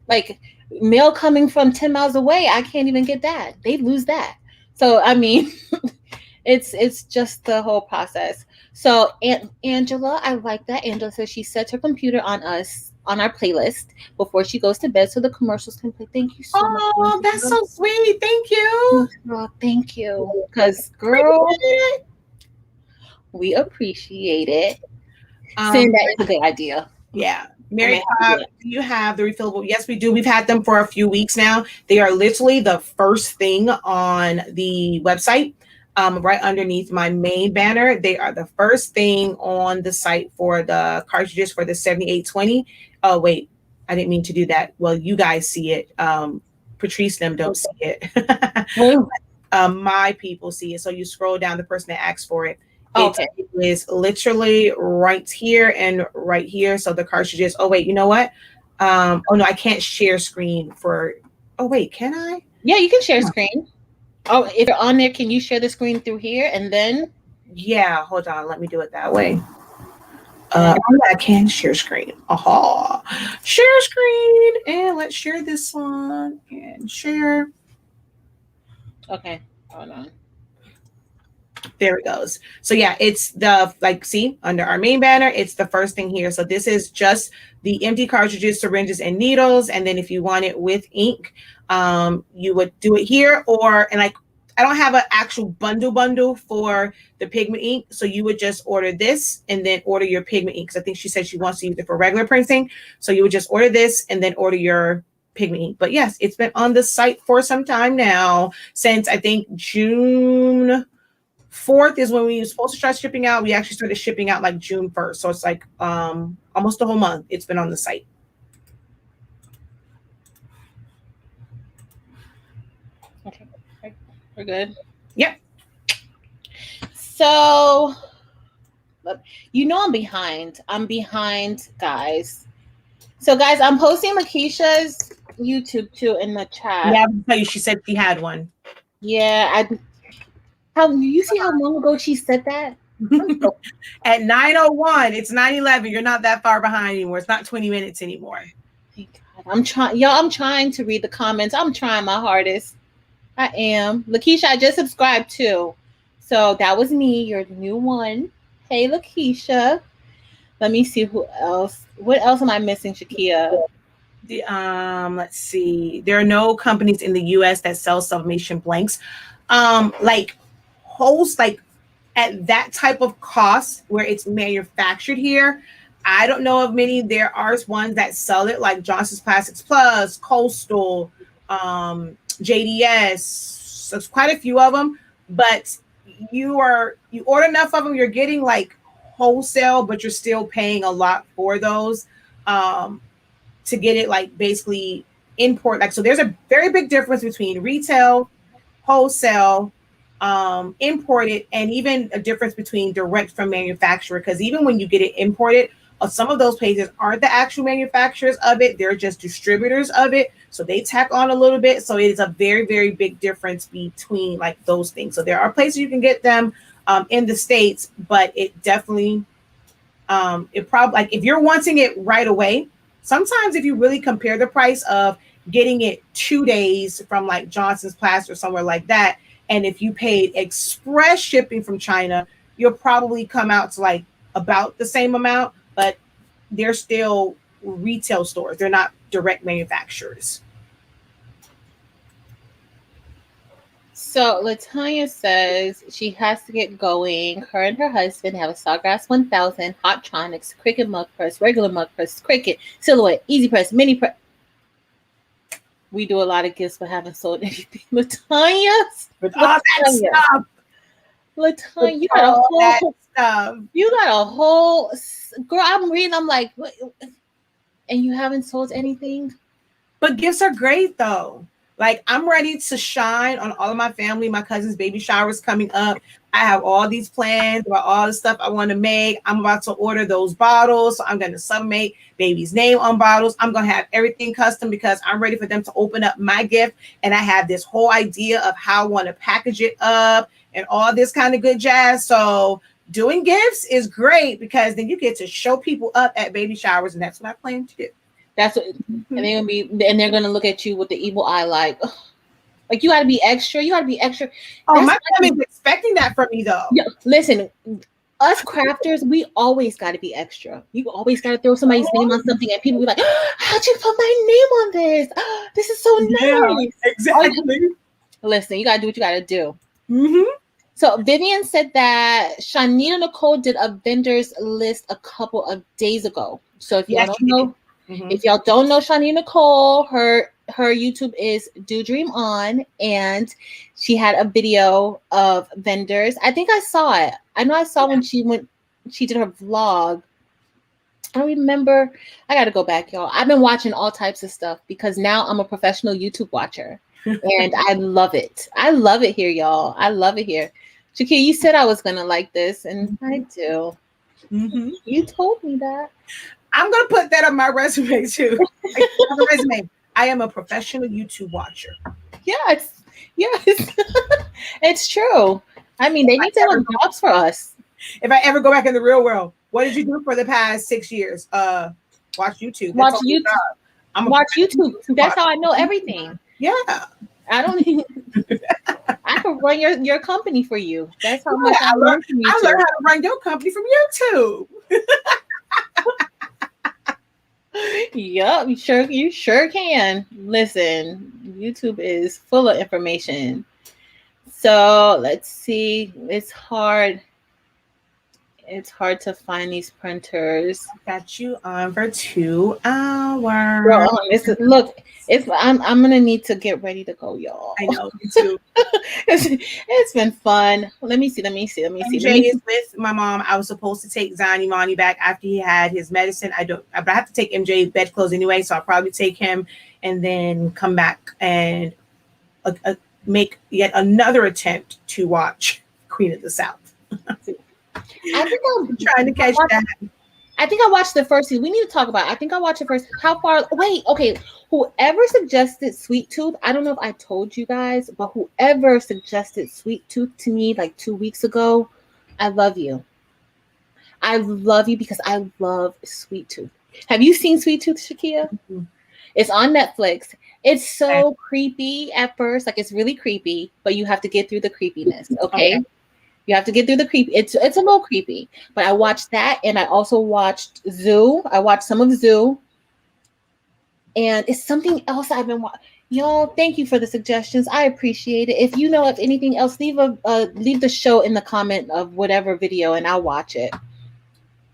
Like mail coming from 10 miles away, I can't even get that. They lose that. So I mean, it's just the whole process. So Angela, I like that. Angela says she sets her computer on our playlist before she goes to bed so the commercials can play. Thank you so much. Oh, that's so sweet. Thank you. Girl, thank you. Because girl, we appreciate it. Saying that is a good idea. Yeah. Mary, do you have the refillable? Yes, we do. We've had them for a few weeks now. They are literally the first thing on the website, right underneath my main banner. They are the first thing on the site for the cartridges for the 7820. Oh, wait, I didn't mean to do that. Well, you guys see it. Patrice and them don't see it. My people see it. So you scroll down, the person that asked for it. It is literally right here and right here. So the cartridges. Oh wait, you know what? Oh no, I can't share screen for. Oh wait, can I? Yeah, you can share screen. Oh, if you're on there, can you share the screen through here and then? Yeah, hold on. Let me do it that way. I can share screen. Aha, share screen, and let's share this one and share. Okay, hold on. There it goes. So yeah, it's see under our main banner, it's the first thing here. So this is just the empty cartridges, syringes, and needles. And then if you want it with ink, you would do it here. And I don't have an actual bundle for the pigment ink. So you would just order this and then order your pigment ink. Because I think she said she wants to use it for regular printing. So you would just order this and then order your pigment ink. But yes, it's been on the site for some time now, since I think June 4th is when we were supposed to start shipping out. We actually started shipping out like June 1st. So it's like almost a whole month it's been on the site. Okay, we're good. Yep. So, you know, I'm behind, guys. So, guys, I'm posting Lakeisha's YouTube too in the chat. Yeah, I will tell you, she said she had one. Yeah, how you see how long ago she said that? At 9:01, it's 9:11. You're not that far behind anymore. It's not 20 minutes anymore. Thank God. I'm trying, y'all. I'm trying to read the comments. I'm trying my hardest. I am. Lakeisha, I just subscribed too. So that was me. You're the new one. Hey, Lakeisha. Let me see who else. What else am I missing, Shaquia? Let's see. There are no companies in the US that sell sublimation blanks. Like host, like at that type of cost where it's manufactured here. I don't know of many. There are ones that sell it, like Johnson's Plastics Plus, Coastal, JDS. There's quite a few of them, but you order enough of them, you're getting like wholesale, but you're still paying a lot for those to get it like basically import. Like, so there's a very big difference between retail, wholesale, imported, and even a difference between direct from manufacturer. Because even when you get it imported, some of those places aren't the actual manufacturers of it, they're just distributors of it, so they tack on a little bit. So it is a very, very big difference between like those things. So there are places you can get them in the States, but it definitely it probably, like if you're wanting it right away, sometimes if you really compare the price of getting it 2 days from like Johnson's Plastic or somewhere like that, and if you paid express shipping from China, you'll probably come out to like about the same amount, but they're still retail stores. They're not direct manufacturers. So Latanya says she has to get going. Her and her husband have a Sawgrass 1000, Hottronics, CRICUT mug press, regular mug press, CRICUT, Silhouette, Easy Press, Mini Press. We do a lot of gifts but haven't sold anything. Latanya, with all that stuff. Latanya, you got a whole stuff. You got a whole girl. I'm reading. I'm like, what? And you haven't sold anything. But gifts are great though. Like I'm ready to shine on all of my family. My cousin's baby shower's coming up. I have all these plans about all the stuff I want to make. I'm about to order those bottles. So I'm going to submit baby's name on bottles. I'm going to have everything custom because I'm ready for them to open up my gift. And I have this whole idea of how I want to package it up and all this kind of good jazz. So doing gifts is great because then you get to show people up at baby showers. And that's what I plan to do. That's what, and they're gonna look at you with the evil eye, like you got to be extra. You got to be extra. Oh, that's my family's expecting that from me, though. Yeah, listen, us crafters, we always got to be extra. You always got to throw somebody's name on something, and people be like, "How'd you put my name on this? This is so nice." Yeah, exactly. Listen, you got to do what you got to do. Mm-hmm. So Vivian said that Shanita Nicole did a vendors list a couple of days ago. So if y'all don't know. Mm-hmm. If y'all don't know Shani Nicole, her YouTube is Do Dream On, and she had a video of vendors. I think I saw it. I know I saw when she did her vlog. I don't remember. I got to go back, y'all. I've been watching all types of stuff because now I'm a professional YouTube watcher, and I love it. I love it here, y'all. I love it here. Shaquia, you said I was gonna like this, and I do. Mm-hmm. You told me that. I'm going to put that on my resume too. I am a professional YouTube watcher. Yes. It's true. I mean, they need to have jobs for us. If I ever go back in the real world, what did you do for the past 6 years? Watch YouTube. Watch YouTube. Watch YouTube. That's how I know everything. Yeah. I don't even. I can run your company for you. That's how much I learned from YouTube. I learned how to run your company from YouTube. Yup, you sure can. Listen, YouTube is full of information. So let's see. It's hard to find these printers. Got you on for 2 Girl, hours. look, I'm gonna need to get ready to go, y'all. I know, me too. It's been fun. Let MJ me is see. with my mom. I was supposed to take Zani Mani back after he had his medicine. But I have to take MJ bedclothes anyway, so I'll probably take him and then come back and make yet another attempt to watch Queen of the South. I think I'm trying to catch that. I think I watched the first season. We need to talk about it. I think I watched the first. How far? Wait, okay. Whoever suggested Sweet Tooth, I don't know if I told you guys, but whoever suggested Sweet Tooth to me like 2 weeks ago, I love you. I love you because I love Sweet Tooth. Have you seen Sweet Tooth, Shakia? Mm-hmm. It's on Netflix. It's so creepy at first, like it's really creepy, but you have to get through the creepiness. Okay. You have to get through the creep. It's a little creepy, but I watched that, and I also watched Zoo. I watched some of Zoo, and it's something else I've been watching. Y'all, thank you for the suggestions. I appreciate it. If you know of anything else, leave the show in the comment of whatever video, and I'll watch it.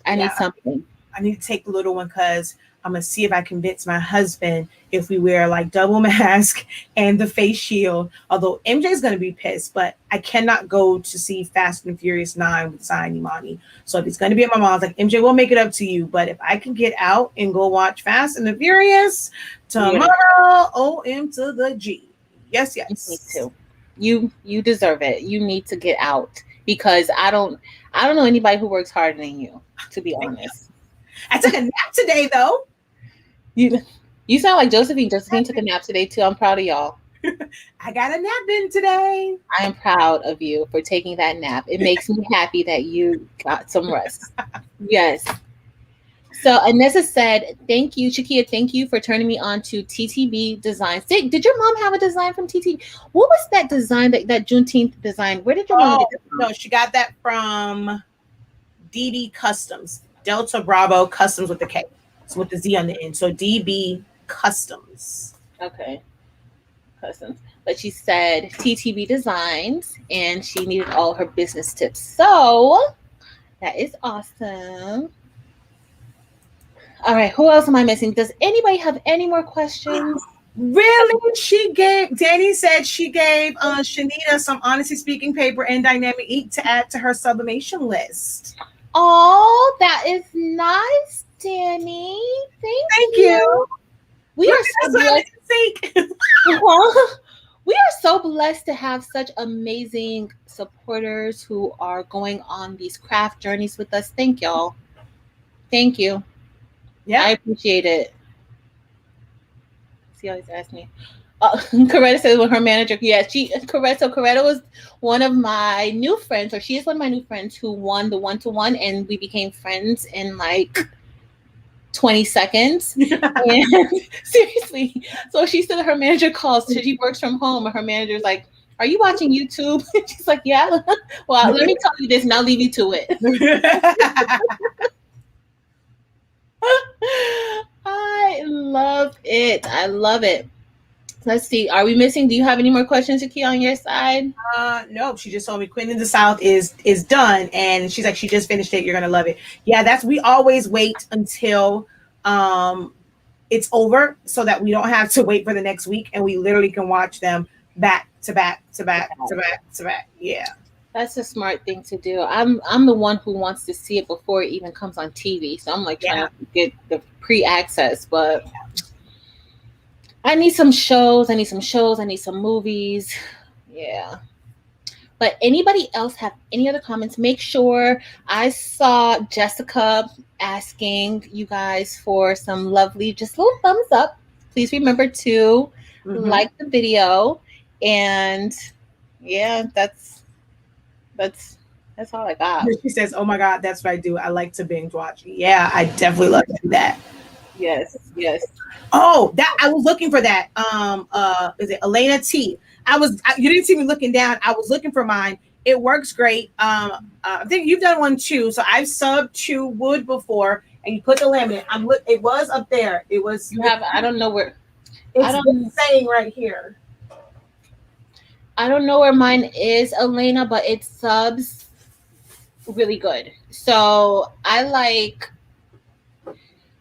I need something. I need to take the little one because I'm gonna see if I convince my husband if we wear like double mask and the face shield. Although MJ's gonna be pissed, but I cannot go to see Fast and Furious 9 with Zion Imani. So if it's gonna be at my mom's, like MJ, we'll make it up to you. But if I can get out and go watch Fast and the Furious tomorrow, OM to the G. Yes, yes. Me too. You deserve it. You need to get out because I don't know anybody who works harder than you, to be honest. I took a nap today though. You sound like Josephine. Josephine took a nap today too. I'm proud of y'all. I got a nap in today. I am proud of you for taking that nap. It makes me happy that you got some rest. Yes. So Anessa said, thank you, Shaquia. Thank you for turning me on to TTB designs. Did your mom have a design from TTB? What was that design, that Juneteenth design? Where did your mom get that from? No, she got that from DB Customs. Delta Bravo Customs with the K. So with the Z on the end. So DB Customs. Okay. Customs. But she said TTB Designs, and she needed all her business tips. So that is awesome. All right, who else am I missing? Does anybody have any more questions? Really? Danny said she gave Shanita some Honestly Speaking paper and Dynamic Ink to add to her sublimation list. Oh, that is nice, Danny. Thank you. We are so blessed. We are so blessed to have such amazing supporters who are going on these craft journeys with us. Thank y'all. Thank you. Yeah, I appreciate it. She always asks me. Coretta says when her manager, Coretta was one of my new friends, or she is one of my new friends who won the 1-to-1, and we became friends in like 20 seconds. And seriously, so she said her manager calls, so she works from home, and her manager's like, "Are you watching YouTube?" She's like, "Yeah." Well, let me tell you this, and I'll leave you to it. I love it. I love it. Let's see. Are we missing? Do you have any more questions, Shaquia, on your side? Nope. She just told me Queen in the South is done, and she's like, she just finished it. You're gonna love it. Yeah, we always wait until it's over so that we don't have to wait for the next week, and we literally can watch them back to back to back to back to back. Yeah. That's a smart thing to do. I'm the one who wants to see it before it even comes on TV. So I'm like trying to get the pre-access, but I need some shows. I need some movies. Yeah. But anybody else have any other comments? Make sure. I saw Jessica asking you guys for some lovely, just little thumbs up. Please remember to like the video. And yeah, that's all I got. She says, "Oh my God, that's what I do. I like to binge watch." Yeah, I definitely love to do that. Yes. Oh, that I was looking for that. Is it Elena T? You didn't see me looking down. I was looking for mine. It works great. I think you've done one too. So I've subbed to wood before, and you put the laminate. It was up there. It was. You have. I don't know where. It's saying right here. I don't know where mine is, Elena, but it subs really good. So I like.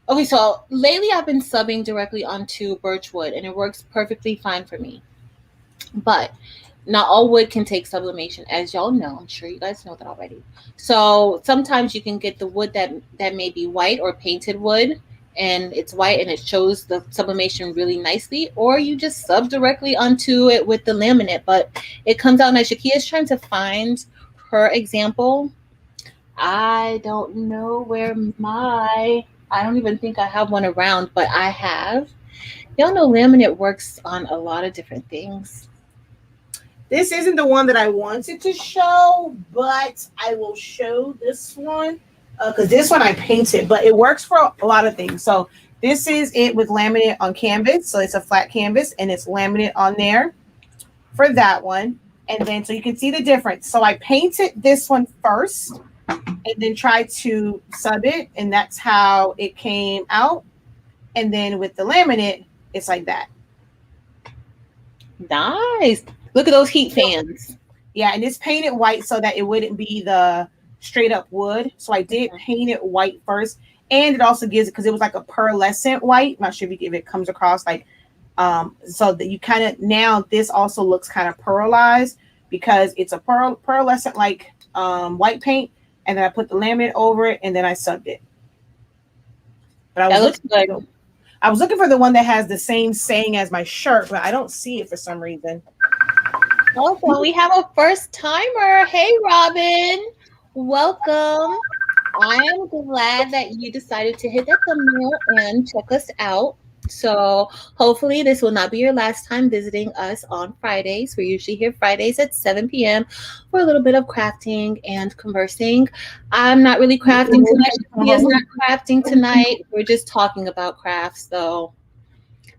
Okay, so lately I've been subbing directly onto birchwood, and it works perfectly fine for me. But not all wood can take sublimation, as y'all know. I'm sure you guys know that already. So sometimes you can get the wood that may be white or painted wood, and it's white and it shows the sublimation really nicely, or you just sub directly onto it with the laminate. But it comes out nice. Shakia is trying to find her example. I don't know where I don't even think I have one around, but I have. Y'all know laminate works on a lot of different things. This isn't the one that I wanted to show, but I will show this one because this one I painted, but it works for a lot of things. So this is it with laminate on canvas. So it's a flat canvas and it's laminate on there for that one. And then so you can see the difference. So I painted this one first and then tried to sub it, and that's how it came out. And then with the laminate, it's like that. Nice. Look at those heat fans. Yeah, and it's painted white so that it wouldn't be the straight up wood. So I did paint it white first. And it also gives it, because it was like a pearlescent white. I'm not sure if it comes across like, so that you kind of, now this also looks kind of pearlized because it's a pearlescent like white paint. And then I put the laminate over it and then I subbed it. But That looks good. I was looking for the one that has the same saying as my shirt, but I don't see it for some reason. Oh, well, we have a first timer. Hey, Robin. Welcome. I am glad that you decided to hit that thumbnail and check us out. So hopefully this will not be your last time visiting us on Fridays. We're usually here Fridays at 7 p.m. for a little bit of crafting and conversing. I'm not really crafting tonight. She is not crafting tonight. We're just talking about crafts. So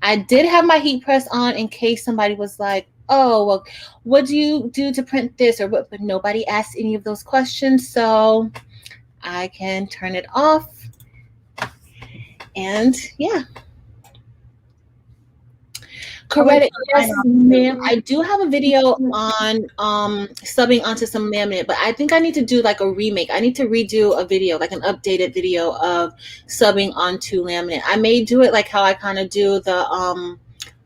I did have my heat press on in case somebody was like, oh, well, what do you do to print this? Or what? But nobody asked any of those questions. So I can turn it off. And yeah. Correct. Yes, ma'am. I do have a video on subbing onto some laminate, but I think I need to do like a remake. I need to redo a video, like an updated video of subbing onto laminate. I may do it like how I kind of do the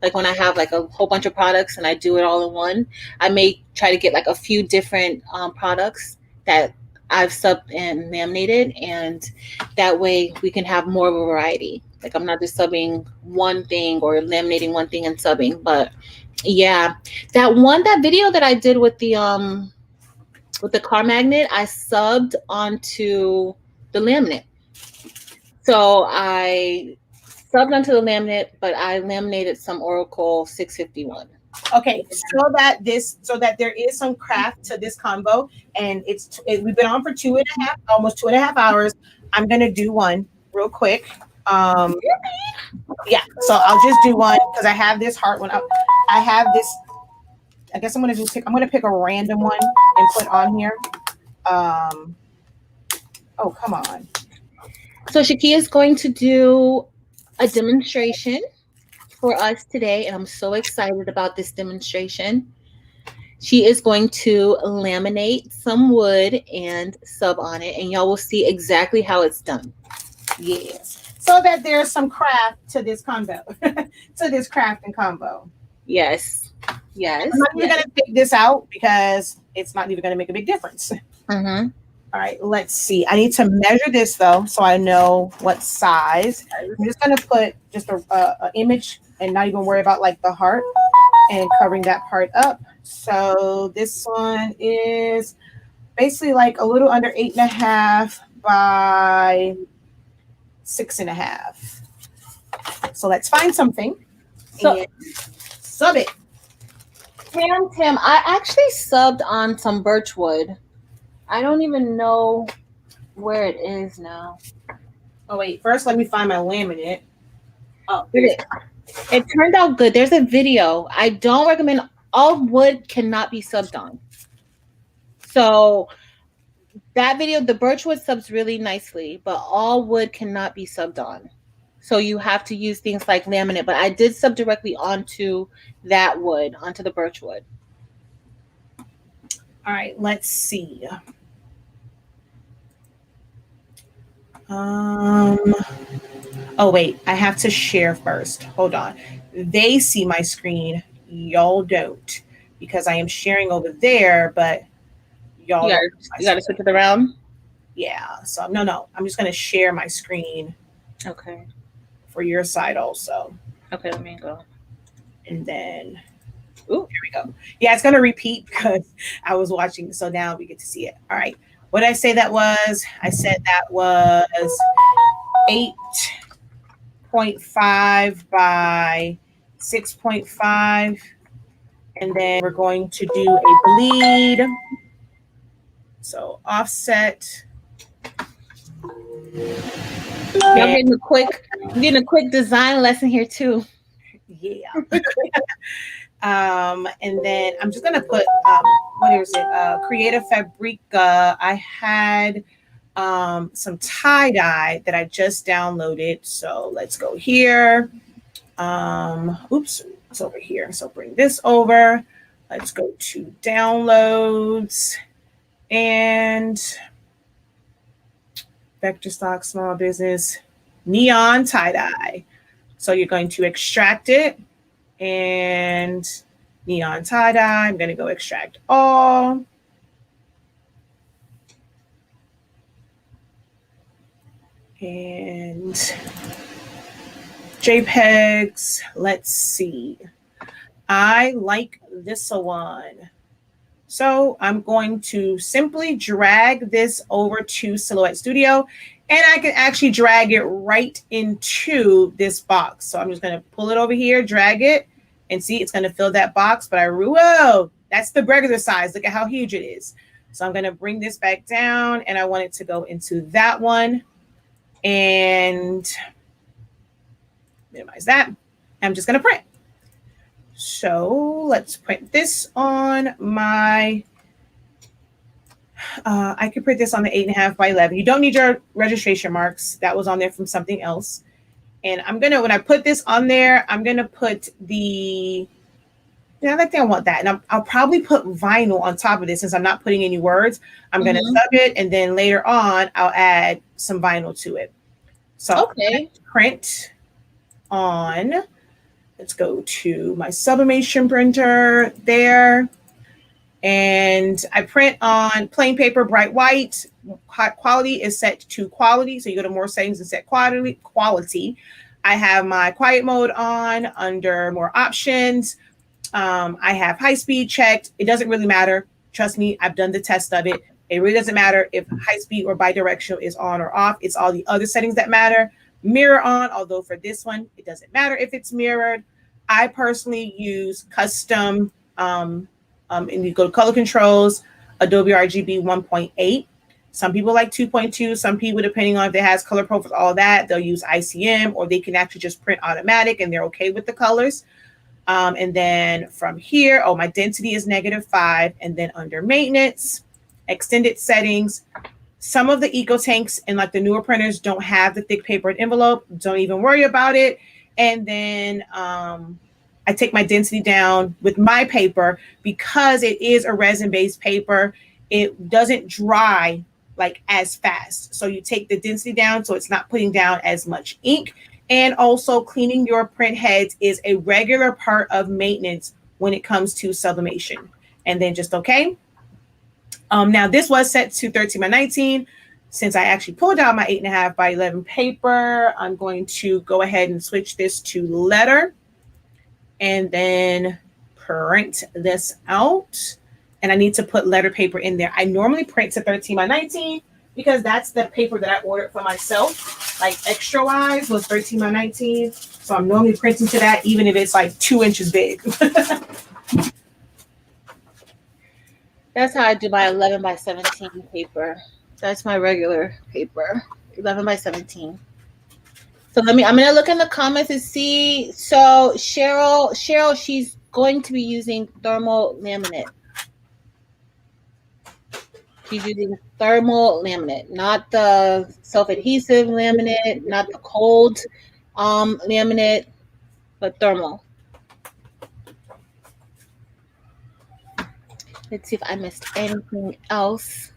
like when I have like a whole bunch of products and I do it all in one. I may try to get like a few different products that I've subbed and laminated, and that way we can have more of a variety. Like I'm not just subbing one thing or laminating one thing and subbing, but yeah, that video that I did with the car magnet, I subbed onto the laminate. So I subbed onto the laminate, but I laminated some Oracle 651. Okay, so that there is some craft to this combo, and we've been on for almost 2.5 hours. I'm gonna do one real quick. Yeah, so I'll just do one because I have this heart one. I have this. I guess I'm gonna pick a random one and put on here. Oh, come on. So Shaquia is going to do a demonstration for us today, and I'm so excited about this demonstration. She is going to laminate some wood and sub on it, and y'all will see exactly how it's done. Yes. So that there's some craft to this combo, to this crafting combo. Yes. Yes. I'm not even going to take this out because it's not even going to make a big difference. Mm-hmm. All right, let's see. I need to measure this though, so I know what size. I'm just going to put just a image and not even worry about like the heart and covering that part up. So this one is basically like a little under 8.5 by 6.5. So let's find something and sub it. Tim, I actually subbed on some birchwood. I don't even know where it is now. Oh wait, first let me find my laminate. Oh, it turned out good. There's a video. I don't recommend. All wood cannot be subbed on. So that video, the birchwood subs really nicely, but all wood cannot be subbed on. So you have to use things like laminate. But I did sub directly onto that wood, onto the birchwood. All right, let's see. Oh wait, I have to share first. Hold on. They see my screen, y'all don't, because I am sharing over there, but y'all You don't gotta see my you gotta screen. switch it around. Yeah, so no, I'm just gonna share my screen Okay. for your side also. Okay, let me go. And then Ooh. here we go. Yeah, it's gonna repeat because I was watching, so now we get to see it. All right. What did I say that was? I said that was 8.5 by 6.5. And then we're going to do a bleed. So offset. Y'all And getting a quick design lesson here too. yeah. And then I'm just gonna put what is it? Creative Fabrica. I had some tie dye that I just downloaded. So let's go here. Oops, it's over here. So bring this over. Let's go to downloads and vector stock, small business, neon tie dye. So you're going to extract it and neon tie dye. I'm going to go extract all. And JPEGs. Let's see. I like this one. So I'm going to simply drag this over to Silhouette Studio, and I can actually drag it right into this box. So I'm just going to pull it over here, drag it, and see it's going to fill that box. But whoa, that's the regular size. Look at how huge it is. So I'm going to bring this back down, and I want it to go into that one. And minimize that. I'm just going to print. So let's print this on my I could print this on the 8.5 by 11. You don't need your registration marks. That was on there from something else. And I'm going to, when I put this on there, I'm going to put the, yeah, I think I want that. And I'll probably put vinyl on top of this since I'm not putting any words. I'm going to sub it. And then later on, I'll add some vinyl to it. So okay, print on, let's go to my sublimation printer there. And I print on plain paper, bright white. Quality is set to quality. So you go to more settings and set quality. I have my quiet mode on under more options. I have high speed checked. It doesn't really matter. Trust me, I've done the test of it. It really doesn't matter if high speed or bidirectional is on or off. It's all the other settings that matter. Mirror on, although for this one, it doesn't matter if it's mirrored. I personally use custom and you go to color controls, Adobe RGB 1.8. Some people like 2.2. Some people, depending on if it has color profiles, all that, they'll use ICM, or they can actually just print automatic and they're okay with the colors. And then from here, my density is -5. And then under maintenance, extended settings, some of the eco tanks and like the newer printers don't have the thick paper and envelope. Don't even worry about it. And then I take my density down with my paper because it is a resin-based paper. It doesn't dry like as fast. So you take the density down so it's not putting down as much ink. And also cleaning your print heads is a regular part of maintenance when it comes to sublimation. And then just okay. Now this was set to 13 by 19. Since I actually pulled out my 8.5 by 11 paper, I'm going to go ahead and switch this to letter and then print this out. And I need to put letter paper in there. I normally print to 13 by 19 because that's the paper that I ordered for myself. Like extra wise was 13 by 19. So I'm normally printing to that, even if it's like 2 inches big. that's how I do my 11 by 17 paper. That's my regular paper, 11 by 17. So I'm gonna look in the comments and see. So Cheryl, she's going to be using thermal laminate. She's using thermal laminate, not the self-adhesive laminate, not the cold laminate, but thermal. Let's see if I missed anything else.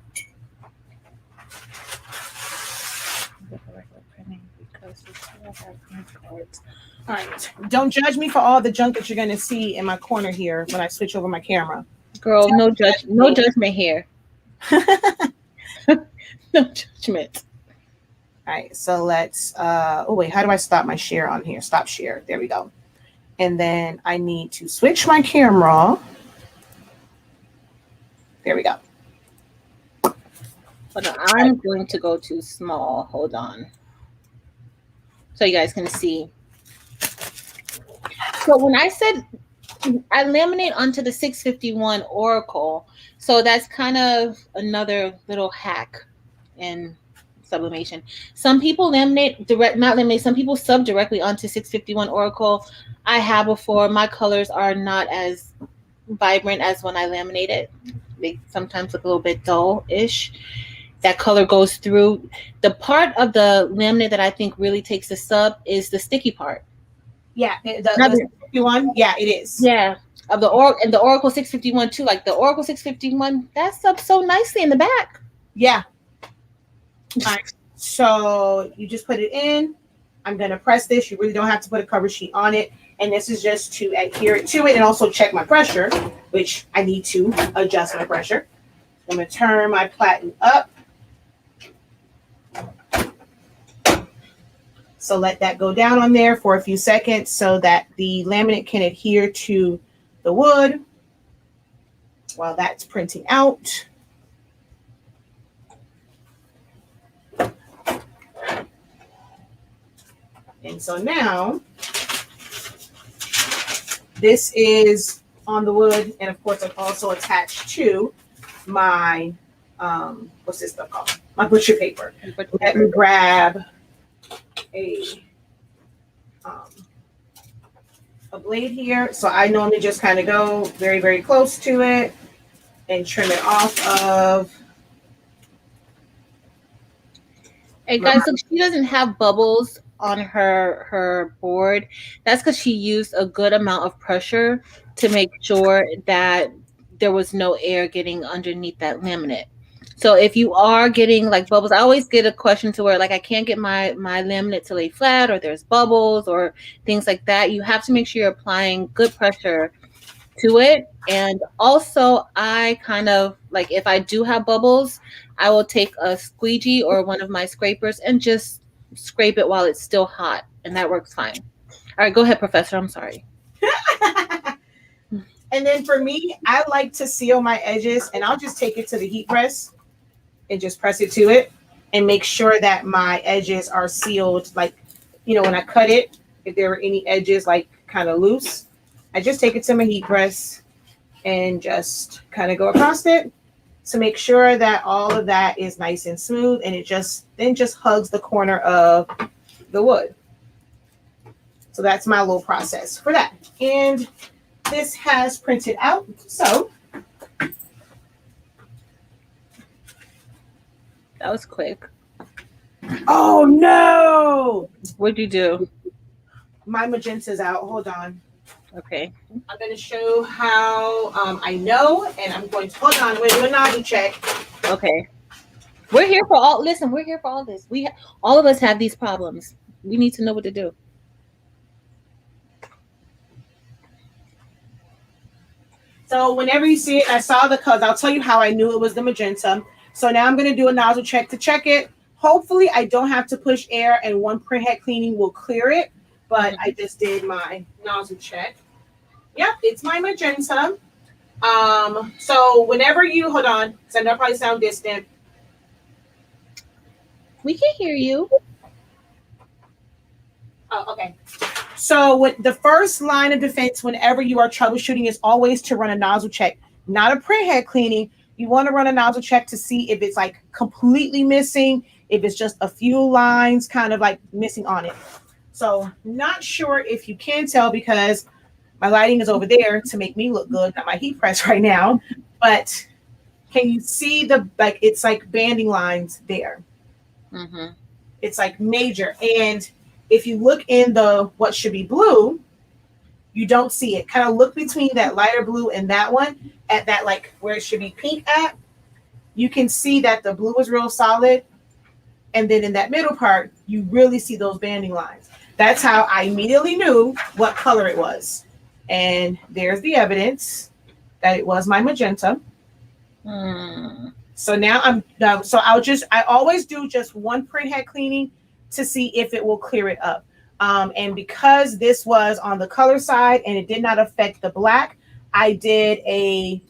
All right. Don't judge me for all the junk that you're going to see in my corner here when I switch over my camera. Girl, no judgment here. No judgment. All right, so let's oh wait, how do I stop my share on here? Stop share. There we go. And then I need to switch my camera. There we go. Hold on, I'm going to go to small. Hold on. So you guys can see. So when I said I laminate onto the 651 Oracle, so that's kind of another little hack in sublimation. Some people laminate direct, not laminate, some people sub directly onto 651 Oracle. I have before. My colors are not as vibrant as when I laminate it. They sometimes look a little bit dull-ish. That color goes through. The part of the laminate that I think really takes the sub is the sticky part. Yeah, the 651. Yeah, it is. Yeah, of the and the Oracle 651 too. Like the Oracle 651, that's up so nicely in the back. Yeah. All right. So you just put it in. I'm gonna press this. You really don't have to put a cover sheet on it. And this is just to adhere it to it and also check my pressure, which I need to adjust my pressure. I'm gonna turn my platen up. So let that go down on there for a few seconds so that the laminate can adhere to the wood while that's printing out. And so now this is on the wood, and of course I've also attached to my what's this stuff called? My butcher paper. Let me grab a blade here. So I normally just kind of go very, very close to it and trim it off of. Hey guys, look, she doesn't have bubbles on her board. That's because she used a good amount of pressure to make sure that there was no air getting underneath that laminate. So if you are getting like bubbles, I always get a question to where like I can't get my laminate to lay flat, or there's bubbles or things like that. You have to make sure you're applying good pressure to it. And also I kind of like, if I do have bubbles, I will take a squeegee or one of my scrapers and just scrape it while it's still hot, and that works fine. All right, go ahead, Professor. I'm sorry. And then for me, I like to seal my edges, and I'll just take it to the heat press and just press it to it and make sure that my edges are sealed. Like, you know, when I cut it, if there are any edges like kind of loose, I just take it to my heat press and just kind of go across it to make sure that all of that is nice and smooth, and it just hugs the corner of the wood. So that's my little process for that. And this has printed out. So that was quick. Oh no! What'd you do? My magenta's out. Hold on. Okay. I'm going to show how I know, and I'm going to hold on. We're doing a nozzle check. Okay. We're here for all. Listen, we're here for all this. All of us have these problems. We need to know what to do. So whenever you see it, I saw the colors. I'll tell you how I knew it was the magenta. So now I'm going to do a nozzle check to check it. Hopefully, I don't have to push air, and one printhead cleaning will clear it. But I just did my nozzle check. Yep, it's my magenta. So whenever you hold on, because I know I probably sound distant. We can hear you. Oh, okay. So with the first line of defense, whenever you are troubleshooting, is always to run a nozzle check, not a printhead cleaning. You want to run a nozzle check to see if it's like completely missing, if it's just a few lines kind of like missing on it. So not sure if you can tell because my lighting is over there to make me look good, not my heat press right now. But can you see it's like banding lines there? Mm-hmm. It's like major. And if you look in the what should be blue, you don't see it. Kind of look between that lighter blue and that one at that, like where it should be pink at. You can see that the blue is real solid. And then in that middle part, you really see those banding lines. That's how I immediately knew what color it was. And there's the evidence that it was my magenta. So now I always do just one print head cleaning to see if it will clear it up. And because this was on the color side and it did not affect the black, I did a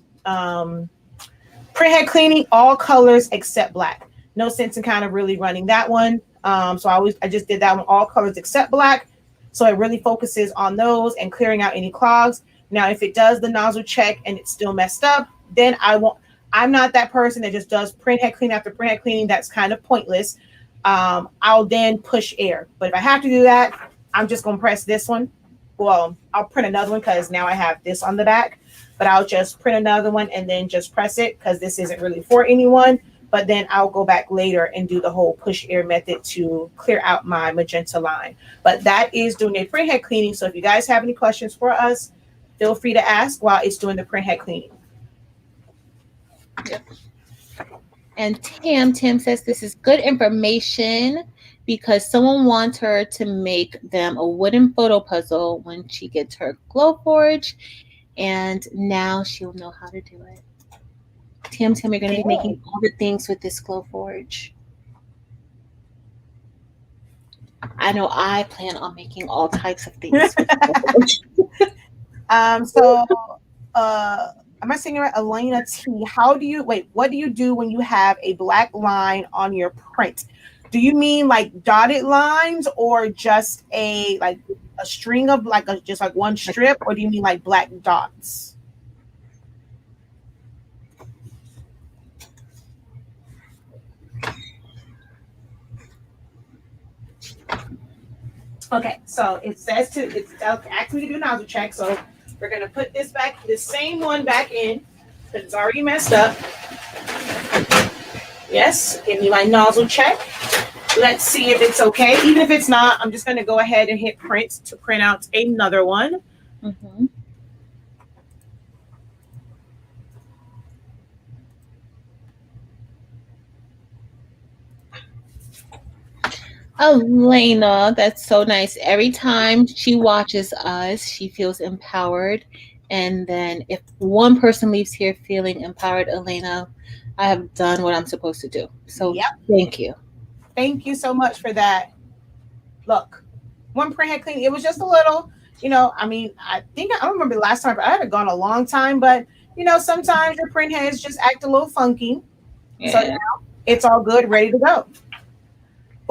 print head cleaning, all colors except black. No sense in kind of really running that one. So I just did that one, all colors except black. So it really focuses on those and clearing out any clogs. Now, if it does the nozzle check and it's still messed up, then I'm not that person that just does print head cleaning after print head cleaning. That's kind of pointless. I'll then push air. But if I have to do that, I'm just going to press this one. Well, I'll print another one because now I have this on the back. But I'll just print another one and then just press it because this isn't really for anyone. But then I'll go back later and do the whole push air method to clear out my magenta line. But that is doing a print head cleaning. So if you guys have any questions for us, feel free to ask while it's doing the print head cleaning. Yep. And Tim says this is good information because someone wants her to make them a wooden photo puzzle when she gets her Glowforge, and now she'll know how to do it. Tim, you're going to be making all the things with this Glowforge. I know I plan on making all types of things with Glowforge. Am I saying it right? Elena T. What do you do when you have a black line on your print? Do you mean like dotted lines or just a string of just one strip, or do you mean like black dots? Okay, so it's asking me to do a nozzle check. So we're gonna put this same one back in because it's already messed up. Yes, give me my nozzle check. Let's see if it's okay. Even if it's not, I'm just gonna go ahead and hit print to print out another one. Mm-hmm. Elena, that's so nice. Every time she watches us, she feels empowered. And then if one person leaves here feeling empowered, Elena, I have done what I'm supposed to do. So yep. Thank you. Thank you so much for that. Look, one print head clean. It was just a little, I don't remember the last time, but I haven't gone a long time. But, sometimes your print heads just act a little funky. Yeah. So now it's all good, ready to go.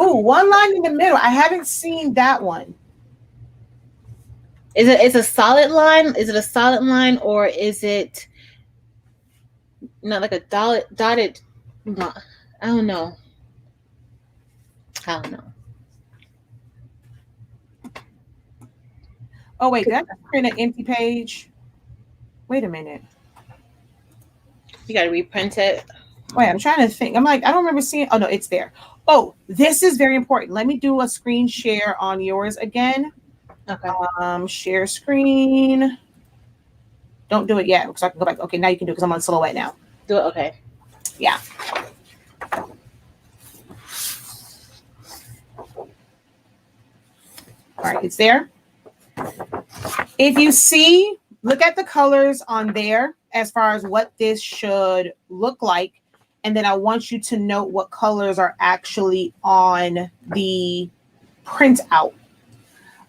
Ooh, one line in the middle. I haven't seen that one. It's a solid line? Is it a solid line or is it not like a dotted line? I don't know. Oh, wait, did I print an empty page? Wait a minute. You got to reprint it. Wait, I'm trying to think. I'm like, I don't remember seeing. Oh, no, it's there. Oh, this is very important. Let me do a screen share on yours again. Okay. Share screen. Don't do it yet because I can go back. Okay, now you can do it because I'm on Silhouette now. Do it. Okay. Yeah. All right, it's there. If you see, look at the colors on there as far as what this should look like. And then I want you to note what colors are actually on the printout.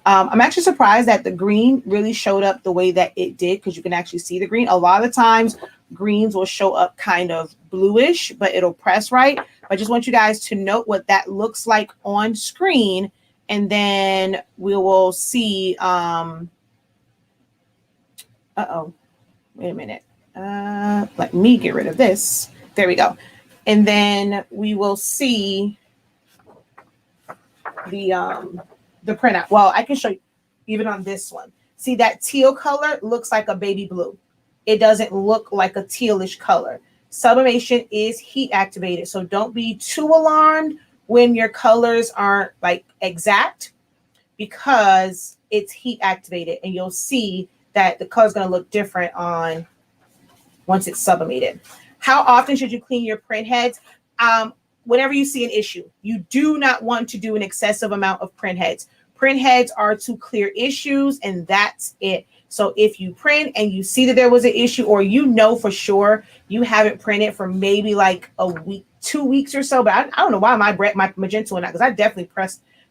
I'm actually surprised that the green really showed up the way that it did because you can actually see the green. A lot of times greens will show up kind of bluish, but it'll press right. I just want you guys to note what that looks like on screen. And then we will see. Uh-oh. Wait a minute. Let me get rid of this. There we go. And then we will see the printout. Well, I can show you even on this one. See that teal color looks like a baby blue. It doesn't look like a tealish color. Sublimation is heat activated. So don't be too alarmed when your colors aren't like exact because it's heat activated, and you'll see that the color is going to look different on once it's sublimated. How often should you clean your print heads? Whenever you see an issue. You do not want to do an excessive amount of print heads. Print heads are to clear issues, and that's it. So if you print and you see that there was an issue, or you know for sure you haven't printed for maybe like a week, 2 weeks or so, but I don't know why my magenta went out, because I definitely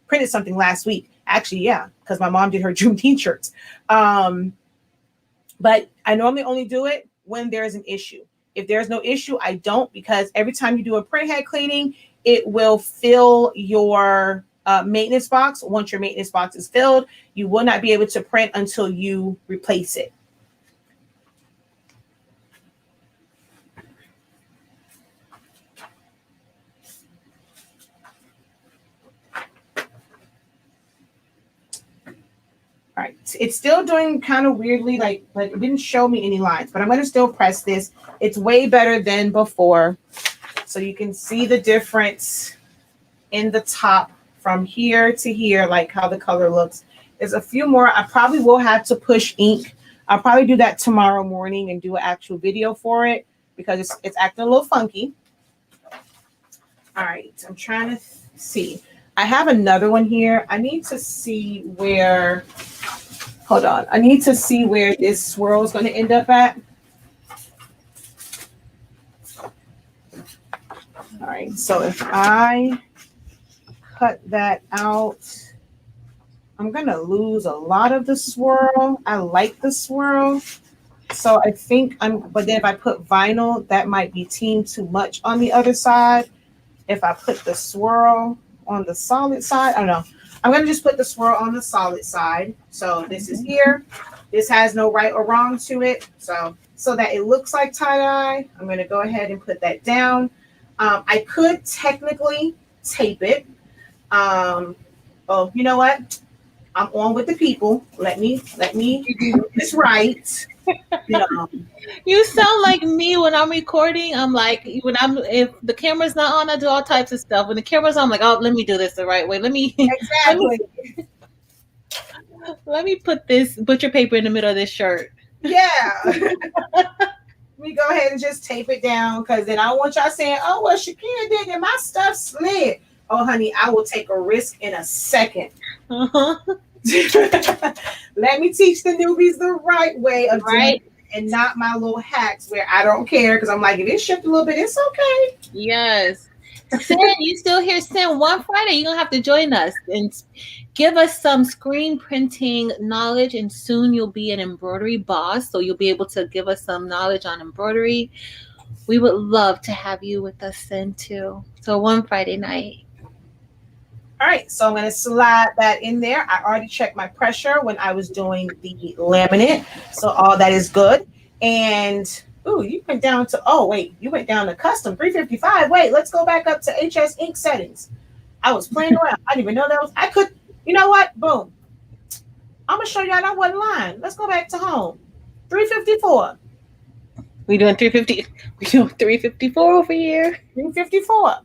printed something last week. Actually, yeah, because my mom did her Juneteenth shirts. But I normally only do it when there's an issue. If there's no issue, I don't, because every time you do a print head cleaning, it will fill your maintenance box. Once your maintenance box is filled, you will not be able to print until you replace it. All right, it's still doing kind of weirdly, like it didn't show me any lines, but I'm going to still press this. It's way better than before. So you can see the difference in the top from here to here, like how the color looks. There's a few more. I probably will have to push ink. I'll probably do that tomorrow morning and do an actual video for it, because it's acting a little funky. All right, I'm trying to see. I have another one here. I need to see where, hold on. I need to see where this swirl is going to end up at. All right, so if I cut that out, I'm going to lose a lot of the swirl. I like the swirl. So I think but then if I put vinyl, that might be teamed too much on the other side. If I put the swirl on the solid side, I don't know. I'm going to just put the swirl on the solid side. So this is here. This has no right or wrong to it. So that it looks like tie-dye, I'm going to go ahead and put that down. I could technically tape it. Oh, you know what? I'm on with the people. Let me do this right. You sound like me when I'm recording. I'm like, if the camera's not on, I do all types of stuff. When the camera's on, I'm like, oh, let me do this the right way. Exactly. Let me put this butcher paper in the middle of this shirt. Yeah. Let me go ahead and just tape it down, because then I don't want y'all saying, oh, well, Shaquia did it, my stuff slid. Oh, honey, I will take a risk in a second. Uh-huh. Let me teach the newbies the right way of doing it, and not my little hacks where I don't care, because I'm like, if it shift a little bit, it's okay. Yes. Sin, you still here? Sin, one Friday, you're going to have to join us and give us some screen printing knowledge, and soon you'll be an embroidery boss, so you'll be able to give us some knowledge on embroidery. We would love to have you with us, Sin, too. So one Friday night. All right, so I'm going to slide that in there. I already checked my pressure when I was doing the laminate, so all that is good. And ooh, you went down to, oh wait, you went down to custom 355. Wait, let's go back up to HS ink settings. I was playing around. I didn't even know that was, I could, you know what? Boom. I'm going to show y'all that wasn't lying. Let's go back to home. 354. We doing 350. We doing 354 over here. 354.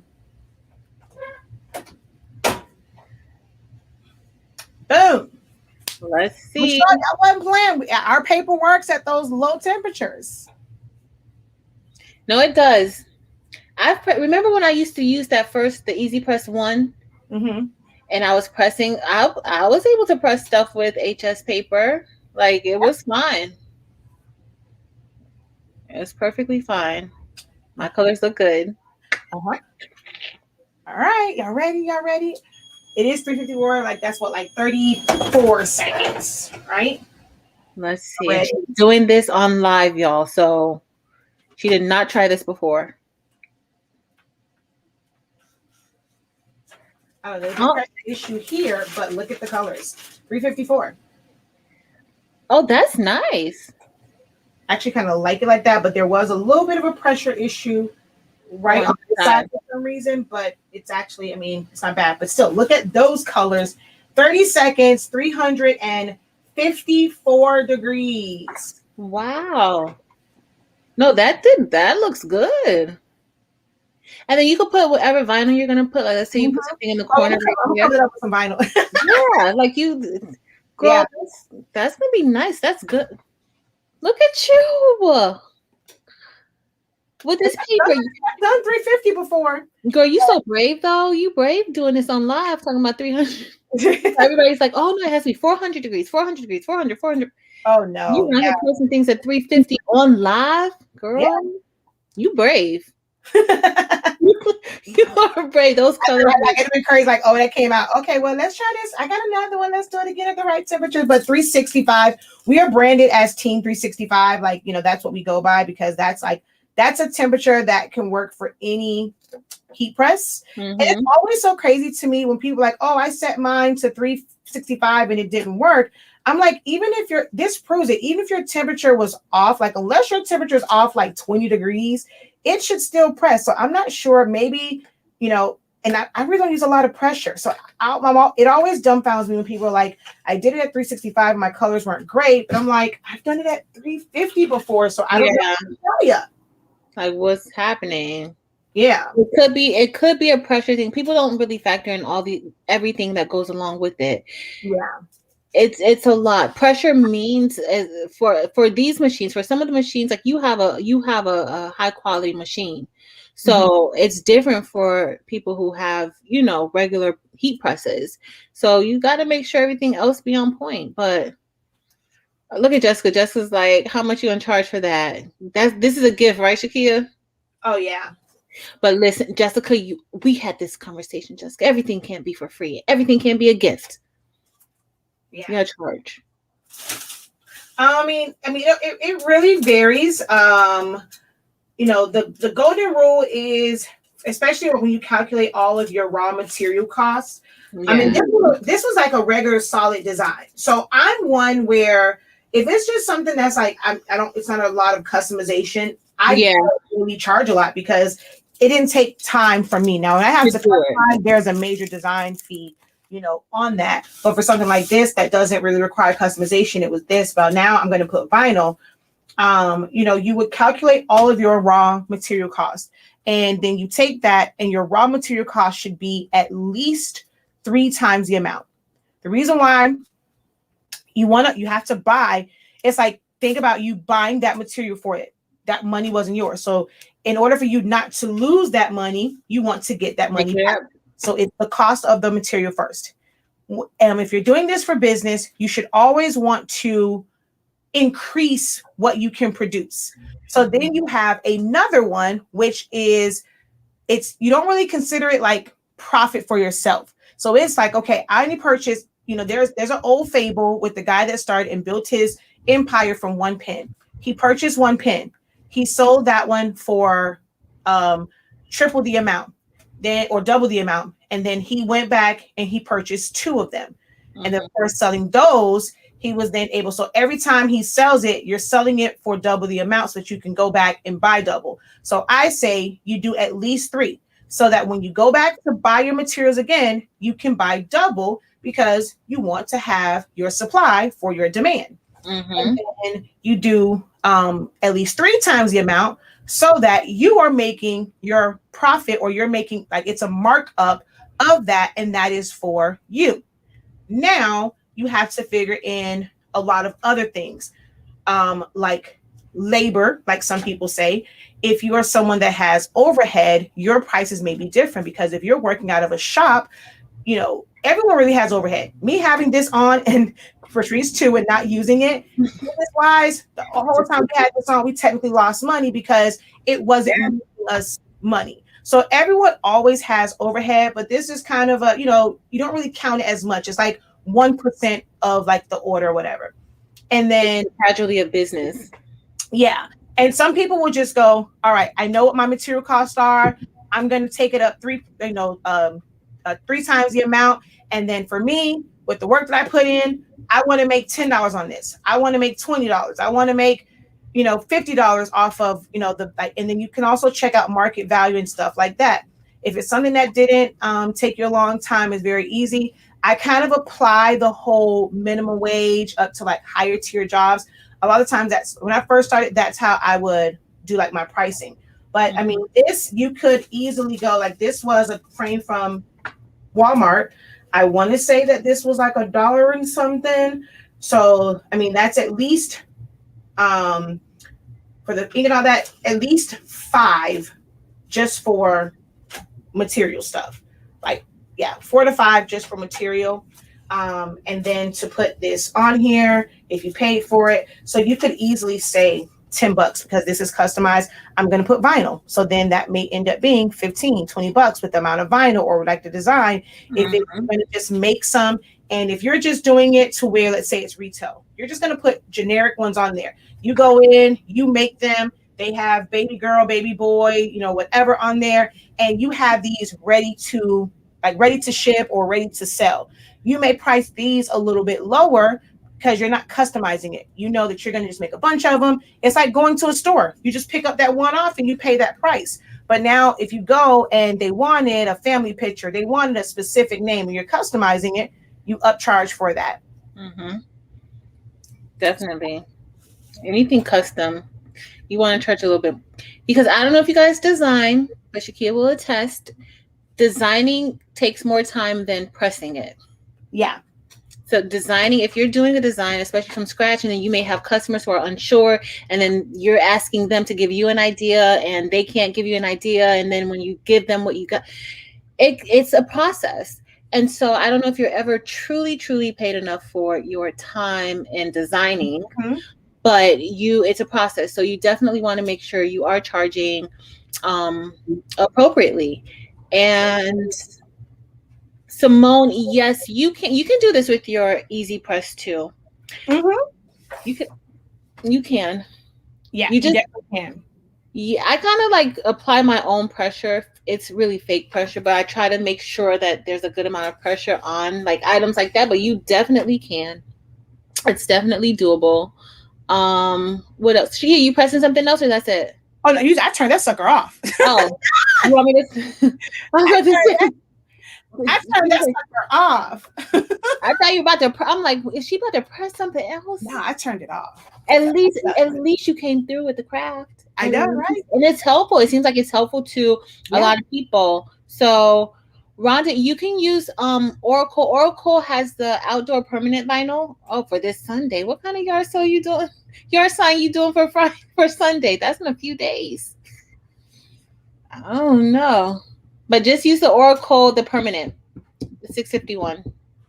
Boom. Let's see. I wasn't playing. Our paper works at those low temperatures. No, it does. I remember when I used to use the Easy Press 1, and I was pressing. I was able to press stuff with HS paper. Like, it was fine. It was perfectly fine. My colors look good. All right, y'all ready? Y'all ready? It is 354. Like, that's what, like 34 seconds, right? Let's see. She's doing this on live, y'all. So she did not try this before. Oh, there's a pressure issue here, but look at the colors. 354. Oh, that's nice. I actually kind of like it like that, but there was a little bit of a pressure issue right on the side for some reason, but it's actually, I mean, it's not bad, but still, look at those colors. 30 seconds, 354 degrees. Wow. No, that looks good. And then you can put whatever vinyl you're gonna put. Like, let's say you put something in the corner. I'll cover it up with some vinyl. Yeah, like Girl, Yeah. that's gonna be nice. That's good. Look at you with this paper. I've done 350 before. Girl, you so brave though. You brave doing this on live talking about 300. Everybody's like, oh no, it has to be 400 degrees, 400 degrees, 400, 400. Oh You no. run Yeah. here posting things at 350 on live, Yeah. girl. You brave. You are brave. Those colors. Like, it'd be crazy. Like, oh, that came out. Okay, well, let's try this. I got another one. Let's do it again at the right temperature. But 365, we are branded as Team 365. Like, that's what we go by, because that's a temperature that can work for any heat press. And it's always so crazy to me when people are like, oh, I set mine to 365 and it didn't work. I'm like, this proves it. Even if your temperature was off, like, unless your temperature is off like 20 degrees, it should still press. So I'm not sure. Maybe, and I really don't use a lot of pressure. So it always dumbfounds me when people are like, I did it at 365, my colors weren't great. But I'm like, I've done it at 350 before, so I don't know what to tell you. Like, what's happening? Yeah. It could be a pressure thing. People don't really factor in everything that goes along with it. Yeah. It's a lot. Pressure means for these machines, for some of the machines, like you have a high quality machine. So it's different for people who have, regular heat presses. So you got to make sure everything else be on point. But look at Jessica. Jessica's like, how much you gonna charge for that? This is a gift, right, Shaquia? Oh yeah. But listen, Jessica, we had this conversation, Jessica. Everything can't be for free. Everything can be a gift. Yeah. You gotta charge. I mean, it really varies. The golden rule is, especially when you calculate all of your raw material costs. Yeah. I mean, this was like a regular solid design. So I'm one where if it's just something that's like, it's not a lot of customization. I don't really charge a lot because it didn't take time from me. Now, when I have to customize, there's a major design fee, on that. But for something like this that doesn't really require customization, it was this. But now I'm going to put vinyl. You would calculate all of your raw material costs, and then you take that, and your raw material cost should be at least 3 times the amount. The reason why you have to buy, it's like, think about you buying that material for it. That money wasn't yours. So in order for you not to lose that money, you want to get that money back. So it's the cost of the material first. If you're doing this for business, you should always want to increase what you can produce. So then you have another one, which is you don't really consider it like profit for yourself. So it's like, okay, I only purchased, there's an old fable with the guy that started and built his empire from 1 pen. He purchased 1 pen. He sold that one for triple the amount, or double the amount. And then he went back and he purchased 2 of them. And then for selling those, he was then able. So every time he sells it, you're selling it for double the amount so that you can go back and buy double. So I say you do at least 3 so that when you go back to buy your materials again, you can buy double because you want to have your supply for your demand. And then you do at least 3 times the amount so that you are making your profit, or you're making, like, it's a markup of that, and that is for you. Now you have to figure in a lot of other things, like labor, like some people say. If you are someone that has overhead, your prices may be different, because if you're working out of a shop, everyone really has overhead. Me having this on and Patrice too and not using it, business wise, the whole time we had this on, we technically lost money because it wasn't giving us money. So everyone always has overhead, but this is kind of a, you don't really count it as much. It's like 1% of like the order or whatever. And then gradually a business. Yeah. And some people will just go, all right, I know what my material costs are. I'm going to take it up 3 times the amount. And then for me, with the work that I put in, I want to make $10 on this. I want to make $20. I want to make, $50 off of, and then you can also check out market value and stuff like that. If it's something that didn't take you a long time, it's very easy. I kind of apply the whole minimum wage up to like higher tier jobs. A lot of times that's when I first started, that's how I would do like my pricing. But I mean, this, you could easily go like, this was a frame from Walmart. I want to say that this was like $1 and something. So, I mean, that's at least for the ink and all that, at least 5 just for material stuff. Like, yeah, 4 to 5 just for material. And then to put this on here, if you paid for it, so you could easily say $10 because this is customized. I'm going to put vinyl. So then that may end up being $15-20 with the amount of vinyl or like the design. If it's going to just make some, and if you're just doing it to where, let's say it's retail, you're just going to put generic ones on there. You go in, you make them. They have baby girl, baby boy, whatever on there, and you have these ready to ship or ready to sell. You may price these a little bit lower because you're not customizing it. You know that you're going to just make a bunch of them. It's like going to a store. You just pick up that one off and you pay that price. But now if you go and they wanted a family picture, they wanted a specific name and you're customizing it, you upcharge for that. Definitely. Anything custom, you want to charge a little bit. Because I don't know if you guys design, but Shaquia will attest, designing takes more time than pressing it. Yeah. So designing, if you're doing a design, especially from scratch, and then you may have customers who are unsure, and then you're asking them to give you an idea and they can't give you an idea. And then when you give them what you got, it's a process. And so I don't know if you're ever truly, truly paid enough for your time in designing, but it's a process. So you definitely want to make sure you are charging appropriately. And Simone, yes, you can do this with your Easy Press too. You can. Yeah, you definitely can. Yeah, I kind of like apply my own pressure. It's really fake pressure, but I try to make sure that there's a good amount of pressure on like items like that. But you definitely can. It's definitely doable. What else? Shaquia, you pressing something else or that's it? Oh no, I turned that sucker off. Oh, you want me to? I turned that sucker off. I thought you were about to. I'm like, is she about to press something else? No, I turned it off. At least you came through with the craft. I know, right? And it's helpful. It seems like it's helpful to a lot of people. So, Rhonda, you can use Oracle. Oracle has the outdoor permanent vinyl. Oh, for this Sunday. What kind of yard sale you doing? Yard sign you doing for Friday for Sunday? That's in a few days. Oh no. But just use the Oracle, the permanent, the 651.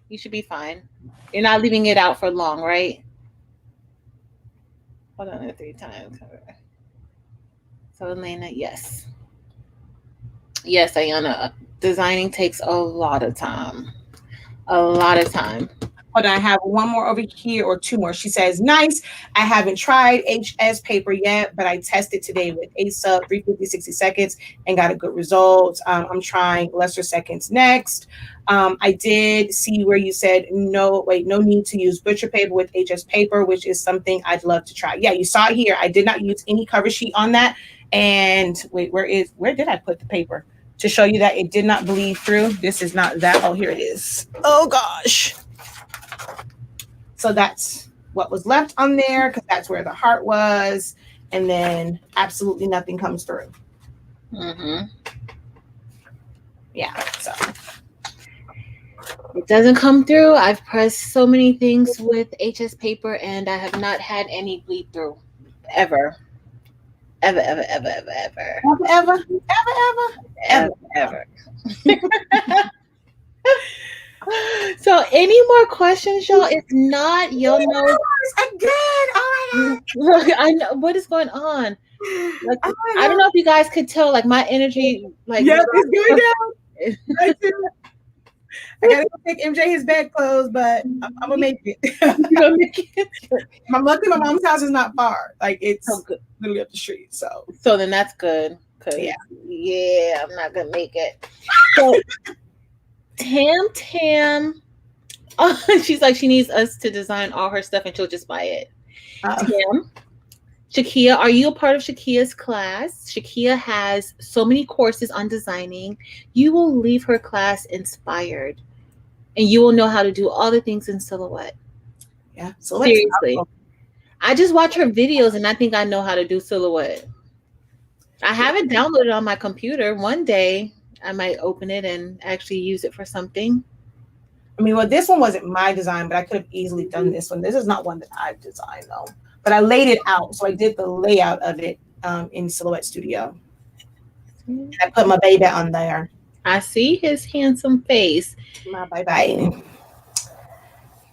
You should be fine. You're not leaving it out for long, right? Hold on 3 times. So Elena, yes. Yes, Ayana. Designing takes a lot of time. A lot of time. Hold on, I have one more over here or 2 more. She says, nice. I haven't tried HS paper yet, but I tested today with ASUP 350, 60 seconds and got a good result. I'm trying lesser seconds next. I did see where you said, no need to use butcher paper with HS paper, which is something I'd love to try. Yeah, you saw it here. I did not use any cover sheet on that. And wait, where did I put the paper? To show you that it did not bleed through. This is not that. Oh, here it is. Oh gosh. So that's what was left on there because that's where the heart was. And then absolutely nothing comes through. Yeah, so. It doesn't come through. I've pressed so many things with HS paper and I have not had any bleed through. Ever. Ever. So any more questions, y'all? If not, y'all know again. Oh my God. Look, I know what is going on. Like, I don't know if you guys could tell, like my energy, like it's going down. I gotta go take MJ his bed clothes, but I'm gonna make it. Luckily, my mom's house is not far. Like it's literally up the street. So then that's good. Yeah, I'm not gonna make it. So Tam, she's like she needs us to design all her stuff and she'll just buy it. Tam, Shaquia, are you a part of Shaquia's class? Shaquia has so many courses on designing. You will leave her class inspired. And you will know how to do all the things in Silhouette. Yeah. Seriously. I just watch her videos and I think I know how to do Silhouette. I have it downloaded on my computer. One day I might open it and actually use it for something. I mean, well, this one wasn't my design, but I could have easily done this one. This is not one that I've designed though, but I laid it out. So I did the layout of it in Silhouette Studio. And I put my baby on there. I see his handsome face. My baby.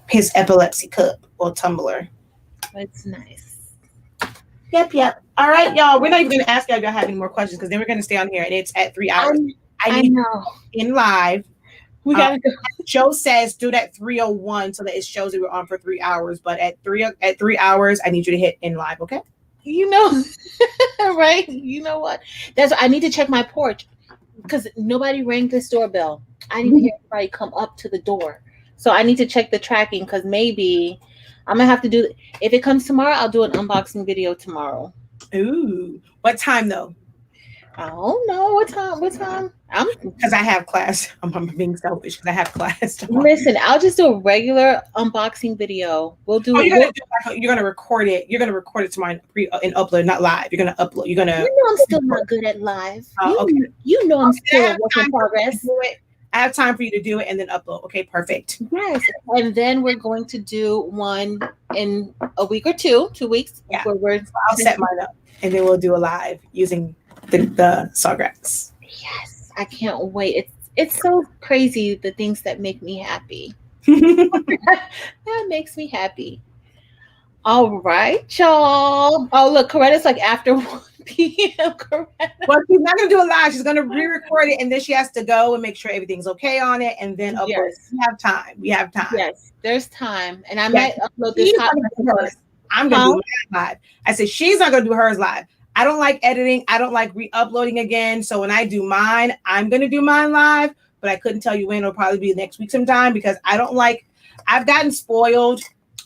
His epilepsy cup or tumbler. That's nice. Yep. All right, y'all. We're not even going to ask y'all if y'all have any more questions because then we're going to stay on here and it's at 3 hours. I know. In live. We gotta go. Joe says do that 3:01 so that it shows that we're on for 3 hours. But at 3 hours, I need you to hit in live, okay? You know, right? You know what? I need to check my porch because nobody rang this doorbell. I didn't hear anybody come up to the door. So I need to check the tracking because maybe I'm gonna have to do. If it comes tomorrow, I'll do an unboxing video tomorrow. Ooh, what time though? I don't know what time. Because I have class. I'm being selfish because I have class tomorrow. Listen, I'll just do a regular unboxing video. We'll do. You're gonna record it. You're gonna record it tomorrow and upload, not live. You're gonna upload. You're gonna. You know I'm still not good at live. Okay. You know I'm still a work in progress. I have time for you to do it and then upload. Okay, perfect. Yes, and then we're going to do one in a week or 2 weeks. Yeah, where I'll set mine up and then we'll do a live using the Sawgrass. Yes, I can't wait. It's so crazy the things that make me happy. That makes me happy. All right, y'all. Oh, look, Coretta's like after 1 p.m. Coretta. Well, she's not gonna do a live. She's gonna re-record it, and then she has to go and make sure everything's okay on it, and then upload. Yes. We have time. Yes, there's time, and I might upload this. I'm gonna do mine live. I said she's not gonna do hers live. I don't like editing. I don't like re-uploading again. So when I do mine, I'm gonna do mine live. But I couldn't tell you when. It'll probably be next week sometime because I don't like. I've gotten spoiled.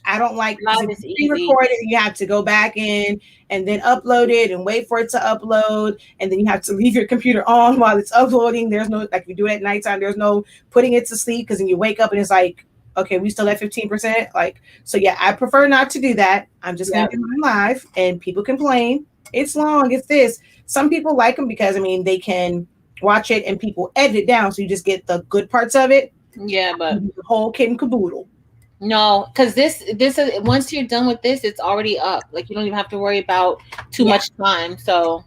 I don't like pre-recorded. You have to go back in and then upload it and wait for it to upload. And then you have to leave your computer on while it's uploading. There's no, like you do it at nighttime, there's no putting it to sleep because then you wake up and it's like, okay, we still at 15%. Like, so yeah, I prefer not to do that. I'm just going to do mine live and people complain. It's long, it's this. Some people like them because, I mean, they can watch it and people edit it down. So you just get the good parts of it. Yeah, but the whole kit and caboodle. No, because this is once you're done with this, it's already up. Like you don't even have to worry about too much time. So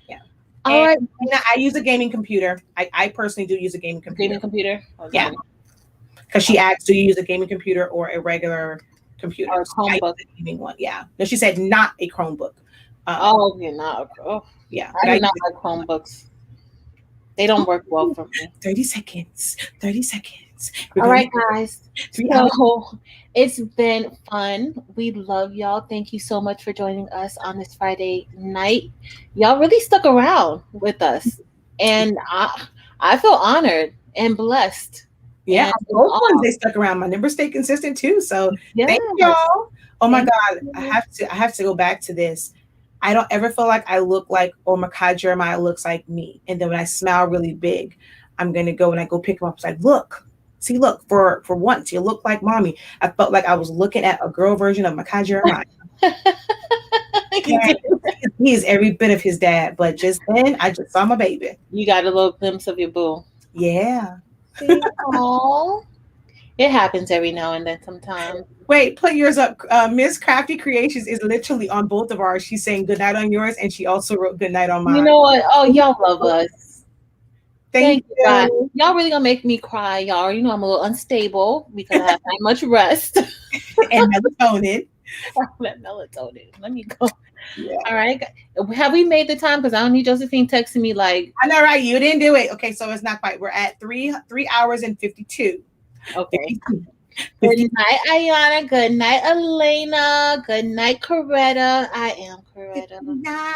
yeah. All right. I use a gaming computer. I personally do use a gaming computer. Gaming computer? Okay. Yeah. Because she asked, do you use a gaming computer or a regular computer? Or a Chromebook. A gaming one. Yeah. No, she said not a Chromebook. You're not. Yeah. I do not like Chromebooks. They don't work well for me. 30 seconds. All right, guys. So it's been fun. We love y'all. Thank you so much for joining us on this Friday night. Y'all really stuck around with us. And I feel honored and blessed. Yeah, both ones they stuck around. My numbers stay consistent too. So thank y'all. Oh my God. I have to go back to this. I don't ever feel like I look like Makai Jeremiah looks like me. And then when I smile really big, I'm gonna go and I go pick him up. It's like, look, for once, you look like mommy. I felt like I was looking at a girl version of Makai Jeremiah. He's every bit of his dad, but just then I just saw my baby. You got a little glimpse of your boo. Yeah. Aww. It happens every now and then sometimes. Wait, put yours up. Miss Crafty Creations is literally on both of ours. She's saying good night on yours, and she also wrote good night on mine. You know what? Oh, y'all love us. Thank you. God. Y'all really gonna make me cry, y'all. You know I'm a little unstable because I have not much rest. And melatonin. Melatonin. Let me go. Yeah. All right. Have we made the time? Because I don't need Josephine texting me like. I know, right? You didn't do it. Okay, so it's not quite. We're at 3 hours and 52. Okay. Good night, Ayana. Good night, Elena. Good night, Coretta. I am Coretta.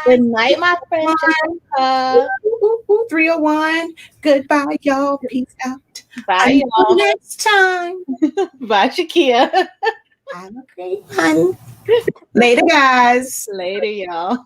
Good night, my friend Jessica. 301. Goodbye, y'all. Peace out. Bye, y'all. Next time. Bye, Shaquia. Have a great one. Later, guys. Later, y'all.